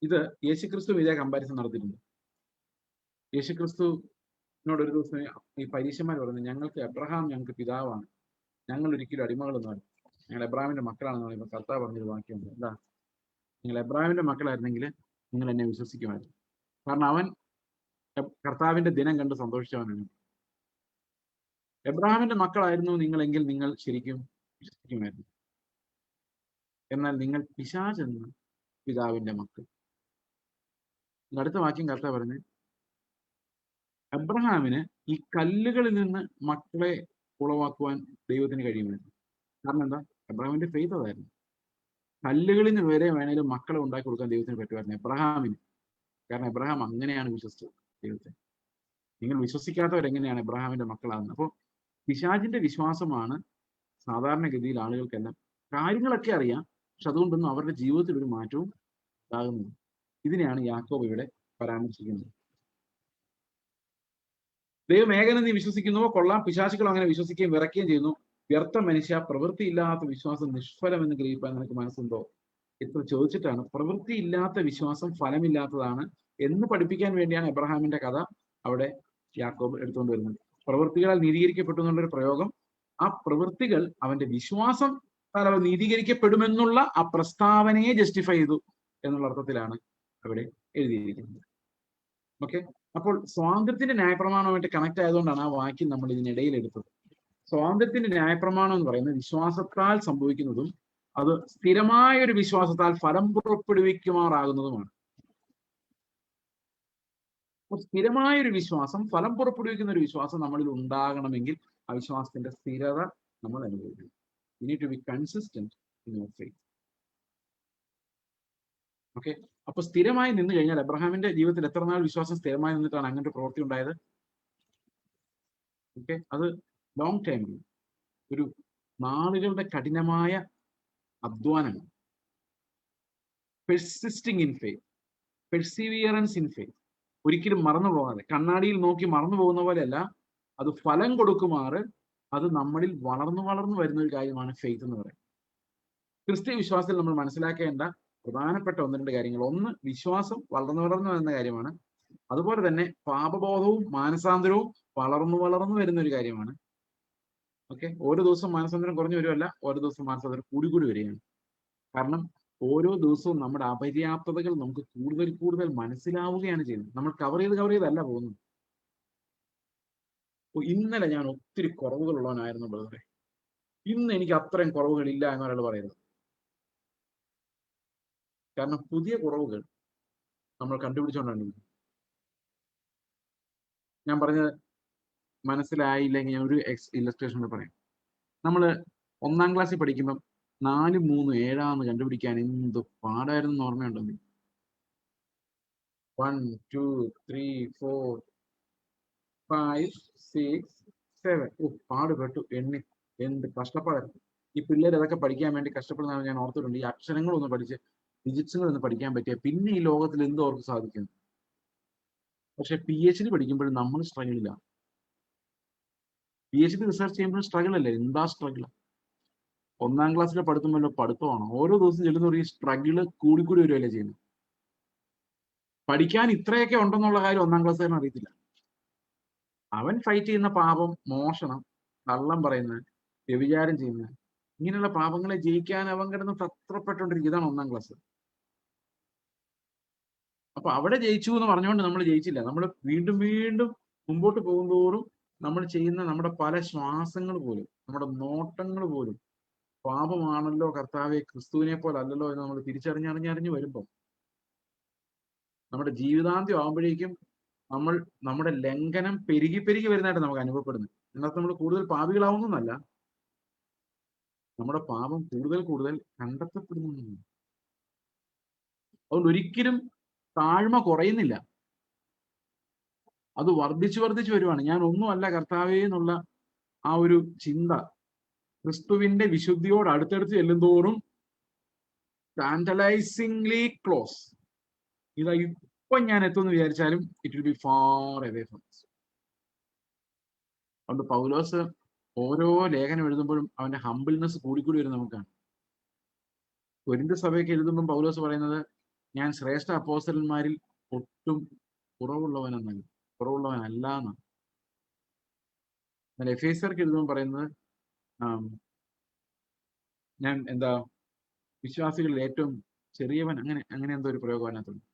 A: ഇത് യേശുക്രിസ്തു ഇതേ കമ്പാരിസൺ നടത്തിയിട്ടുണ്ട്. യേശുക്രിസ്തുവിനോട് ഒരു ദിവസം ഈ പരീശന്മാർ പറഞ്ഞു, ഞങ്ങൾക്ക് എബ്രഹാം ഞങ്ങൾക്ക് പിതാവാണ്, ഞങ്ങൾ ഒരിക്കലും അടിമകളൊന്നുമല്ല, ഞങ്ങൾ എബ്രഹാമിന്റെ മക്കളാണെന്ന് പറയുമ്പോൾ കർത്താവ് പറഞ്ഞൊരു വാക്യമുണ്ട്. എന്താ? നിങ്ങൾ എബ്രഹാമിന്റെ മക്കളായിരുന്നെങ്കിൽ നിങ്ങൾ എന്നെ വിശ്വസിക്കുമായിരുന്നു. കാരണം അവൻ കർത്താവിന്റെ ദിനം കണ്ട് സന്തോഷിച്ചവനാണ്. എബ്രഹാമിന്റെ മക്കളായിരുന്നു നിങ്ങളെങ്കിൽ നിങ്ങൾ ശരിക്കും വിശ്വസിക്കുമായിരുന്നു. എന്നാൽ നിങ്ങൾ പിശാചെന്ന പിതാവിന്റെ മക്കൾ. അടുത്ത വാക്യം കർത്താവ് പറഞ്ഞു, എബ്രഹാമിന് ഈ കല്ലുകളിൽ നിന്ന് മക്കളെ ഉളവാക്കുവാൻ ദൈവത്തിന് കഴിയുമായിരുന്നു. കാരണം എന്താ? എബ്രഹാമിന്റെ ഫെയ്ത്ത് അതായിരുന്നു. കല്ലുകളിൽ നിന്ന് വരെ വേണേലും മക്കളെ ഉണ്ടാക്കി കൊടുക്കാൻ ദൈവത്തിന് പറ്റുമായിരുന്നു എബ്രഹാമിന്. കാരണം എബ്രഹാം അങ്ങനെയാണ് വിശ്വസിച്ചത് ദൈവത്തെ. നിങ്ങൾ വിശ്വസിക്കാത്തവരെങ്ങനെയാണ് എബ്രഹാമിന്റെ മക്കളാകുന്നത്? അപ്പോൾ പിശാചിന്റെ വിശ്വാസമാണ് സാധാരണഗതിയിൽ ആളുകൾക്കെല്ലാം കാര്യങ്ങളൊക്കെ അറിയാം, പക്ഷെ അതുകൊണ്ടൊന്നും അവരുടെ ജീവിതത്തിൽ ഒരു മാറ്റവും ഉണ്ടാകുന്നില്ല. ഇതിനെയാണ് യാക്കോബ് ഇവിടെ പരാമർശിക്കുന്നത്. ദൈവം ഏകനെ നീ വിശ്വസിക്കുന്നുവോ? കൊള്ളാം, പിശാചുകൾ അങ്ങനെ വിശ്വസിക്കുകയും വിറയ്ക്കുകയും ചെയ്യുന്നു. വ്യർത്ഥ മനുഷ്യ, പ്രവൃത്തിയില്ലാത്ത വിശ്വാസം നിഷ്ഫലമെന്ന് ഗ്രഹിപ്പാൻ നിനക്ക് മനസ്സുണ്ടോ? ഇത്ര ചോദിച്ചിട്ടാണ് പ്രവൃത്തിയില്ലാത്ത വിശ്വാസം ഫലമില്ലാത്തതാണ് എന്ന് പഠിപ്പിക്കാൻ വേണ്ടിയാണ് എബ്രഹാമിന്റെ കഥ അവിടെ യാക്കോബ് എടുത്തുകൊണ്ട് വരുന്നത്. പ്രവൃത്തികളാൽ നീതീകരിക്കപ്പെട്ടു എന്നുള്ളൊരു പ്രയോഗം, ആ പ്രവൃത്തികൾ അവന്റെ വിശ്വാസം അവൻ നീതീകരിക്കപ്പെടുമെന്നുള്ള ആ പ്രസ്താവനയെ ജസ്റ്റിഫൈ ചെയ്തു എന്നുള്ള അർത്ഥത്തിലാണ് അവിടെ എഴുതിയിരിക്കുന്നത്. ഓക്കെ, അപ്പോൾ സ്വാതന്ത്ര്യത്തിന്റെ ന്യായപ്രമാണവുമായിട്ട് കണക്ട് ആയതുകൊണ്ടാണ് ആ വാക്യം നമ്മൾ ഇതിനിടയിൽ എടുത്തത്. സ്വാതന്ത്ര്യത്തിന്റെ ന്യായപ്രമാണം എന്ന് പറയുന്നത് വിശ്വാസത്താൽ സംഭവിക്കുന്നതും അത് സ്ഥിരമായ ഒരു വിശ്വാസത്താൽ ഫലം പുറപ്പെടുവിക്കുമാറാകുന്നതുമാണ്. അപ്പോൾ സ്ഥിരമായ ഒരു വിശ്വാസം, ഫലം പുറപ്പെടുവിക്കുന്ന ഒരു വിശ്വാസം നമ്മളിൽ ഉണ്ടാകണമെങ്കിൽ ആ വിശ്വാസത്തിന്റെ സ്ഥിരത നമ്മൾ അനുഭവിക്കണം. You need to be consistent in your faith. Okay, അപ്പൊ സ്ഥിരമായി നിന്ന് കഴിഞ്ഞാൽ എബ്രഹാമിന്റെ ജീവിതത്തിൽ എത്ര നാൾ വിശ്വാസം സ്ഥിരമായി നിന്നിട്ടാണ് അങ്ങനത്തെ പ്രവൃത്തി ഉണ്ടായത്? ഓക്കെ, അത് ലോങ് ടൈമിൽ ഒരു നാളുകളുടെ കഠിനമായ അധ്വാനം. Persisting in faith, Perseverance in faith, ഒരിക്കലും മറന്നു പോകാതെ, കണ്ണാടിയിൽ നോക്കി മറന്നു പോകുന്ന പോലെയല്ല, അത് ഫലം കൊടുക്കുമാറ് അത് നമ്മളിൽ വളർന്നു വളർന്നു വരുന്ന ഒരു കാര്യമാണ് ഫെയ്ത്ത് എന്ന് പറയുന്നത്. ക്രിസ്ത്യ വിശ്വാസത്തിൽ നമ്മൾ മനസ്സിലാക്കേണ്ട പ്രധാനപ്പെട്ട ഒന്ന് രണ്ട് കാര്യങ്ങൾ. ഒന്ന്, വിശ്വാസം വളർന്നു വളർന്നു വരുന്ന കാര്യമാണ്. അതുപോലെ തന്നെ പാപബോധവും മാനസാന്തരവും വളർന്നു വളർന്നു വരുന്ന ഒരു കാര്യമാണ്. ഓക്കെ, ഓരോ ദിവസവും മാനസാന്തരം കുറഞ്ഞു വരുമല്ല, ഓരോ ദിവസവും മാനസാന്തരം കൂടി കൂടി വരികയാണ്. കാരണം ഓരോ ദിവസവും നമ്മുടെ അപര്യാപ്തതകൾ നമുക്ക് കൂടുതൽ കൂടുതൽ മനസ്സിലാവുകയാണ് ചെയ്യുന്നത്. നമ്മൾ കവർ ചെയ്തല്ല പോകുന്നത്. ഇന്നലെ ഞാൻ ഒത്തിരി കുറവുകളുള്ളവനായിരുന്നു ബ്രദറെ, ഇന്ന് എനിക്ക് അത്രയും കുറവുകളില്ല എന്നൊരാൾ പറയരുത്. കാരണം പുതിയ കുറവുകൾ നമ്മൾ കണ്ടുപിടിച്ചുകൊണ്ടാണ്. ഞാൻ പറഞ്ഞത് മനസ്സിലായില്ലെങ്കിൽ ഞാൻ ഒരു ഇല്ലസ്ട്രേഷൻ പറയാം. നമ്മൾ 1ാം ക്ലാസ്സിൽ പഠിക്കുമ്പം 4, 3, 7 കണ്ടുപിടിക്കാൻ എന്ത് പാടായിരുന്നു ഓർമ്മയുണ്ടെങ്കിൽ. 1, 2, 3, 4, 5, 6, 7 പാടുപെട്ടു എണ്ണി. എന്ത് കഷ്ടപ്പാടായിരുന്നു. ഈ പിള്ളേർ അതൊക്കെ പഠിക്കാൻ വേണ്ടി കഷ്ടപ്പെടുന്നതാണ് ഞാൻ ഓർത്തിട്ടുണ്ട്. ഈ അക്ഷരങ്ങളൊന്ന് പഠിച്ച് ഡിജിറ്റ്സുകളൊന്ന് പഠിക്കാൻ പറ്റിയ പിന്നെ ഈ ലോകത്തിൽ എന്തോ അവർക്ക് സാധിക്കും. പക്ഷെ PhD പഠിക്കുമ്പോഴും നമ്മൾ സ്ട്രഗിളില്ല. PhD റിസർച്ച് ചെയ്യുമ്പോഴും സ്ട്രഗിൾ അല്ലേ? എന്താ സ്ട്രഗിൾ? 1ാം ക്ലാസ്സിലെ പഠിത്തമല്ലോ പഠിത്തമാണ്. ഓരോ ദിവസം ചെല്ലുന്ന ഈ സ്ട്രഗിള് കൂടിക്കൂടി വരികയല്ലേ ചെയ്യുന്നത്. പഠിക്കാൻ ഇത്രയൊക്കെ ഉണ്ടെന്നുള്ള കാര്യം 1ാം ക്ലാസ്സുകാരന് അറിയത്തില്ല. അവൻ ഫൈറ്റ് ചെയ്യുന്ന പാപം, മോഷണം, കള്ളം പറയുന്നത്, വ്യഭിചാരം ചെയ്യുന്നത്, ഇങ്ങനെയുള്ള പാപങ്ങളെ ജയിക്കാൻ അവൻ കിടന്ന് തത്രപ്പെട്ടുകൊണ്ടിരിക്കും. ഇതാണ് 1ാം ക്ലാസ്. അപ്പൊ അവിടെ ജയിച്ചു എന്ന് പറഞ്ഞുകൊണ്ട് നമ്മൾ ജയിച്ചില്ല. നമ്മൾ വീണ്ടും വീണ്ടും മുമ്പോട്ട് പോകുന്തോറും നമ്മൾ ചെയ്യുന്ന നമ്മുടെ പല ശ്വാസങ്ങൾ പോലും, നമ്മുടെ നോട്ടങ്ങൾ പോലും പാപമാണല്ലോ കർത്താവെ, ക്രിസ്തുവിനെ പോലെ അല്ലല്ലോ എന്ന് നമ്മൾ തിരിച്ചറിഞ്ഞറിഞ്ഞറിഞ്ഞ് വരുമ്പോൾ നമ്മുടെ ജീവിതാന്ത്യം ആകുമ്പോഴേക്കും നമ്മൾ നമ്മുടെ ലംഘനം പെരുകി പെരുകി വരുന്നതായിട്ട് നമുക്ക് അനുഭവപ്പെടുന്നു. ഇതിനകത്ത് നമ്മൾ കൂടുതൽ പാപികളാവുന്നതല്ല, നമ്മുടെ പാപം കൂടുതൽ കൂടുതൽ കണ്ടെത്തപ്പെടുന്നു. അതുകൊണ്ട് ഒരിക്കലും താഴ്മ കുറയുന്നില്ല, അത് വർദ്ധിച്ചു വർദ്ധിച്ചു വരുവാണ്. ഞാൻ ഒന്നുമല്ല കർത്താവേ എന്നുള്ള ആ ഒരു ചിന്ത ക്രിസ്തുവിന്റെ വിശുദ്ധിയോട് അടുത്തടുത്ത് ചെല്ലുന്തോറും ടാന്റലൈസിംഗ്ലി ക്ലോസ്. ഇതാ ഇപ്പൊ ഞാൻ എത്തുമെന്ന് വിചാരിച്ചാലും it will be far away from us. അതുകൊണ്ട് പൗലോസ് ഓരോ ലേഖനം എഴുതുമ്പോഴും അവന്റെ ഹംബിൾനെസ് കൂടിക്കൂടി വരും നമുക്കാണ്. കൊരിന്ത് സഭയ്ക്ക് എഴുതുമ്പോൾ പൗലോസ് പറയുന്നത്, ഞാൻ ശ്രേഷ്ഠ അപ്പോസ്തലന്മാരിൽ ഒട്ടും കുറവുള്ളവനല്ല എന്നാണ്. എന്നാൽ എഫേസ്യർക്ക് എഴുതുമ്പോൾ പറയുന്നത്, ഞാൻ വിശ്വാസികളിൽ ഏറ്റവും ചെറിയവൻ, അങ്ങനെ എന്തോ ഒരു പ്രയോഗം അതിനകത്തുണ്ട്.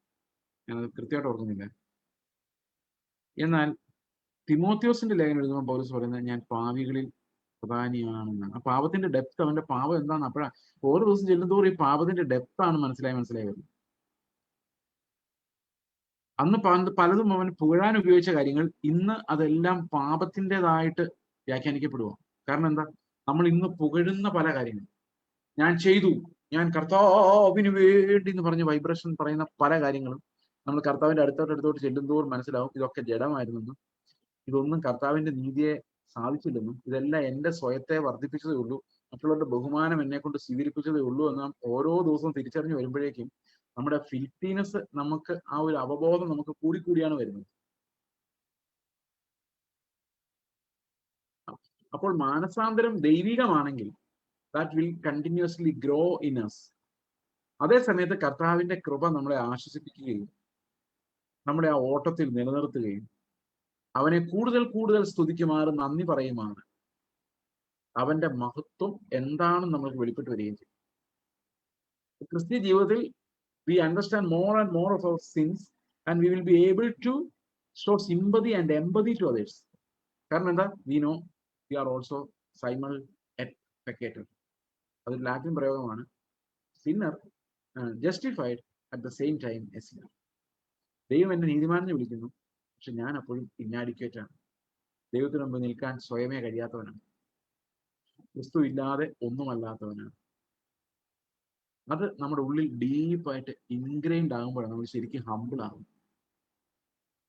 A: ഞാനത് കൃത്യമായിട്ട് ഓർക്കുന്നില്ല. എന്നാൽ തിമോത്തിയോസിന്റെ ലേഖനം എഴുതുമ്പോൾ പൗലോസ് പറയുന്നത്, ഞാൻ പാപികളിൽ പ്രധാനിയാണെന്നാണ്. ആ പാപത്തിന്റെ ഡെപ്ത്, അവന്റെ പാപം എന്താണെന്ന് അപ്പോഴാണ് ഓരോ ദിവസം ചെല്ലുന്തോറും ഈ പാപത്തിന്റെ ഡെപ്ത് ആണ് മനസ്സിലായി വരുന്നത്. അന്ന് പലതും അവൻ പുകഴാൻ ഉപയോഗിച്ച കാര്യങ്ങൾ ഇന്ന് അതെല്ലാം പാപത്തിൻ്റെതായിട്ട് വ്യാഖ്യാനിക്കപ്പെടുക. കാരണം എന്താ? നമ്മൾ ഇന്ന് പുകഴുന്ന പല കാര്യങ്ങൾ, ഞാൻ ചെയ്തു, ഞാൻ കർത്താവിന് വേണ്ടി എന്ന് പറഞ്ഞ് വൈബ്രേഷൻ പറയുന്ന പല കാര്യങ്ങളും നമ്മൾ കർത്താവിന്റെ അടുത്തോട്ട് ചെല്ലുന്തോറും മനസ്സിലാവും ഇതൊക്കെ ജഡമായിരുന്നെന്നും, ഇതൊന്നും കർത്താവിന്റെ നീതിയെ സാധിച്ചില്ലെന്നും, ഇതെല്ലാം എന്റെ സ്വയത്തെ വർദ്ധിപ്പിച്ചതേ ഉള്ളൂ, മറ്റുള്ളവരുടെ ബഹുമാനം എന്നെ കൊണ്ട് സ്വീകരിപ്പിച്ചതേ ഉള്ളൂ എന്ന് ഓരോ ദിവസവും തിരിച്ചറിഞ്ഞ് വരുമ്പോഴേക്കും നമ്മുടെ ഫിൽറ്റീനെസ്, നമുക്ക് ആ ഒരു അവബോധം നമുക്ക് കൂടിക്കൂടിയാണ് വരുന്നത്. അപ്പോൾ മാനസാന്തരം ദൈവികമാണെങ്കിൽ that will continuously grow in us. അതേ സമയത്ത് കർത്താവിന്റെ കൃപ നമ്മളെ ആശ്വസിപ്പിക്കുകയും നമ്മുടെ ആ ഓട്ടത്തിൽ നിലനിർത്തുകയും അവനെ കൂടുതൽ കൂടുതൽ സ്തുതിക്കുമാറ് നന്ദി പറയുമാണ് അവന്റെ മഹത്വം എന്താണെന്ന് നമ്മൾക്ക് വെളിപ്പെട്ട് വരികയും ചെയ്യും. ക്രിസ്ത്യ ജീവിതത്തിൽ we understand more and more of our sins and we will be able to show sympathy and empathy to others. കാരണം എന്താ? we know we are also simul et peccator. അതൊരു ലാറ്റിൻ പ്രയോഗമാണ്. Sinner justified at the same time A Sinner. ദൈവം എന്നെ നീതിമാനെന്ന് വിളിക്കുന്നു, പക്ഷെ ഞാൻ അപ്പോഴും ഇന്നാഡിക്വേറ്റ് ആണ്. ദൈവത്തിന് മുമ്പ് നിൽക്കാൻ സ്വയമേ കഴിയാത്തവനാണ്. ക്രിസ്തു ഇല്ലാതെ ഒന്നുമല്ലാത്തവനാണ്. അത് നമ്മുടെ ഉള്ളിൽ ഡീപ്പായിട്ട് ഇൻഗ്രെയിൻഡ് ആകുമ്പോഴാണ് നമ്മൾ ശരിക്കും ഹമ്പിൾ ആകും.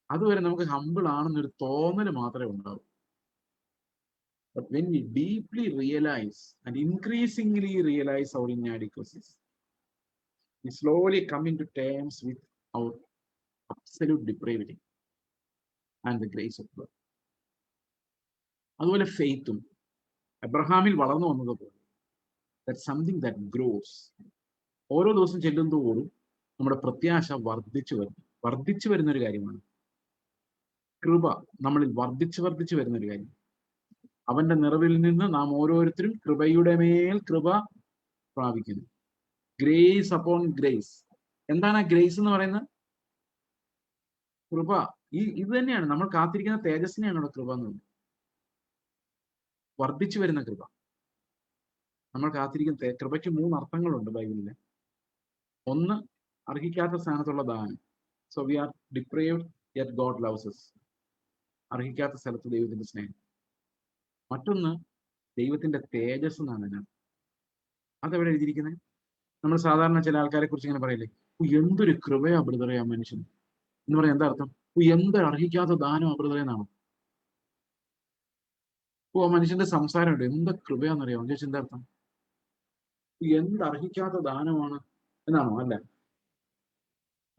A: അതുവരെ നമുക്ക് ഹമ്പിൾ ആണെന്നൊരു തോന്നൽ മാത്രമേ ഉണ്ടാവൂ. But when we deeply realize and increasingly realize our inadequacies, we slowly come into terms with our absolute depravity and the grace of God. അതുപോലെ ഫെയ്ത്തും എബ്രഹാമിൽ വളർന്നു വന്നതുപോലെ ദാറ്റ് സംതിങ് ദാറ്റ് ഗ്രോസ്. ഓരോ ദിവസം ചെല്ലുന്നതോടും നമ്മുടെ പ്രത്യാശ വർദ്ധിച്ചു വരുന്ന ഒരു കാര്യമാണ്. കൃപ നമ്മളിൽ വർദ്ധിച്ചു വരുന്ന ഒരു കാര്യം. അവന്റെ നിറവിൽ നിന്ന് നാം ഓരോരുത്തരും കൃപയുടെ മേൽ കൃപ പ്രാപിക്കുന്നു. Grace upon grace. എന്താണ് ആ ഗ്രേസ് എന്ന് പറയുന്നത്? കൃപ. ഇത് തന്നെയാണ് നമ്മൾ കാത്തിരിക്കുന്ന തേജസ്സിനെയാണ് ഇവിടെ കൃപ എന്ന് പറയുന്നത്. വർദ്ധിച്ചു വരുന്ന കൃപ. നമ്മൾ കാത്തിരിക്കുന്ന കൃപയ്ക്ക് 3 അർത്ഥങ്ങളുണ്ട് ബൈബിളില്. ഒന്ന്, അർഹിക്കാത്ത സ്ഥാനത്തുള്ള ദാനം. So we are depraved yet God loves us. അർഹിക്കാത്ത സ്ഥലത്ത് ദൈവത്തിന്റെ സ്നേഹം. മറ്റൊന്ന്, ദൈവത്തിന്റെ തേജസ് എന്നാണ് അതിനകത്ത്. അതെവിടെ എഴുതിയിരിക്കുന്നത്? നമ്മൾ സാധാരണ ചില ആൾക്കാരെ കുറിച്ച് ഇങ്ങനെ പറയില്ലേ, എന്തൊരു കൃപയാ ബ്രദറെ ആ മനുഷ്യൻ എന്ന് പറയാൻ എന്താ അർത്ഥം? എന്തൊരു അർഹിക്കാത്ത ദാനം ആ ബ്രദറെ എന്നാണോ? ആ മനുഷ്യന്റെ സംസാരമുണ്ട്, എന്താ കൃപയാന്നറിയാമോ ചോദിച്ചാൽ എന്താ അർത്ഥം? എന്തർഹിക്കാത്ത ദാനമാണ് എന്നാണോ? അല്ല,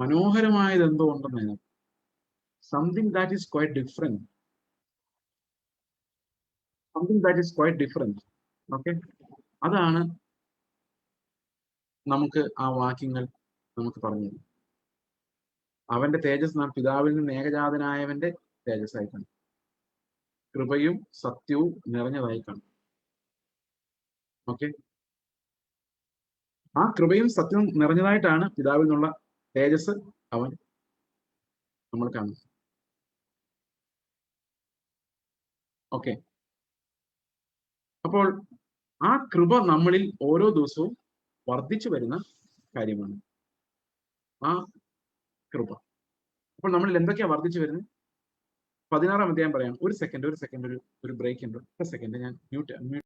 A: മനോഹരമായത് എന്തോ ഉണ്ടെന്ന് അതിനകത്ത്. Something that is quite different. Something that is quite different. Okay, അതാണ് നമുക്ക് ആ വാക്യങ്ങൾ നമുക്ക് പറഞ്ഞു തരും. അവന്റെ തേജസ് നാം പിതാവിൽ നിന്ന് ഏകജാതനായവന്റെ തേജസ്സായി കാണും. കൃപയും സത്യവും നിറഞ്ഞതായി കാണും. ഓക്കെ, ആ കൃപയും സത്യവും നിറഞ്ഞതായിട്ടാണ് പിതാവിൽ നിന്നുള്ള തേജസ് അവൻ നമ്മൾ കാണുന്നത്. ഓക്കെ, അപ്പോൾ ആ കൃപ നമ്മളിൽ ഓരോ ദിവസവും വർദ്ധിച്ചു വരുന്ന കാര്യമാണ് ആ കൃപ. അപ്പോൾ നമ്മളിൽ എന്തൊക്കെയാ വർദ്ധിച്ചു വരുന്നത്? 16-ാം അധ്യായം പറയാം. ഒരു സെക്കൻഡ് ഒരു ബ്രേക്ക് ഉണ്ട്. ഒരു സെക്കൻഡ്, ഞാൻ മ്യൂട്ട്.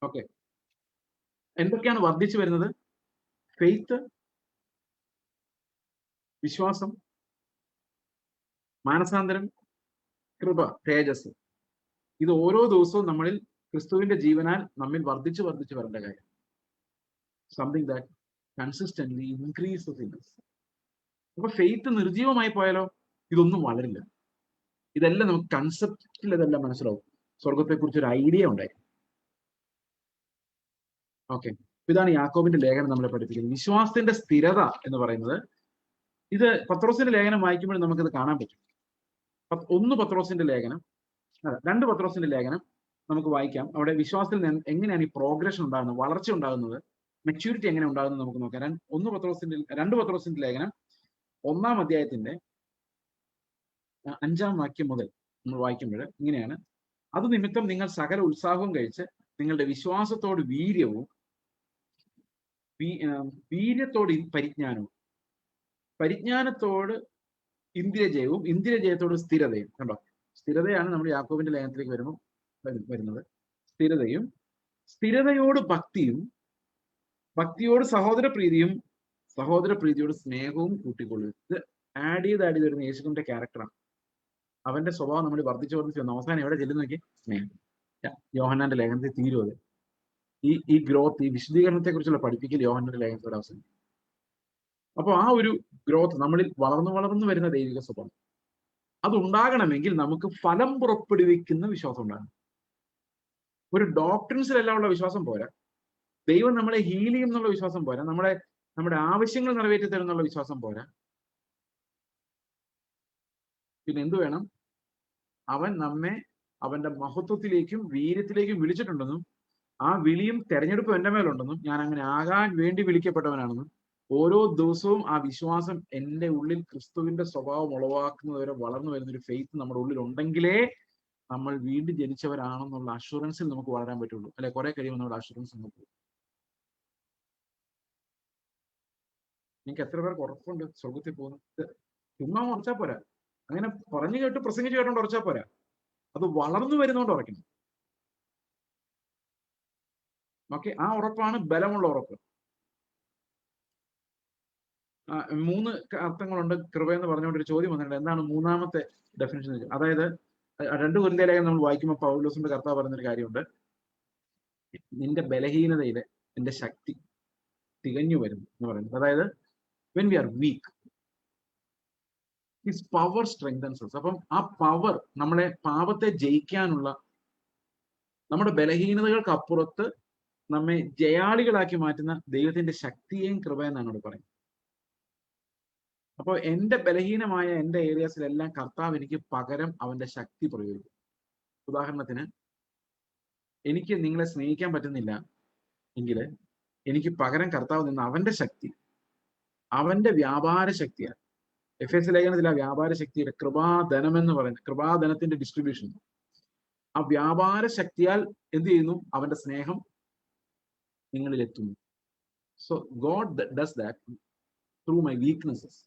A: ഓക്കെ, എന്തൊക്കെയാണ് വർദ്ധിച്ചു വരുന്നത്? ഫെയ്ത്ത്, വിശ്വാസം, മാനസാന്തരം, കൃപ, തേജസ്. ഇത് ഓരോ ദിവസവും നമ്മളിൽ ക്രിസ്തുവിന്റെ ജീവനാൽ നമ്മിൽ വർദ്ധിച്ചു വരേണ്ട കാര്യം. Something that consistently increases in us. അപ്പൊ ഫെയ്ത്ത് നിർജീവമായി പോയാലോ ഇതൊന്നും വളരില്ല. ഇതെല്ലാം നമുക്ക് കൺസെപ്റ്റിൽ ഇതെല്ലാം മനസ്സിലാവും. സ്വർഗത്തെക്കുറിച്ച് ഒരു ഐഡിയ ഉണ്ടായി. ഓക്കെ, ഇതാണ് യാക്കോബിന്റെ ലേഖനം നമ്മളെ പഠിപ്പിക്കുന്നത്. വിശ്വാസത്തിന്റെ സ്ഥിരത എന്ന് പറയുന്നത്, ഇത് പത്രോസിന്റെ ലേഖനം വായിക്കുമ്പോൾ നമുക്കിത് കാണാൻ പറ്റും. 2 പത്രോസിന്റെ ലേഖനം നമുക്ക് വായിക്കാം. അവിടെ വിശ്വാസത്തിൽ എങ്ങനെയാണ് ഈ പ്രോഗ്രഷൻ ഉണ്ടാകുന്നത്, വളർച്ച ഉണ്ടാകുന്നത്, മെച്യൂരിറ്റി എങ്ങനെ ഉണ്ടാകുന്നത് നമുക്ക് നോക്കാം. 2 പത്രോസിന്റെ ലേഖനം 1-ാം അധ്യായത്തിന്റെ 5-ാം വാക്യം മുതൽ നമ്മൾ വായിക്കുമ്പോൾ ഇങ്ങനെയാണ്: അത് നിമിത്തം നിങ്ങൾ സകല ഉത്സാഹവും കഴിച്ച് നിങ്ങളുടെ വിശ്വാസത്തോട് വീര്യത്തോട് പരിജ്ഞാനവും, പരിജ്ഞാനത്തോട് ഇന്ദ്രിയജയവും, ഇന്ദ്രിയജയത്തോട് സ്ഥിരതയും. കണ്ടോ, സ്ഥിരതയാണ് നമ്മൾ യാക്കോബിന്റെ ലേഖനത്തിലേക്ക് വരുന്നത്. സ്ഥിരതയും, സ്ഥിരതയോട് ഭക്തിയും, ഭക്തിയോട് സഹോദരപ്രീതിയും, സഹോദരപ്രീതിയോട് സ്നേഹവും കൂട്ടിക്കൊള്ളുക. ഇത് ആഡ് ചെയ്ത് വരുന്ന യേശുവിന്റെ ക്യാരക്ടറാണ്. അവന്റെ സ്വഭാവം നമ്മൾ വർദ്ധിച്ചു വന്നു. അവസാനം എവിടെ ചെല്ലുന്ന നോക്കി? സ്നേഹം. യോഹന്നാന്റെ ലേഖനത്തിൽ തീരും അത്. ഈ ഗ്രോത്ത്, ഈ വിശദീകരണത്തെ കുറിച്ചുള്ള പഠിപ്പിക്കൽ യോഹന്നാന്റെ ലേഖനത്തോടെ അവസാനം. അപ്പോൾ ആ ഒരു ഗ്രോത്ത് നമ്മളിൽ വളർന്നു വരുന്ന ദൈവിക സ്വഭാവം അതുണ്ടാകണമെങ്കിൽ നമുക്ക് ഫലം പുറപ്പെടുവിക്കുന്ന വിശ്വാസം ഉണ്ടാകണം. ഒരു ഡോക്ടറിൻസിലെല്ലാം ഉള്ള വിശ്വാസം പോരാ. ദൈവം നമ്മളെ ഹീൽ ചെയ്യും എന്നുള്ള വിശ്വാസം പോരാ. നമ്മുടെ ആവശ്യങ്ങൾ നിറവേറ്റി തരുന്നുള്ള വിശ്വാസം പോരാ. പിന്നെ എന്തു വേണം? അവൻ നമ്മെ അവന്റെ മഹത്വത്തിലേക്കും വീര്യത്തിലേക്കും വിളിച്ചിട്ടുണ്ടെന്നും ആ വിളിയും തെരഞ്ഞെടുപ്പും എന്റെ മേലുണ്ടെന്നും ഞാൻ അങ്ങനെ ആകാൻ വേണ്ടി വിളിക്കപ്പെട്ടവനാണെന്നും ഓരോ ദിവസവും ആ വിശ്വാസം എൻ്റെ ഉള്ളിൽ ക്രിസ്തുവിന്റെ സ്വഭാവം ഉളവാക്കുന്നതുവരെ വളർന്നു വരുന്നൊരു ഫെയ്ത്ത് നമ്മുടെ ഉള്ളിൽ ഉണ്ടെങ്കിലേ നമ്മൾ വീണ്ടും ജനിച്ചവരാണെന്നുള്ള അഷുറൻസിൽ നമുക്ക് വളരാൻ പറ്റുള്ളൂ. അല്ലെ, കുറെ കഴിയുമ്പോൾ നമ്മുടെ അഷുറൻസ് നമുക്ക്. നിങ്ങൾക്ക് എത്ര പേർക്ക് ഉറപ്പുണ്ട് സ്വർഗത്തിൽ പോകുന്നത്? ചുമ്മാ ഉറച്ചാൽ പോരാ. അങ്ങനെ പറഞ്ഞു കേട്ട് പ്രസംഗിച്ച് കേട്ടോണ്ട് ഉറച്ചാൽ പോരാ. അത് വളർന്നു വരുന്നോണ്ട് ഉറക്കണം. ഓക്കെ, ആ ഉറപ്പാണ് ബലമുള്ള ഉറപ്പ്. 3 അർത്ഥങ്ങളുണ്ട് കൃപ എന്ന് പറഞ്ഞുകൊണ്ട് ഒരു ചോദ്യം വന്നിട്ടുണ്ട്. എന്താണ് മൂന്നാമത്തെ ഡെഫിനിഷൻ? അതായത് 2 കൊരിന്ത്യർ ലേഖനം നമ്മൾ വായിക്കുമ്പോൾ പൗലോസിന്റെ കർത്താവ് പറയുന്നൊരു കാര്യമുണ്ട്. നിന്റെ ബലഹീനതയിൽ എന്റെ ശക്തി തികഞ്ഞു വരുന്നു എന്ന് പറയുന്നത്. അതായത് when we are weak, his power strengthens us. അപ്പം ആ പവർ നമ്മളെ പാപത്തെ ജയിക്കാനുള്ള, നമ്മുടെ ബലഹീനതകൾക്ക് അപ്പുറത്ത് നമ്മെ ജയാളികളാക്കി മാറ്റുന്ന ദൈവത്തിന്റെ ശക്തിയെയും കൃപ എന്നാണ് ഇവിടെ പറയുന്നത്. അപ്പോൾ എന്റെ ബലഹീനമായ എന്റെ ഏരിയാസിലെല്ലാം കർത്താവ് എനിക്ക് പകരം അവന്റെ ശക്തി പ്രയോഗിക്കും. ഉദാഹരണത്തിന്, എനിക്ക് നിങ്ങളെ സ്നേഹിക്കാൻ പറ്റുന്നില്ല എങ്കിൽ എനിക്ക് പകരം കർത്താവ് നിന്ന് അവന്റെ ശക്തി, അവന്റെ വ്യാപാര ശക്തിയാണ്. എഫേസ്യ ലേഖനത്തിൽ ആ വ്യാപാര ശക്തിയുടെ കൃപാധനം എന്ന് പറയുന്നത്, കൃപാധനത്തിന്റെ ഡിസ്ട്രിബ്യൂഷൻ, ആ വ്യാപാര ശക്തിയാൽ എന്ത് ചെയ്യുന്നു? അവന്റെ സ്നേഹം നിങ്ങളിൽ എത്തുന്നു. So God does that through my weaknesses.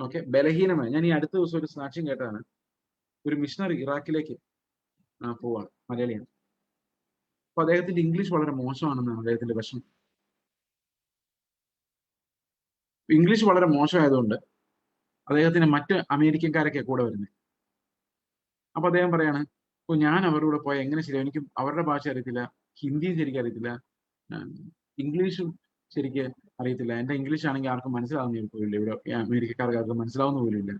A: Okay, ബലഹീനമായി. ഞാൻ ഈ അടുത്ത ദിവസം ഒരു സാക്ഷ്യം കേട്ടതാണ്. ഒരു മിഷണറി ഇറാഖിലേക്ക് പോവാണ്, മലയാളിയാണ്. അപ്പൊ അദ്ദേഹത്തിന്റെ ഇംഗ്ലീഷ് വളരെ മോശമാണെന്നാണ് അദ്ദേഹത്തിന്റെ പ്രശ്നം. ഇംഗ്ലീഷ് വളരെ മോശമായതുകൊണ്ട് അദ്ദേഹത്തിന് മറ്റ് അമേരിക്കക്കാരൊക്കെ കൂടെ വരുന്നത്. അപ്പൊ അദ്ദേഹം പറയാണ്, ഇപ്പൊ ഞാൻ അവരുടെ കൂടെ പോയാൽ എങ്ങനെ ശരിയാവും? എനിക്ക് അവരുടെ ഭാഷ അറിയത്തില്ല, ഹിന്ദിയും ശരിക്കും അറിയത്തില്ല, ഇംഗ്ലീഷും ശരിക്ക് അറിയത്തില്ല. എന്റെ ഇംഗ്ലീഷ് ആണെങ്കിൽ ആർക്കും മനസ്സിലാവുന്ന പോലില്ല, ഇവിടെ അമേരിക്കക്കാർക്ക് ആർക്കും മനസ്സിലാവുന്ന പോലില്ല.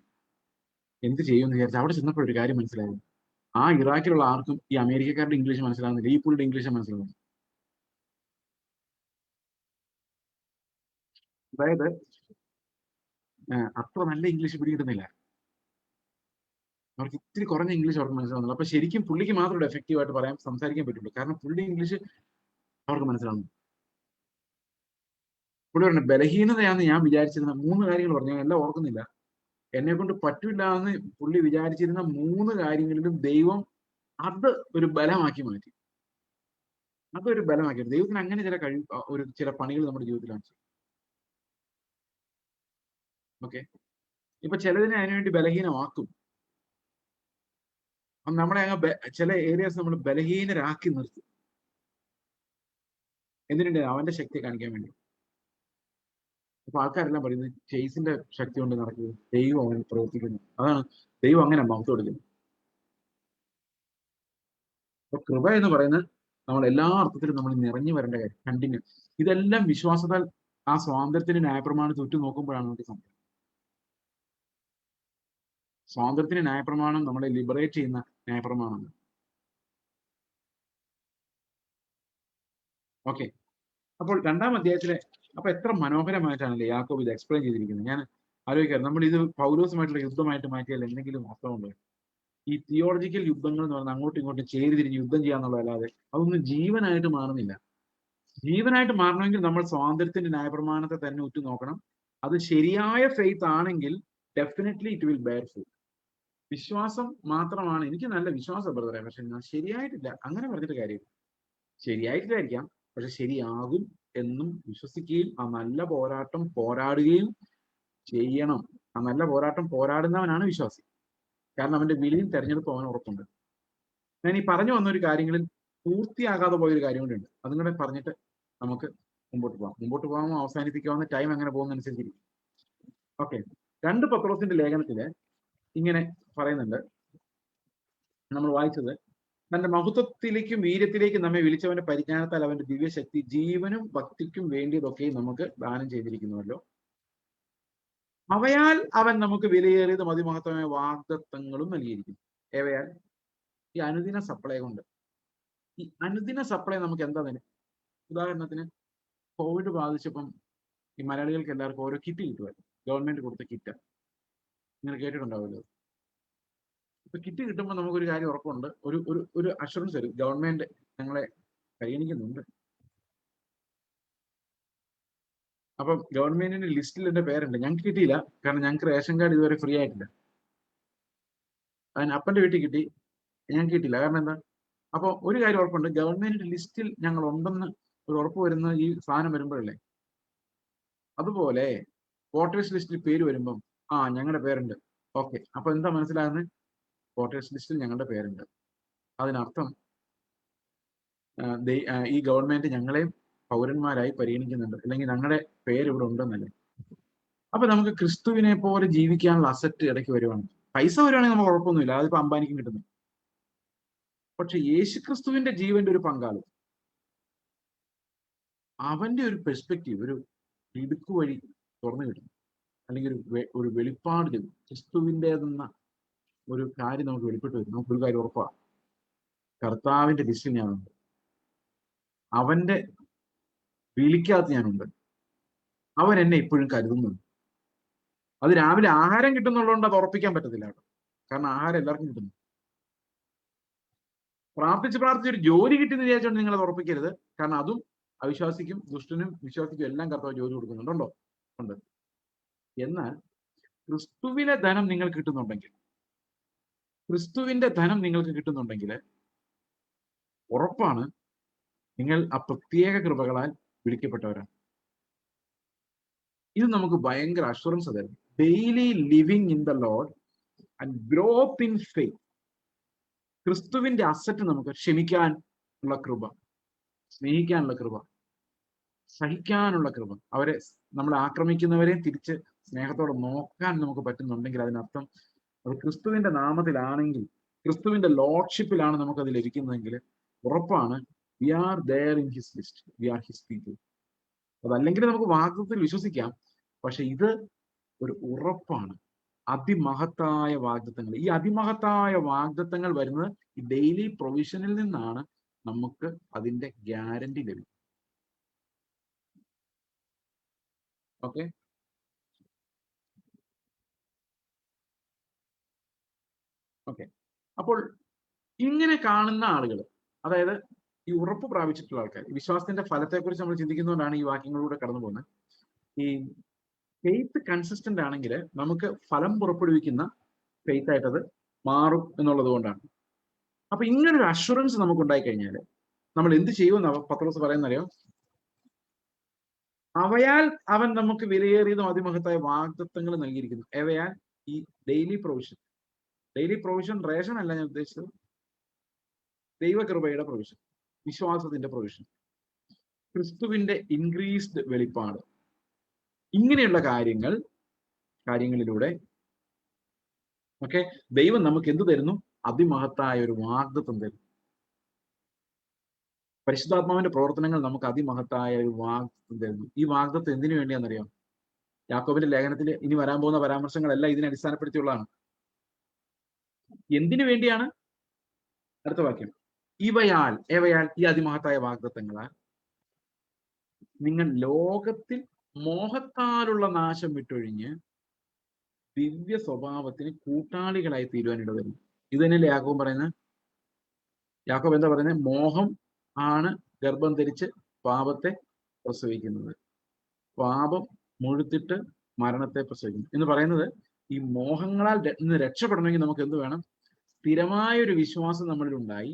A: എന്ത് ചെയ്യുമെന്ന് വിചാരിച്ചു അവിടെ ചെന്നപ്പോഴൊരു കാര്യം മനസ്സിലായത്, ആ ഇറാഖിലുള്ള ആർക്കും ഈ അമേരിക്കക്കാരുടെ ഇംഗ്ലീഷ് മനസ്സിലാവുന്നില്ല, ഈ പുള്ളിയുടെ ഇംഗ്ലീഷ് മനസ്സിലാവുന്നു. അതായത് അത്ര നല്ല ഇംഗ്ലീഷ് പിടികിട്ടുന്നില്ല, അവർക്ക് ഇത്തിരി കുറഞ്ഞ ഇംഗ്ലീഷ് അവർക്ക് മനസ്സിലാവുന്നില്ല. അപ്പൊ ശരിക്കും പുള്ളിക്ക് മാത്രമേ എഫക്റ്റീവ് ആയിട്ട് പറയാൻ സംസാരിക്കാൻ പറ്റുള്ളൂ, കാരണം പുള്ളി ഇംഗ്ലീഷ് അവർക്ക് മനസ്സിലാവുന്നു. പുള്ളി പറഞ്ഞു, ബലഹീനതയാണെന്ന് ഞാൻ വിചാരിച്ചിരുന്ന 3 കാര്യങ്ങൾ പറഞ്ഞു, ഞാൻ എല്ലാം ഓർക്കുന്നില്ല. എന്നെ കൊണ്ട് പറ്റില്ല എന്ന് പുള്ളി വിചാരിച്ചിരുന്ന 3 കാര്യങ്ങളിലും ദൈവം അത് ഒരു ബലമാക്കി മാറ്റി. അതൊരു ബലമാക്കി. ദൈവത്തിന് അങ്ങനെ ചില പണികൾ നമ്മുടെ ജീവിതത്തിലാണ്. ഓക്കെ, ഇപ്പൊ ചിലതിനെ അതിനുവേണ്ടി ബലഹീനമാക്കും. നമ്മളെ ചില ഏരിയാസ് നമ്മൾ ബലഹീനരാക്കി നിർത്തും. എന്തിനുണ്ട്? അവന്റെ ശക്തി കാണിക്കാൻ വേണ്ടി. അപ്പൊ ആൾക്കാരെല്ലാം പറയുന്നത് ചേസിന്റെ ശക്തി കൊണ്ട് നടക്കുന്നത്, ദൈവം അവൻ പ്രവർത്തിക്കുന്നു. അതാണ് ദൈവം അങ്ങനെ മഹത്വം എടുക്കുന്നത്. അപ്പൊ കൃപ എന്ന് പറയുന്നത് നമ്മൾ എല്ലാ അർത്ഥത്തിലും നമ്മൾ നിറഞ്ഞു വരേണ്ട കാര്യം, കണ്ടിന്യൂ. ഇതെല്ലാം വിശ്വാസത്താൽ ആ സ്വാതന്ത്ര്യത്തിന്റെ ന്യായപ്രമാണം ചുറ്റും നോക്കുമ്പോഴാണ് നമുക്ക് സംഭവം. സ്വാതന്ത്ര്യത്തിന്റെ ന്യായപ്രമാണം നമ്മളെ ലിബറേറ്റ് ചെയ്യുന്ന ന്യായപ്രമാണമാണ്. ഓക്കെ, അപ്പോൾ 2-ാം അധ്യായത്തിലെ അപ്പൊ എത്ര മനോഹരമായിട്ടാണല്ലേ യാക്കോബ് ഇത് എക്സ്പ്ലെയിൻ ചെയ്തിരിക്കുന്നത്. ഞാൻ ആലോചിക്കാറ്, നമ്മൾ ഇത് പൗലോസുമായിട്ടുള്ള യുദ്ധമായിട്ട് മാറ്റിയാൽ എന്തെങ്കിലും അർത്ഥമുണ്ടോ? ഈ തിയോളജിക്കൽ യുദ്ധങ്ങൾ എന്ന് പറഞ്ഞാൽ അങ്ങോട്ടും ഇങ്ങോട്ടും ചേരി തിരിഞ്ഞ് യുദ്ധം ചെയ്യാന്നുള്ളതല്ലാതെ അതൊന്നും ജീവനായിട്ട് മാറുന്നില്ല. ജീവനായിട്ട് മാറണമെങ്കിൽ നമ്മൾ സ്വാതന്ത്ര്യത്തിന്റെ ന്യായപ്രമാണത്തെ തന്നെ ഉറ്റു നോക്കണം. അത് ശരിയായ ഫെയ്ത്ത് ആണെങ്കിൽ definitely it will bear fruit. വിശ്വാസം മാത്രമാണ്, എനിക്ക് നല്ല വിശ്വാസം ബ്രദറെ, പക്ഷെ ഞാൻ ശരിയായിട്ടില്ല, അങ്ങനെ പറഞ്ഞിട്ട് കാര്യം. ശരിയായിട്ടില്ലായിരിക്കാം, പക്ഷെ ശരിയാകും എന്നും വിശ്വസിക്കുകയും ആ നല്ല പോരാട്ടം പോരാടുകയും ചെയ്യണം. ആ നല്ല പോരാട്ടം പോരാടുന്നവനാണ് വിശ്വാസി, കാരണം അവന്റെ വിളിയും തെരഞ്ഞെടുപ്പും അവന് ഉറപ്പുണ്ട്. ഞാൻ ഈ പറഞ്ഞു വന്നൊരു കാര്യങ്ങളിൽ പൂർത്തിയാകാതെ പോയൊരു കാര്യം കൂടെ ഉണ്ട്, അതും കൂടെ പറഞ്ഞിട്ട് നമുക്ക് മുമ്പോട്ട് പോകാമോ അവസാനിപ്പിക്കാവുന്ന ടൈം എങ്ങനെ പോകുന്നതനുസരിച്ചിരിക്കും. ഓക്കെ, 2 പത്രോസിന്റെ ലേഖനത്തില് ഇങ്ങനെ പറയുന്നുണ്ട്, നമ്മൾ വായിച്ചത്, തന്റെ മഹത്വത്തിലേക്കും വീര്യത്തിലേക്കും നമ്മെ വിളിച്ചവന്റെ പരിജ്ഞാനത്താൽ അവന്റെ ദിവ്യശക്തി ജീവനും ഭക്തിക്കും വേണ്ടിയതൊക്കെ നമുക്ക് ദാനം ചെയ്തിരിക്കുന്നുവല്ലോ. അവയാൽ അവൻ നമുക്ക് വിലയേറിയതും അതിമഹത്വമായ വാഗ്ദത്തങ്ങളും നൽകിയിരിക്കുന്നു. ഏവയാൽ? ഈ അനുദിന സപ്ലൈ കൊണ്ട്. ഈ അനുദിന സപ്ലൈ നമുക്ക് എന്താ തന്നെ? ഉദാഹരണത്തിന് കോവിഡ് ബാധിച്ചപ്പം ഈ മലയാളികൾക്ക് എല്ലാവർക്കും ഓരോ കിറ്റ് കിട്ടുമായിരുന്നു, ഗവൺമെന്റ് കൊടുത്ത കിറ്റ്. നിങ്ങൾ കേട്ടിട്ടുണ്ടാവുമല്ലോ. ഇപ്പൊ കിറ്റ് കിട്ടുമ്പോൾ നമുക്കൊരു കാര്യം ഉറപ്പുണ്ട്, ഒരു ഒരു ഒരു അഷുറൻസ് തരും, ഗവൺമെന്റ് ഞങ്ങളെ പരിഗണിക്കുന്നുണ്ട്. അപ്പം ഗവൺമെന്റിന്റെ ലിസ്റ്റിൽ എന്റെ പേരുണ്ട്. ഞങ്ങൾക്ക് കിട്ടിയില്ല, കാരണം ഞങ്ങൾക്ക് റേഷൻ കാർഡ് ഇതുവരെ ഫ്രീ ആയിട്ടില്ല. അതിന് അപ്പന്റെ വീട്ടിൽ കിട്ടി, ഞങ്ങൾക്ക് കിട്ടില്ല. കാരണം എന്താ? അപ്പൊ ഒരു കാര്യം ഉറപ്പുണ്ട്, ഗവൺമെന്റ് ലിസ്റ്റിൽ ഞങ്ങൾ ഉണ്ടെന്ന് ഒരു ഉറപ്പ് വരുന്ന ഈ സാധനം വരുമ്പോഴല്ലേ. അതുപോലെ വോട്ടേഴ്സ് ലിസ്റ്റിൽ പേര് വരുമ്പം ഞങ്ങളുടെ പേരുണ്ട്. ഓക്കെ, അപ്പൊ എന്താ മനസ്സിലാകുന്നത്? വോട്ടേഴ്സ് ലിസ്റ്റിൽ ഞങ്ങളുടെ പേരുണ്ട്. അതിനർത്ഥം ഈ ഗവൺമെന്റ് ഞങ്ങളെയും പൗരന്മാരായി പരിഗണിക്കുന്നുണ്ട്, അല്ലെങ്കിൽ ഞങ്ങളുടെ പേര് ഇവിടെ ഉണ്ടെന്നല്ലേ. അപ്പൊ നമുക്ക് ക്രിസ്തുവിനെ പോലെ ജീവിക്കാനുള്ള അസറ്റ് ഇടയ്ക്ക് വരുവാണ്. പൈസ വരുവാണെങ്കിൽ നമുക്ക് കുഴപ്പമൊന്നുമില്ല, അതിപ്പോ അംബാനിക്കും കിട്ടുന്നു. പക്ഷെ യേശു ക്രിസ്തുവിന്റെ ജീവന്റെ ഒരു പങ്കാളി, അവന്റെ ഒരു പെർസ്പെക്റ്റീവ്, ഒരു ഇടുക്ക് വഴി തുറന്നു കിട്ടും, അല്ലെങ്കിൽ ഒരു വെളിപ്പാട് ക്രിസ്തുവിൻ്റെതെന്ന ഒരു കാര്യം നമുക്ക് വെളിപ്പെട്ട് വരും. നമുക്കൊരു കാര്യം ഉറപ്പാണ്, കർത്താവിന്റെ ലിസ്റ്റിൽ ഞാനുണ്ട്, അവന്റെ വിളിക്കകത്ത് ഞാനുണ്ട്, അവൻ എന്നെ ഇപ്പോഴും കരുതുന്നുണ്ട്. അത് രാവിലെ ആഹാരം കിട്ടുന്നുള്ളതുകൊണ്ട് അത് ഉറപ്പിക്കാൻ പറ്റത്തില്ല കേട്ടോ, കാരണം ആഹാരം എല്ലാവർക്കും കിട്ടുന്നു. പ്രാർത്ഥിച്ച് ഒരു ജോലി കിട്ടിയെന്ന് വിചാരിച്ചുകൊണ്ട് നിങ്ങൾ അത് ഉറപ്പിക്കരുത്, കാരണം അതും അവിശ്വാസിക്കും ദുഷ്ടനും വിശ്വാസിക്കും എല്ലാം കർത്താവ് ജോലി കൊടുക്കുന്നുണ്ടോ? ഉണ്ട്. എന്നാൽ ക്രിസ്തുവിലെ ധനം നിങ്ങൾ കിട്ടുന്നുണ്ടെങ്കിൽ, ക്രിസ്തുവിന്റെ ധനം നിങ്ങൾക്ക് കിട്ടുന്നുണ്ടെങ്കിൽ ഉറപ്പാണ് നിങ്ങൾ ആ പ്രത്യേക കൃപകളാൽ വിളിക്കപ്പെട്ടവരാണ്. ഇത് നമുക്ക് ഭയങ്കര അഷുറൻസ് തരും. Daily living in the lord and growth in faith. ക്രിസ്തുവിന്റെ അസറ്റ് നമുക്ക് ക്ഷമിക്കാൻ ഉള്ള കൃപ, സ്നേഹിക്കാനുള്ള കൃപ, സഹിക്കാനുള്ള കൃപ, അവരെ നമ്മളെ ആക്രമിക്കുന്നവരെ തിരിച്ച് സ്നേഹത്തോടെ നോക്കാൻ നമുക്ക് പറ്റുന്നുണ്ടെങ്കിൽ അതിനർത്ഥം അത് ക്രിസ്തുവിന്റെ നാമത്തിലാണെങ്കിൽ, ക്രിസ്തുവിന്റെ ലോർഡ്ഷിപ്പിലാണ് നമുക്കത് ലഭിക്കുന്നതെങ്കിൽ ഉറപ്പാണ് we are there in his list, we are his people. അതല്ലെങ്കിൽ നമുക്ക് വാഗ്ദത്തത്തിൽ വിശ്വസിക്കാം, പക്ഷെ ഇത് ഒരു ഉറപ്പാണ്. അതിമഹത്തായ വാഗ്ദത്തങ്ങൾ, ഈ അതിമഹത്തായ വാഗ്ദത്തങ്ങൾ വരുന്നത് ഈ ഡെയിലി പ്രൊവിഷനിൽ നിന്നാണ് നമുക്ക് അതിന്റെ ഗ്യാരണ്ടി ലഭിക്കും. Okay, okay. അപ്പോൾ ഇങ്ങനെ കാണുന്ന ആളുകൾ, അതായത് ഈ ഉറപ്പ് പ്രാപിച്ചിട്ടുള്ള ആൾക്കാർ, വിശ്വാസത്തിന്റെ ഫലത്തെക്കുറിച്ച് നമ്മൾ ചിന്തിക്കുന്നതുകൊണ്ടാണ് ഈ വാക്യങ്ങളിലൂടെ കടന്നു പോകുന്നത്. ഈ ഫെയ്ത്ത് കൺസിസ്റ്റന്റ് ആണെങ്കിൽ നമുക്ക് ഫലം പുറപ്പെടുവിക്കുന്ന ഫെയ്ത്ത് ആയിട്ട് അത് മാറും എന്നുള്ളത് കൊണ്ടാണ്. അപ്പൊ ഇങ്ങനൊരു അഷുറൻസ് നമുക്ക് ഉണ്ടായി കഴിഞ്ഞാൽ നമ്മൾ എന്ത് ചെയ്യുമെന്ന് പത്രോസ് പറയുന്നറിയോ? അവയാൽ അവൻ നമുക്ക് വിലയേറിയതും അതിമഹത്തായ വാഗ്ദത്തങ്ങൾ നൽകിയിരിക്കുന്നു. അവയാൽ ഈ daily provision, daily provision ration അല്ല ഞാൻ ഉദ്ദേശിച്ചത്, ദൈവകൃപയുടെ പ്രൊവിഷൻ, വിശ്വാസത്തിന്റെ പ്രൊവിഷൻ, ക്രിസ്തുവിന്റെ ഇൻക്രീസ്ഡ് വെളിപ്പാട്, ഇങ്ങനെയുള്ള കാര്യങ്ങളിലൂടെ ഓക്കെ ദൈവം നമുക്ക് എന്ത് തരുന്നു? അതിമഹത്തായ ഒരു വാഗ്ദത്തം തരുന്നു. പരിശുദ്ധാത്മാവിന്റെ പ്രവർത്തനങ്ങൾ നമുക്ക് അതിമഹത്തായ ഒരു വാഗ്ദത്തം തരുന്നു. ഈ വാഗ്ദത്തം എന്തിനു വേണ്ടിയാണെന്നറിയാം? യാക്കോബിന്റെ ലേഖനത്തിൽ ഇനി വരാൻ പോകുന്ന പരാമർശങ്ങളെല്ലാം ഇതിനെ അടിസ്ഥാനപ്പെടുത്തിയുള്ളതാണ്. എന്തിനു വേണ്ടിയാണ്? അടുത്ത വാക്യം, ഇവയാൽ ഈ അതിമഹത്തായ വാഗ്ദത്തങ്ങളാൽ നിങ്ങൾ ലോകത്തിൽ മോഹത്താലുള്ള നാശം വിട്ടൊഴിഞ്ഞ് ദിവ്യ സ്വഭാവത്തിന് കൂട്ടാളികളായി തീരുവാൻ ഇടവരുന്നു. ഇത് തന്നെയല്ലേ യാക്കോബ് പറയുന്നത്? യാക്കോബ് എന്താ പറയുന്നത്? മോഹം ആണ് ഗർഭം ധരിച്ച് പാപത്തെ പ്രസവിക്കുന്നത്, പാപം മുഴുത്തിട്ട് മരണത്തെ പ്രസവിക്കുന്നു എന്ന് പറയുന്നത്. ഈ മോഹങ്ങളാൽ നിന്ന് രക്ഷപ്പെടണമെങ്കിൽ നമുക്ക് എന്ത് വേണം? സ്ഥിരമായൊരു വിശ്വാസം നമ്മളിൽ ഉണ്ടായി,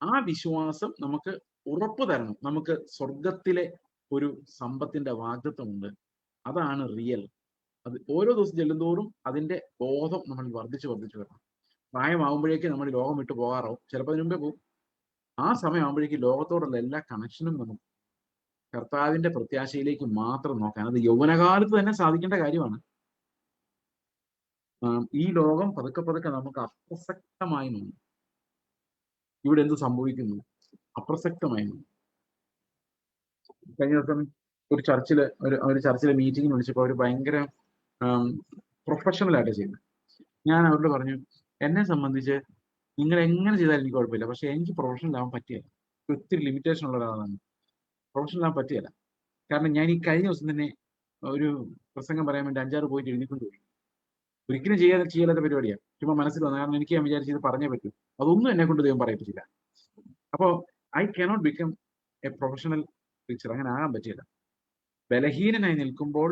A: ആ വിശ്വാസം നമുക്ക് ഉറപ്പ് തരണം. നമുക്ക് സ്വർഗത്തിലെ ഒരു സമ്പത്തിന്റെ വാഗ്ദത്വമുണ്ട്, അതാണ് റിയൽ. അത് ഓരോ ദിവസം ചെല്ലുന്തോറും അതിന്റെ ബോധം നമ്മൾ വർദ്ധിച്ചു വരണം. പ്രായമാകുമ്പോഴേക്ക് നമ്മൾ ലോകം വിട്ടു പോകാറാവും, ചിലപ്പോൾ അതിനു മുമ്പേ പോകും. ആ സമയമാകുമ്പോഴേക്ക് ലോകത്തോടുള്ള എല്ലാ കണക്ഷനും നമുക്ക് കർത്താവിന്റെ പ്രത്യാശയിലേക്ക് മാത്രം നോക്കാൻ, അത് യൗവനകാലത്ത് തന്നെ സാധിക്കേണ്ട കാര്യമാണ്. ഈ ലോകം പതുക്കെ നമുക്ക് അപ്രസക്തമായി തോന്നും. ഇവിടെ എന്ത് സംഭവിക്കുന്നു? അപ്രസക്തമായി തോന്നും. കഴിഞ്ഞ ദിവസം ഒരു ചർച്ചിലെ മീറ്റിംഗിന് വിളിച്ചപ്പോൾ അവർ ഭയങ്കര പ്രൊഫഷണൽ ആയിട്ട് ചെയ്യുന്നത്. ഞാൻ അവരോട് പറഞ്ഞു, എന്നെ സംബന്ധിച്ച് നിങ്ങൾ എങ്ങനെ ചെയ്താലും എനിക്ക് കുഴപ്പമില്ല, പക്ഷെ എനിക്ക് പ്രൊഫഷണൽ ആവാൻ പറ്റിയല്ല. ഒത്തിരി ലിമിറ്റേഷൻ ഉള്ള ഒരാളാണ്, പ്രൊഫഷണൽ ആവാൻ പറ്റിയല്ല. കാരണം ഞാൻ ഈ കഴിഞ്ഞ ദിവസം തന്നെ ഒരു പ്രസംഗം പറയാൻ വേണ്ടി 5-6 പോയിട്ട് എഴുതിക്കൊണ്ട് പോയി. ഒരിക്കലും ചെയ്യാത്ത പരിപാടിയാണ്, ചുമ്മാ മനസ്സിൽ വന്നു. കാരണം എനിക്ക് ഞാൻ വിചാരിച്ച് ഇത് പറഞ്ഞേ പറ്റൂ, അതൊന്നും എന്നെ കൊണ്ട് ദൈവം പറയിപ്പിച്ചില്ല. അപ്പോൾ I cannot become A professional teacher, അങ്ങനെ ആകാൻ പറ്റില്ല. ബലഹീനനായി നിൽക്കുമ്പോൾ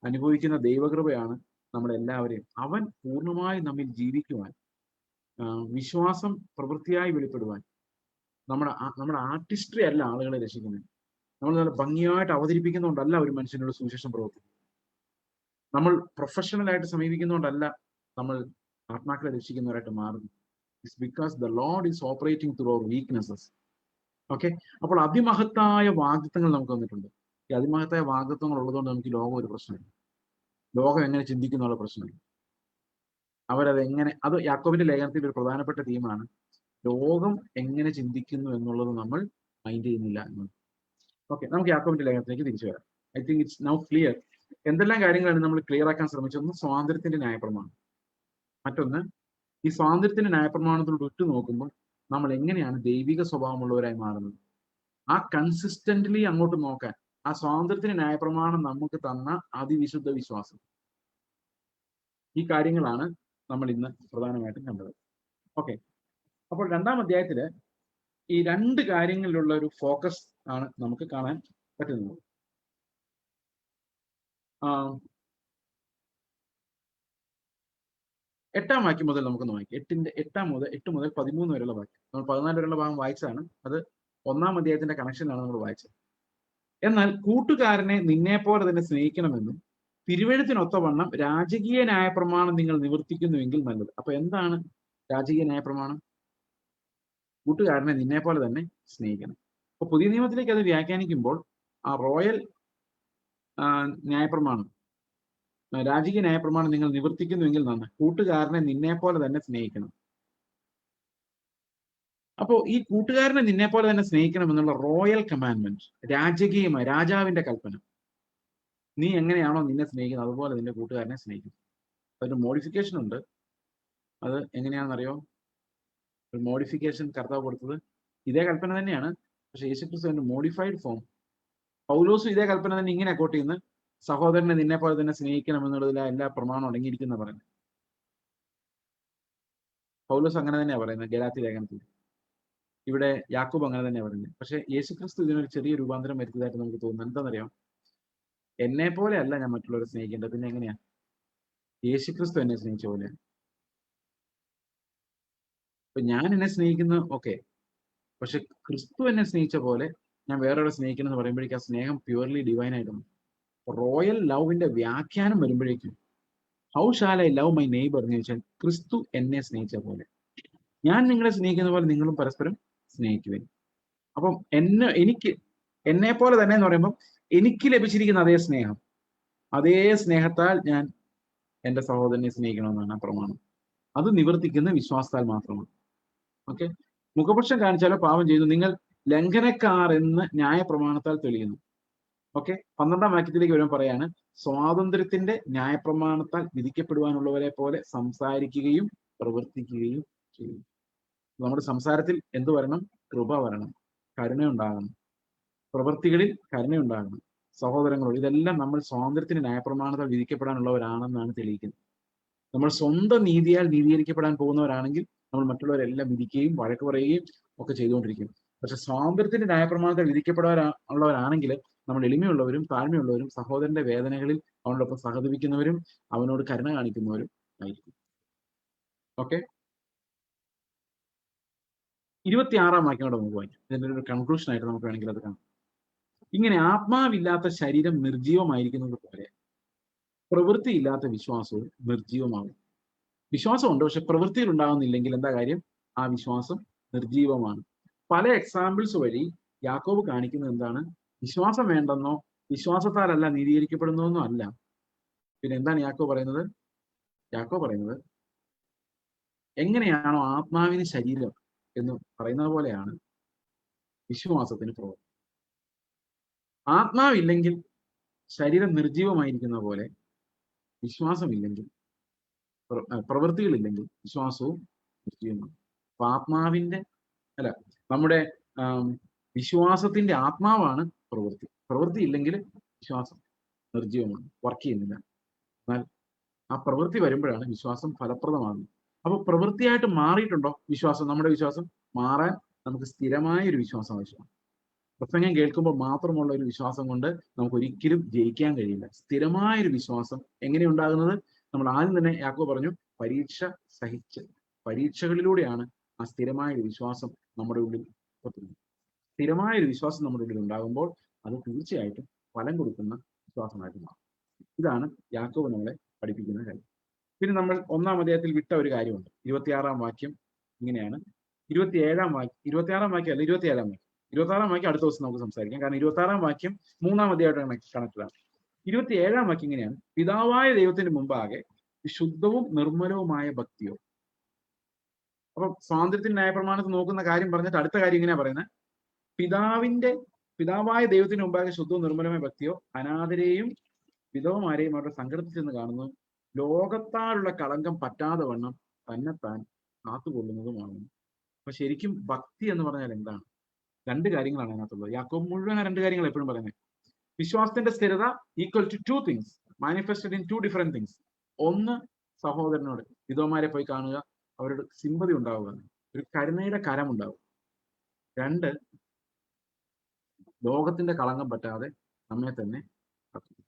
A: അനുഭവിക്കുന്ന ദൈവകൃപയാണ് നമ്മളെല്ലാവരെയും അവൻ പൂർണ്ണമായി നമ്മിൽ ജീവിക്കുവാൻ, വിശ്വാസം പ്രവൃത്തിയായി വെളിപ്പെടുവാൻ. നമ്മുടെ ആർട്ടിസ്ട്രി അല്ല ആളുകളെ രക്ഷിക്കുന്നത്. നമ്മൾ നല്ല ഭംഗിയായിട്ട് അവതരിപ്പിക്കുന്നതുകൊണ്ടല്ല ഒരു മനുഷ്യനോട് സുവിശേഷം പ്രവർത്തിക്കുന്നത്. നമ്മൾ പ്രൊഫഷണലായിട്ട് സമീപിക്കുന്നതുകൊണ്ടല്ല നമ്മൾ ആത്മാക്കളെ രക്ഷിക്കുന്നവരായിട്ട് മാറുന്നു. It's because the lord is operating through our weaknesses. Okay. അപ്പോൾ അതിമഹത്തായ വാഗ്ദത്തങ്ങൾ നമുക്ക് വന്നിട്ടുണ്ട്. ഈ അതിമഹത്തായ വാഗ്ദത്തങ്ങൾ ഉള്ളതുകൊണ്ട് നമുക്ക് ലോകം ഒരു പ്രശ്നമില്ല. ലോകം എങ്ങനെ ചിന്തിക്കുന്നുള്ള പ്രശ്നമില്ല. അവരത് എങ്ങനെ, അത് യാക്കോബിന്റെ ലേഖനത്തിൽ ഒരു പ്രധാനപ്പെട്ട തീമാണ്. ലോകം എങ്ങനെ ചിന്തിക്കുന്നു എന്നുള്ളത് നമ്മൾ മൈൻഡ് ചെയ്യുന്നില്ല എന്നുള്ളത്. ഓക്കെ, നമുക്ക് യാക്കോബിന്റെ ലേഖനത്തിലേക്ക് തിരിച്ചു വരാം. I think it's now clear. എന്തെല്ലാം കാര്യങ്ങളാണ് നമ്മൾ ക്ലിയർ ആക്കാൻ ശ്രമിച്ചത്? ഒന്ന് സ്വാതന്ത്ര്യത്തിന്റെ ന്യായപ്രമാണം. മറ്റൊന്ന്, ഈ സ്വാതന്ത്ര്യത്തിന്റെ ന്യായപ്രമാണത്തിലൂടെ ഉറ്റുനോക്കുമ്പോൾ നമ്മൾ എങ്ങനെയാണ് ദൈവിക സ്വഭാവമുള്ളവരായി മാറുന്നത്. ആ കൺസിസ്റ്റന്റ്ലി അങ്ങോട്ട് നോക്കാൻ ആ സ്വാതന്ത്ര്യത്തിന്റെ ന്യായപ്രമാണം നമുക്ക് തന്ന അതിവിശുദ്ധ വിശ്വാസം. ഈ കാര്യങ്ങളാണ് നമ്മൾ ഇന്ന് പ്രധാനമായിട്ടും കണ്ടത്. ഓക്കെ, അപ്പോൾ 2-ാം അധ്യായത്തില് ഈ 2 കാര്യങ്ങളിലുള്ള ഒരു ഫോക്കസ് ആണ് നമുക്ക് കാണാൻ പറ്റുന്നത്. 8-ാം വാക്യം മുതൽ നമുക്കൊന്ന് വായിക്കാം. 8 മുതൽ 13 വരെയുള്ള വാക്യം. നമ്മൾ 14 വരെയുള്ള ഭാഗം വായിച്ചതാണ്. അത് 1-ാം അധ്യായത്തിന്റെ കണക്ഷനാണ് നമ്മൾ വായിച്ചത്. എന്നാൽ കൂട്ടുകാരനെ നിന്നെപ്പോലെ തന്നെ സ്നേഹിക്കണമെന്നും തിരുവെഴുത്തിനൊത്തവണ്ണം രാജകീയ ന്യായപ്രമാണം നിങ്ങൾ നിവർത്തിക്കുന്നുവെങ്കിൽ നല്ലത്. അപ്പൊ എന്താണ് രാജകീയ ന്യായപ്രമാണം? കൂട്ടുകാരനെ നിന്നെപ്പോലെ തന്നെ സ്നേഹിക്കണം. അപ്പൊ പുതിയ നിയമത്തിലേക്ക് അത് വ്യാഖ്യാനിക്കുമ്പോൾ ആ റോയൽ ന്യായപ്രമാണം, രാജകീയ ന്യായപ്രമാണം നിങ്ങൾ നിവർത്തിക്കുന്നുവെങ്കിൽ നന്ന്, കൂട്ടുകാരനെ നിന്നെപ്പോലെ തന്നെ സ്നേഹിക്കണം. അപ്പോ ഈ കൂട്ടുകാരനെ നിന്നെപ്പോലെ തന്നെ സ്നേഹിക്കണം എന്നുള്ള റോയൽ കമാൻഡ്മെന്റ്, രാജകീയമായ രാജാവിന്റെ കൽപ്പന. നീ എങ്ങനെയാണോ നിന്നെ സ്നേഹിക്കുന്നത് അതുപോലെ നിന്റെ കൂട്ടുകാരനെ സ്നേഹിക്കും. അതൊരു മോഡിഫിക്കേഷൻ ഉണ്ട്. അത് എങ്ങനെയാണെന്നറിയോ? ഒരു മോഡിഫിക്കേഷൻ കർത്താവ് കൊടുത്തത് ഇതേ കൽപ്പന തന്നെയാണ്, പക്ഷെ യേശുക്രിസ്തുവിന്റെ മോഡിഫൈഡ് ഫോം. പൗലോസും ഇതേ കൽപ്പന തന്നെ ഇങ്ങനെ കോട്ട് ചെയ്യുന്നത്, സഹോദരനെ നിന്നെ പോലെ തന്നെ സ്നേഹിക്കണം എന്നുള്ളതിൽ എല്ലാ പ്രമാണം അടങ്ങിയിരിക്കുന്ന പറയുന്നത്. പൗലോസ് അങ്ങനെ തന്നെയാണ് പറയുന്നത് ഗലാത്യ ലേഖനത്തിൽ. ഇവിടെ യാക്കൂബ് അങ്ങനെ തന്നെയാണ് പറയുന്നത്. പക്ഷെ യേശുക്രിസ്തു ഇതിനൊരു ചെറിയ രൂപാന്തരം വരുത്തിയതായിട്ട് നമുക്ക് തോന്നുന്നു. എന്താണെന്നറിയാം? എന്നെ പോലെ അല്ല ഞാൻ മറ്റുള്ളവരെ സ്നേഹിക്കേണ്ടത്. പിന്നെ എങ്ങനെയാ? യേശുക്രിസ്തു എന്നെ സ്നേഹിച്ച പോലെ. അപ്പൊ ഞാൻ എന്നെ സ്നേഹിക്കുന്ന ഓക്കെ, പക്ഷെ ക്രിസ്തു എന്നെ സ്നേഹിച്ച പോലെ ഞാൻ വേറൊരാളെ സ്നേഹിക്കണം എന്ന് പറയുമ്പോഴേക്കും ആ സ്നേഹം പ്യുവർലി ഡിവൈൻ ആയിട്ടാണ്. റോയൽ ലവിന്റെ വ്യാഖ്യാനം വരുമ്പോഴേക്കും how shall I love my neighbour എന്ന് ചോദിച്ചാൽ ക്രിസ്തു എന്നെ സ്നേഹിച്ച പോലെ, ഞാൻ നിങ്ങളെ സ്നേഹിക്കുന്ന പോലെ നിങ്ങളും പരസ്പരം സ്നേഹിക്കുവേ. അപ്പം എന്നെ പോലെ തന്നെ എന്ന് പറയുമ്പോൾ എനിക്ക് ലഭിച്ചിരിക്കുന്ന അതേ സ്നേഹം, അതേ സ്നേഹത്താൽ ഞാൻ എന്റെ സഹോദരനെ സ്നേഹിക്കണമെന്നാണ് ആ പ്രമാണം. അത് നിവർത്തിക്കുന്ന വിശ്വാസത്താൽ മാത്രമാണ്. ഓക്കെ, മുഖപക്ഷം കാണിച്ചാലോ പാപം ചെയ്തു, നിങ്ങൾ ലംഘനക്കാർ എന്ന് ന്യായപ്രമാണത്താൽ തെളിയുന്നു. ഓക്കെ, 12-ാം വാക്യത്തിലേക്ക് വരുമ്പോൾ പറയാണ്, സ്വാതന്ത്ര്യത്തിന്റെ ന്യായപ്രമാണത്താൽ വിധിക്കപ്പെടുവാനുള്ളവരെ പോലെ സംസാരിക്കുകയും പ്രവർത്തിക്കുകയും ചെയ്യും. നമ്മുടെ സംസാരത്തിൽ എന്ത് വരണം? കൃപ വരണം, കരുണയുണ്ടാകണം, പ്രവൃത്തികളിൽ കരുണയുണ്ടാകണം, സഹോദരങ്ങളോട്. ഇതെല്ലാം നമ്മൾ സ്വാതന്ത്ര്യത്തിന്റെ ന്യായപ്രമാണത്താൽ വിധിക്കപ്പെടാനുള്ളവരാണെന്നാണ് തെളിയിക്കുന്നത്. നമ്മൾ സ്വന്തം നീതിയാൽ നീതീകരിക്കപ്പെടാൻ പോകുന്നവരാണെങ്കിൽ നമ്മൾ മറ്റുള്ളവരെല്ലാം വിധിക്കുകയും വഴക്ക് പറയുകയും ഒക്കെ ചെയ്തുകൊണ്ടിരിക്കും. പക്ഷെ സ്വാതന്ത്ര്യത്തിന്റെ ന്യായപ്രമാണത്തിൽ വിധിക്കപ്പെടാനുള്ളവരാണെങ്കിൽ നമ്മൾ എളിമയുള്ളവരും താഴ്മയുള്ളവരും സഹോദരന്റെ വേദനകളിൽ അവനോടൊപ്പം സഹതപിക്കുന്നവരും അവനോട് കരുണ കാണിക്കുന്നവരും ആയിരിക്കും. ഓക്കെ, 26-ാം വാക്യം കൂടെ നമുക്ക് വായിക്കാം. ഇതിന്റെ ഒരു കൺക്ലൂഷൻ ആയിട്ട് നമുക്ക് വേണമെങ്കിൽ അത് കാണാം. ഇങ്ങനെ ആത്മാവില്ലാത്ത ശരീരം നിർജീവമായിരിക്കുന്നത് പോലെ പ്രവൃത്തിയില്ലാത്ത വിശ്വാസവും നിർജീവമാകും. വിശ്വാസമുണ്ട്, പക്ഷെ പ്രവൃത്തിയിൽ ഉണ്ടാകുന്നില്ലെങ്കിൽ എന്താ കാര്യം? ആ വിശ്വാസം നിർജീവമാണ്. പല എക്സാമ്പിൾസ് വഴി യാക്കോബ് കാണിക്കുന്നത് എന്താണ്? വിശ്വാസം വേണ്ടെന്നോ വിശ്വാസത്താലല്ല നീതീകരിക്കപ്പെടുന്നതെന്നോ അല്ല. പിന്നെ എന്താണ് യാക്കോബ് പറയുന്നത്? യാക്കോബ് പറയുന്നത് എങ്ങനെയാണോ ആത്മാവിന് ശരീരം എന്ന് പറയുന്നത് പോലെയാണ് വിശ്വാസത്തിന് പ്രവൃത്തി. ആത്മാവില്ലെങ്കിൽ ശരീരം നിർജീവമായിരിക്കുന്ന പോലെ വിശ്വാസമില്ലെങ്കിൽ, പ്രവൃത്തികളില്ലെങ്കിൽ വിശ്വാസവും നിർജീവമാണ്. അപ്പൊ നമ്മുടെ വിശ്വാസത്തിന്റെ ആത്മാവാണ് പ്രവൃത്തി. പ്രവൃത്തി ഇല്ലെങ്കിൽ വിശ്വാസം നിർജീവമാണ്, വർക്ക് ചെയ്യുന്നില്ല. എന്നാൽ ആ പ്രവൃത്തി വരുമ്പോഴാണ് വിശ്വാസം ഫലപ്രദമാകുന്നത്. അപ്പൊ പ്രവൃത്തിയായിട്ട് മാറിയിട്ടുണ്ടോ വിശ്വാസം? നമ്മുടെ വിശ്വാസം മാറാൻ നമുക്ക് സ്ഥിരമായ ഒരു വിശ്വാസം ആവശ്യമാണ്. പ്രസംഗം കേൾക്കുമ്പോൾ മാത്രമുള്ള ഒരു വിശ്വാസം കൊണ്ട് നമുക്ക് ഒരിക്കലും ജയിക്കാൻ കഴിയില്ല. സ്ഥിരമായൊരു വിശ്വാസം എങ്ങനെ ഉണ്ടാകുന്നത്? നമ്മൾ ആദ്യം തന്നെ യാക്കോബ് പറഞ്ഞു, പരീക്ഷ സഹിച്ച്, പരീക്ഷകളിലൂടെയാണ് ആ സ്ഥിരമായൊരു വിശ്വാസം നമ്മുടെ ഉള്ളിൽ എത്തുന്നത്. സ്ഥിരമായൊരു വിശ്വാസം നമ്മുടെ ഉള്ളിൽ ഉണ്ടാകുമ്പോൾ അത് തീർച്ചയായിട്ടും ഫലം കൊടുക്കുന്ന വിശ്വാസമായിട്ട് മാറും. ഇതാണ് യാക്കോബ് നമ്മളെ പഠിപ്പിക്കുന്ന കാര്യം. പിന്നെ നമ്മൾ 1-ാം അധ്യായത്തിൽ വിട്ട ഒരു കാര്യമുണ്ട്. 26-ാം വാക്യം ഇങ്ങനെയാണ്. 27-ാം വാക്യം അല്ല, 27-ാം വാക്യം. 26-ാം വാക്യം അടുത്ത ദിവസം നമുക്ക് സംസാരിക്കാം. കാരണം 26-ാം വാക്യം 3-ാം അധ്യായമായിട്ട് കണക്റ്റഡാണ്. 27-ാം വാക്യം ഇങ്ങനെയാണ്: പിതാവായ ദൈവത്തിന് മുമ്പാകെ ശുദ്ധവും നിർമ്മലവുമായ ഭക്തിയോ. അപ്പൊ സ്വാതന്ത്ര്യത്തിന് ന്യായപ്രമാണത്തിൽ നോക്കുന്ന കാര്യം പറഞ്ഞിട്ട് അടുത്ത കാര്യം ഇങ്ങനെയാ പറയുന്നത്: പിതാവായ ദൈവത്തിന് മുമ്പാകെ ശുദ്ധവും നിർമ്മലമായ ഭക്തിയോ അനാഥരെയും വിധവമാരെയും അവരുടെ സങ്കടത്തിൽ ചെന്ന് കാണുന്നു, ലോകത്താലുള്ള കളങ്കം പറ്റാതെ വണ്ണം തന്നെത്താൻ കാത്തുകൊള്ളുന്നതുമാണ്. അപ്പൊ ശരിക്കും ഭക്തി എന്ന് പറഞ്ഞാൽ എന്താണ്? രണ്ട് കാര്യങ്ങളാണ് അതിനകത്തുള്ളത്. യാക്കോബ് മുഴുവൻ രണ്ട് കാര്യങ്ങൾ എപ്പോഴും പറയുന്നത്. വിശ്വാസത്തിന്റെ സ്ഥിരത equal to two things manifested in two different things. ഒന്ന്, സഹോദരനോട് വിധവമാരെ പോയി കാണുക, അവരുടെ സിമ്പതി ഉണ്ടാവുക, ഒരു കരുണയുടെ കരം ഉണ്ടാവുക. രണ്ട്, ലോകത്തിന്റെ കളങ്കം പറ്റാതെ നമ്മെ തന്നെ കാക്കുക.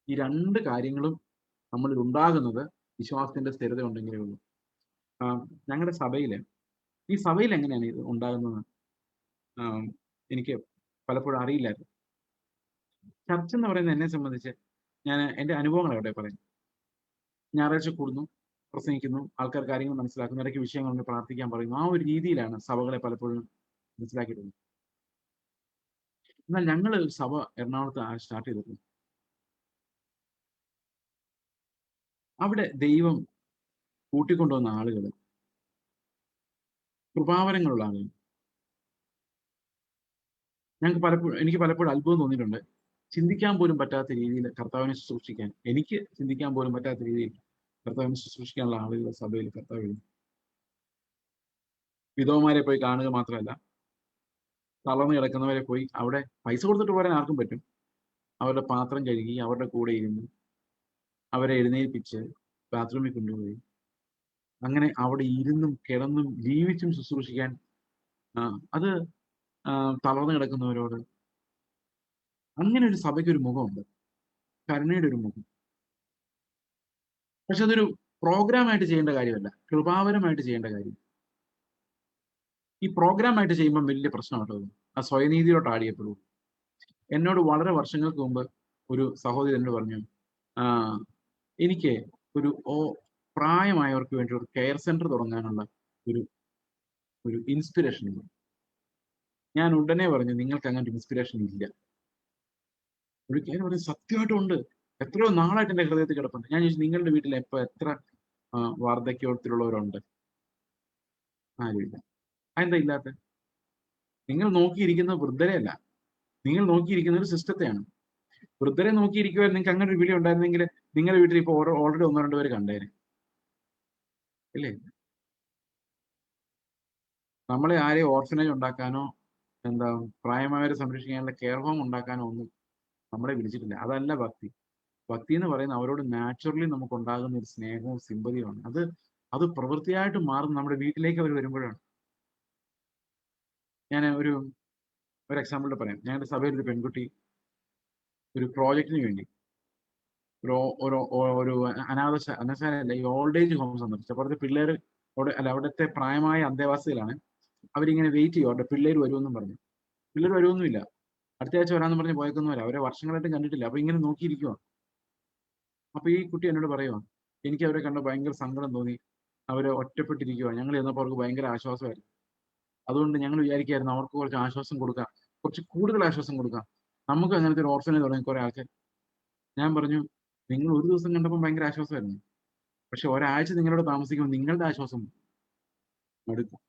A: ഈ രണ്ട് കാര്യങ്ങളും നമ്മളിൽ ഉണ്ടാകുന്നത് വിശ്വാസത്തിന്റെ സ്ഥിരത ഉണ്ടെങ്കിലേ ഉള്ളൂ. ഞങ്ങളുടെ സഭയില് ഈ സഭയിൽ എങ്ങനെയാണ് ഇത് ഉണ്ടാകുന്നത് എനിക്ക് പലപ്പോഴും അറിയില്ലായിരുന്നു. ചർച്ച് എന്ന് പറയുന്നത് എന്നെ സംബന്ധിച്ച് ഞാൻ എൻ്റെ അനുഭവങ്ങൾ അവിടെ പറയും. ഞായറാഴ്ച കൂടുന്നു, പ്രസംഗിക്കുന്നു, ആൾക്കാർ കാര്യങ്ങൾ മനസ്സിലാക്കുന്നു, ഇടയ്ക്ക് വിഷയങ്ങൾ പ്രാർത്ഥിക്കാൻ പറയുന്നു. ആ ഒരു രീതിയിലാണ് സഭകളെ പലപ്പോഴും മനസ്സിലാക്കിയിട്ടുള്ളത്. എന്നാൽ ഞങ്ങൾ സഭ എറണാകുളത്ത് സ്റ്റാർട്ട് ചെയ്തിട്ടുണ്ട്. അവിടെ ദൈവം കൂട്ടിക്കൊണ്ടുവന്ന ആളുകൾ കൃപാവരങ്ങളുള്ള ആളുകൾ. എനിക്ക് പലപ്പോഴും അത്ഭുതം തോന്നിയിട്ടുണ്ട്. ചിന്തിക്കാൻ പോലും പറ്റാത്ത രീതിയിൽ കർത്താവിനെ ശുശ്രൂഷിക്കാൻ, എനിക്ക് ചിന്തിക്കാൻ പോലും പറ്റാത്ത രീതിയിൽ കർത്താവിനെ ശുശ്രൂഷിക്കാനുള്ള ആളുകൾ സഭയിൽ കർത്താവ്. വിധവമാരെ പോയി കാണുക മാത്രമല്ല, തളർന്നു കിടക്കുന്നവരെ പോയി അവിടെ പൈസ കൊടുത്തിട്ട് പോരാൻ ആർക്കും പറ്റും. അവരുടെ പാത്രം കഴുകി, അവരുടെ കൂടെ ഇരുന്ന്, അവരെ എഴുന്നേൽപ്പിച്ച് ബാത്റൂമിൽ കൊണ്ടുപോയി അങ്ങനെ അവിടെ ഇരുന്നും കിടന്നും ജീവിച്ചും ശുശ്രൂഷിക്കാൻ, അത് തളർന്നു കിടക്കുന്നവരോട്. അങ്ങനെ ഒരു സഭയ്ക്ക് ഒരു മുഖമുണ്ട്, കരുണയുടെ ഒരു മുഖം. പക്ഷെ അതൊരു പ്രോഗ്രാമായിട്ട് ചെയ്യേണ്ട കാര്യമല്ല, കൃപാവരമായിട്ട് ചെയ്യേണ്ട കാര്യം. ഈ പ്രോഗ്രാമായിട്ട് ചെയ്യുമ്പോൾ വലിയ പ്രശ്നമാട്ടോ, ആ സ്വയനീതിയിലോട്ട് ആടിയപ്പെടും. എന്നോട് വളരെ വർഷങ്ങൾക്ക് മുമ്പ് ഒരു സഹോദരൻ എന്നോട് പറഞ്ഞു, എനിക്ക് ഒരു പ്രായമായവർക്ക് വേണ്ടി ഒരു കെയർ സെന്റർ തുടങ്ങാനുള്ള ഒരു ഇൻസ്പിറേഷൻ ഉണ്ട്. ഞാൻ ഉടനെ പറഞ്ഞു, നിങ്ങൾക്ക് അങ്ങനെ ഒരു ഇൻസ്പിറേഷൻ ഇല്ല. ഒരു കാര്യം പറഞ്ഞു, സത്യമായിട്ടും ഉണ്ട്. എത്രയോ നാളായിട്ട് എൻ്റെ ഹൃദയത്തിൽ കിടപ്പുണ്ട്. ഞാൻ ചോദിച്ചു, നിങ്ങളുടെ വീട്ടിൽ എത്ര വാർദ്ധക്യത്തിലുള്ളവരുണ്ട്? ആരുമില്ല. അതെന്താ ഇല്ലാത്ത? നിങ്ങൾ നോക്കിയിരിക്കുന്നത് വൃദ്ധരെയല്ല, നിങ്ങൾ നോക്കിയിരിക്കുന്ന ഒരു സിസ്റ്റത്തെയാണ്. വൃദ്ധരെ നോക്കിയിരിക്കുവാൻ നിങ്ങൾക്ക് അങ്ങനെ ഒരു വിളി ഉണ്ടായിരുന്നെങ്കിൽ നിങ്ങളുടെ വീട്ടിൽ ഇപ്പോൾ ഓൾറെഡി 1-2 പേര് കണ്ടേനെ, ഇല്ലേ? നമ്മളെ ആരെയും ഓർഫനേജ് ഉണ്ടാക്കാനോ പ്രായമായവരെ സംരക്ഷിക്കാനുള്ള കെയർ ഹോം ഉണ്ടാക്കാനോ ഒന്നും നമ്മളെ വിളിച്ചിട്ടില്ല. അതല്ല ഭക്തി. ഭക്തി എന്ന് പറയുന്നത് അവരോട് നാച്ചുറലി നമുക്ക് ഉണ്ടാകുന്ന ഒരു സ്നേഹവും സിമ്പതിയുമാണ്. അത് പ്രവൃത്തിയായിട്ട് മാറുന്ന നമ്മുടെ വീട്ടിലേക്ക് അവർ വരുമ്പോഴാണ്. ഞാൻ ഒരു എക്സാമ്പിൾ പറയാം. ഞങ്ങളുടെ സഭയിൽ ഒരു പെൺകുട്ടി ഒരു പ്രോജക്റ്റിന് വേണ്ടി ഒരു അനാഥശാലയല്ല, ഈ ഓൾഡ് ഏജ് ഹോം സന്ദർശിച്ചു. അവിടുത്തെ പിള്ളേർ അവിടുത്തെ പ്രായമായ അന്തേവാസികളാണ്. അവരിങ്ങനെ വെയിറ്റ് ചെയ്യും, അവരുടെ പിള്ളേർ വരുമെന്നും പറഞ്ഞു. പിള്ളേർ വരുമൊന്നുമില്ല. അടുത്ത ആഴ്ച വരാമെന്ന് പറഞ്ഞ് പോയേക്കൊന്നുമില്ല. അവരെ വർഷങ്ങളായിട്ടും കണ്ടിട്ടില്ല. അപ്പൊ ഇങ്ങനെ നോക്കിയിരിക്കുക. അപ്പൊ ഈ കുട്ടി എന്നോട് പറയുക, എനിക്ക് അവരെ കണ്ട ഭയങ്കര സങ്കടം തോന്നി, അവരെ ഒറ്റപ്പെട്ടിരിക്കുക. ഞങ്ങൾ ചെന്നപ്പോൾ അവർക്ക് ഭയങ്കര ആശ്വാസമായിരുന്നു. അതുകൊണ്ട് ഞങ്ങൾ വിചാരിക്കുകയായിരുന്നു അവർക്ക് കുറച്ച് ആശ്വാസം കൊടുക്കാം, കുറച്ച് കൂടുതൽ ആശ്വാസം കൊടുക്കാം. നമുക്ക് അങ്ങനത്തെ ഒരു ഓർഫനേജ് തുടങ്ങി കുറെ ആൾക്കാർ. ഞാൻ പറഞ്ഞു, നിങ്ങൾ ഒരു ദിവസം കണ്ടപ്പോൾ ഭയങ്കര ആശ്വാസമായിരുന്നു, പക്ഷെ ഒരാഴ്ച നിങ്ങളോട് താമസിക്കുമ്പോൾ നിങ്ങളുടെ ആശ്വാസം എടുക്കും.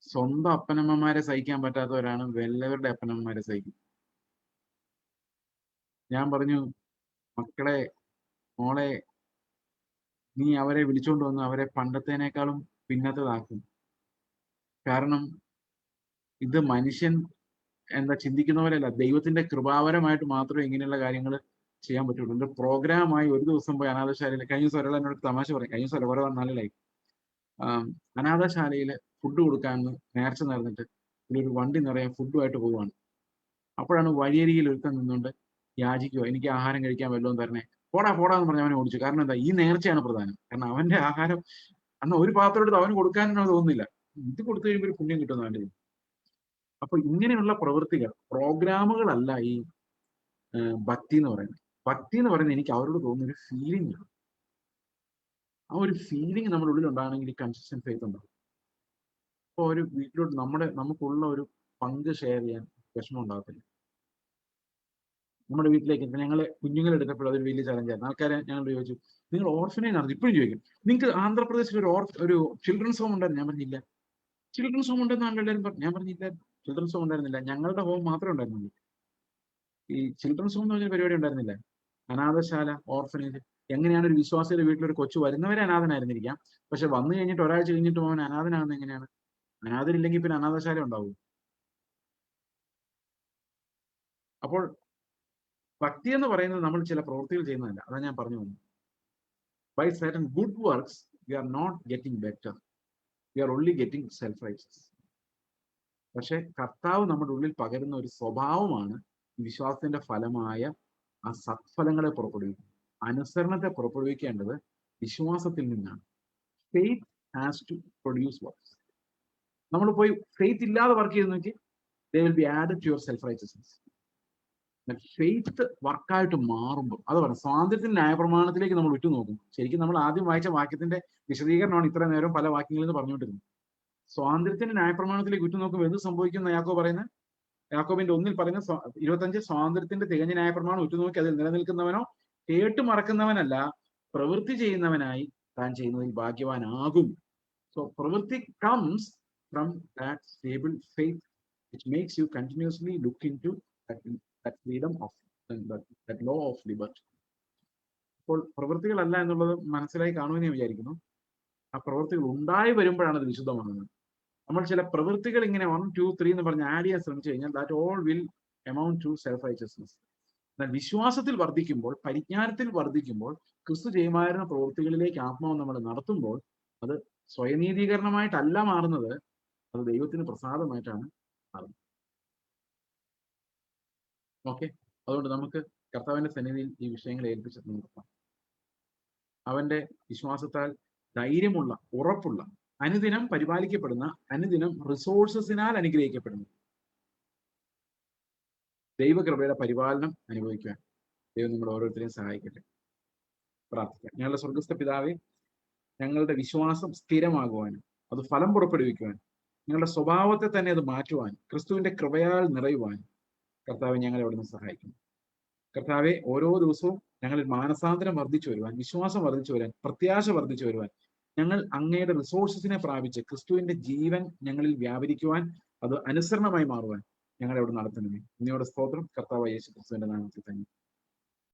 A: സ്വന്തം അപ്പനമ്മമാരെ സഹിക്കാൻ പറ്റാത്തവരാണ് വല്ലവരുടെ അപ്പനമ്മമാരെ സഹിക്കും. ഞാൻ പറഞ്ഞു, മക്കളെ, മോളെ, നീ അവരെ വിളിച്ചുകൊണ്ട് വന്ന് അവരെ പണ്ടത്തേനേക്കാളും പിന്നത്തേതാക്കും. കാരണം ഇത് മനുഷ്യൻ ചിന്തിക്കുന്ന പോലെയല്ല, ദൈവത്തിന്റെ കൃപാവരമായിട്ട് മാത്രമേ ഇങ്ങനെയുള്ള കാര്യങ്ങൾ ചെയ്യാൻ പറ്റുള്ളൂ. എന്റെ പ്രോഗ്രാമായി ഒരു ദിവസം പോയി അനാഥശാലയിൽ, കഴിഞ്ഞ ദിവസം ഒരാൾ എന്നോട് തമാശ പറയും, കഴിഞ്ഞ ദിവസം കുറെ നാളിലായി, അനാഥശാലയിൽ ഫുഡ് കൊടുക്കാമെന്ന് നേർച്ച നേർന്നിട്ട് ഒരു വണ്ടി നിറയെ ഫുഡുമായിട്ട് പോവുകയാണ്. അപ്പോഴാണ് വഴിയരികിൽ ഒരുത്തൻ നിന്നുകൊണ്ട് യാചിക്കുക, എനിക്ക് ആഹാരം കഴിക്കാൻ വല്ലതും തരണേ. പോടാന്ന് പറഞ്ഞ് അവനെ ഓടിച്ചു. കാരണം എന്താ? ഈ നേർച്ചയാണ് പ്രധാനം. കാരണം അവന്റെ ആഹാരം അന്ന് ഒരു പാത്രം എടുത്ത് അവന് കൊടുക്കാനോ തോന്നുന്നില്ല. ഇത് കൊടുത്തു കഴിയുമ്പോൾ ഒരു പുണ്യം കിട്ടുന്ന വേണ്ടത്. അപ്പൊ ഇങ്ങനെയുള്ള പ്രവൃത്തികൾ, പ്രോഗ്രാമുകളല്ല ഈ ഭക്തി എന്ന് പറയുന്നത്. ഭക്തി എന്ന് പറയുന്നത് എനിക്ക് അവരോട് തോന്നുന്ന ഒരു ഫീലിംഗ് ആണ്. ആ ഒരു ഫീലിംഗ് നമ്മുടെ ഉള്ളിൽ ഉണ്ടാകണമെങ്കിൽ കൺസിസ്റ്റന്റ് ഫെയ്ത്ത് ഉണ്ടാവും. അപ്പോൾ ഒരു വീട്ടിലോട്ട് നമുക്കുള്ള ഒരു പങ്ക് ഷെയർ ചെയ്യാൻ വിഷമം ഉണ്ടാകത്തില്ല. നമ്മുടെ വീട്ടിലേക്ക് ഞങ്ങൾ കുഞ്ഞുങ്ങളെടുത്തപ്പോൾ അതൊരു വലിയ ചലഞ്ചായിരുന്നു. ആൾക്കാരെ ഞങ്ങൾ ചോദിച്ചു, നിങ്ങൾ ഓർഫനേജ് ആണ്? ഇപ്പോഴും ചോദിക്കും, നിങ്ങൾക്ക് ആന്ധ്രാപ്രദേശിൽ ഒരു ചിൽഡ്രൻസ് ഹോം ഉണ്ടായിരുന്നു? ഞാൻ പറഞ്ഞില്ല. ചിൽഡ്രൻസ് ഹോം ഉണ്ടെന്നാണ് എല്ലാവരും പറഞ്ഞു. ഞാൻ പറഞ്ഞില്ല, ചിൽഡ്രൻസ് ഹോം ഉണ്ടായിരുന്നില്ല. ഞങ്ങളുടെ ഹോം മാത്രമേ ഉണ്ടായിരുന്നുള്ളൂ. ഈ ചിൽഡ്രൻസ് ഹോം എന്ന് പറഞ്ഞ പരിപാടി ഉണ്ടായിരുന്നില്ല. അനാഥശാല, ഓർഫനേജ്. എങ്ങനെയാണ് ഒരു വിശ്വാസിയുടെ വീട്ടിലൊരു കൊച്ചു വരുന്നവരെ അനാഥനായിരുന്നിരിക്കാം, പക്ഷെ വന്നു കഴിഞ്ഞിട്ട് ഒരാഴ്ച കഴിഞ്ഞിട്ട് അവൻ അനാഥനാകുന്നത് എങ്ങനെയാണ്? അനാഥരില്ലെങ്കിൽ പിന്നെ അനാഥശാല ഉണ്ടാവും. അപ്പോൾ ഭക്തി എന്ന് പറയുന്നത് നമ്മൾ ചില പ്രവൃത്തികൾ ചെയ്യുന്നതല്ല. അതാ ഞാൻ പറഞ്ഞു വന്നു. By certain good works we are not getting better, we are only getting self righteous. പക്ഷെ കർത്താവ് നമ്മുടെ ഉള്ളിൽ പകരുന്ന ഒരു സ്വഭാവമാണ് വിശ്വാസത്തിന്റെ ഫലമായ ആ സത്ഫലങ്ങളെ പുറപ്പെടുവിക്കുക. അനുസരണത്തെ പുറപ്പെടുവിക്കേണ്ടത് വിശ്വാസത്തിൽ നിന്നാണ്. Faith has to produce works. നമ്മൾ പോയി ഫെയ്ത്ത് ഇല്ലാതെ വർക്ക് ചെയ്ത് നോക്കി, they will be added to your self righteousness. Faith വർക്കായിട്ട് മാറുമ്പോൾ അത് പറയാം. സ്വാതന്ത്ര്യത്തിന്റെ ന്യായപ്രമാണത്തിലേക്ക് നമ്മൾ ഉറ്റുനോക്കും. ശരിക്കും നമ്മൾ ആദ്യം വായിച്ച വാക്യത്തിന്റെ വിശദീകരണമാണ് ഇത്ര നേരം പല വാക്യങ്ങളിൽ നിന്ന് പറഞ്ഞുകൊണ്ടിരുന്നത്. സ്വാതന്ത്ര്യത്തിന്റെ ന്യായപ്രമാണത്തിലേക്ക് ഉറ്റുനോക്കുമ്പോൾ എന്ത് സംഭവിക്കുന്ന യാക്കോബ് പറയുന്നത്? യാക്കോബിന്റെ 1 പറയുന്ന 25, സ്വാതന്ത്ര്യത്തിന്റെ തികഞ്ഞ ന്യായപ്രമാണം ഉറ്റുനോക്കി അതിൽ നിലനിൽക്കുന്നവനോ കേട്ടു മറക്കുന്നവനല്ല, പ്രവൃത്തി ചെയ്യുന്നവനായി താൻ ചെയ്യുന്നതിൽ ഭാഗ്യവാനാകും. സോ പ്രവൃത്തി comes from that stable faith which makes you continuously look into that freedom of that law of liberty. അപ്പോൾ പ്രവൃത്തികളല്ല എന്നുള്ളത് മനസ്സിലായി കാണുമെന്ന് ഞാൻ വിചാരിക്കുന്നു. ആ പ്രവൃത്തികൾ ഉണ്ടായി വരുമ്പോഴാണ് അത് വിശുദ്ധമാകുന്നത്. നമ്മൾ ചില പ്രവൃത്തികൾ ഇങ്ങനെ 1, 2, 3 എന്ന് പറഞ്ഞ് ആഡ് ചെയ്യാൻ ശ്രമിച്ചു കഴിഞ്ഞാൽ that all will amount to self righteousness. എന്നാൽ വിശ്വാസത്തിൽ വർദ്ധിക്കുമ്പോൾ, പരിജ്ഞാനത്തിൽ വർദ്ധിക്കുമ്പോൾ, ക്രിസ്തു ചെയ്യുമായിരുന്ന പ്രവൃത്തികളിലേക്ക് ആത്മാവ് നമ്മൾ നടത്തുമ്പോൾ അത് സ്വയനീതീകരണമായിട്ടല്ല മാറുന്നത്, അത് ദൈവത്തിന് പ്രസാദമായിട്ടാണ് മാറുന്നത്. ഓക്കെ, അതുകൊണ്ട് നമുക്ക് കർത്താവിന്റെ സന്നിധിയിൽ ഈ വിഷയങ്ങളെ ഏൽപ്പിച്ച് നിർത്താം. അവന്റെ വിശ്വാസത്താൽ ധൈര്യമുള്ള, ഉറപ്പുള്ള, അനുദിനം പരിപാലിക്കപ്പെടുന്ന, അനുദിനം റിസോഴ്സസിനാൽ അനുഗ്രഹിക്കപ്പെടുന്നു ദൈവകൃപയുടെ പരിപാലനം അനുഭവിക്കുവാൻ ദൈവം നിങ്ങൾ ഓരോരുത്തരെയും സഹായിക്കട്ടെ. പ്രാർത്ഥിക്കാം. ഞങ്ങളുടെ സ്വർഗസ്ഥ പിതാവേ, ഞങ്ങളുടെ വിശ്വാസം സ്ഥിരമാകുവാനും അത് ഫലം പുറപ്പെടുവിക്കുവാൻ, ഞങ്ങളുടെ സ്വഭാവത്തെ തന്നെ അത് മാറ്റുവാൻ, ക്രിസ്തുവിന്റെ കൃപയാൽ നിറയുവാൻ കർത്താവെ ഞങ്ങളെ അവിടുന്ന് സഹായിക്കുന്നു. കർത്താവെ, ഓരോ ദിവസവും ഞങ്ങളിൽ മാനസാന്തരം വർദ്ധിച്ചു വരുവാൻ, വിശ്വാസം വർദ്ധിച്ചു വരാൻ, പ്രത്യാശ വർദ്ധിച്ചു വരുവാൻ, ഞങ്ങൾ അങ്ങയുടെ റിസോഴ്സസിനെ പ്രാപിച്ച് ക്രിസ്തുവിന്റെ ജീവൻ ഞങ്ങളിൽ വ്യാപരിക്കുവാൻ, അത് അനുസരണമായി മാറുവാൻ ഞങ്ങളെ അവിടെ നടത്തണമേ. ഇന്നയോടെ സ്തോത്രം. കർത്താവായ യേശു ക്രിസ്തുവിന്റെ നാമത്തിൽ തന്നെ.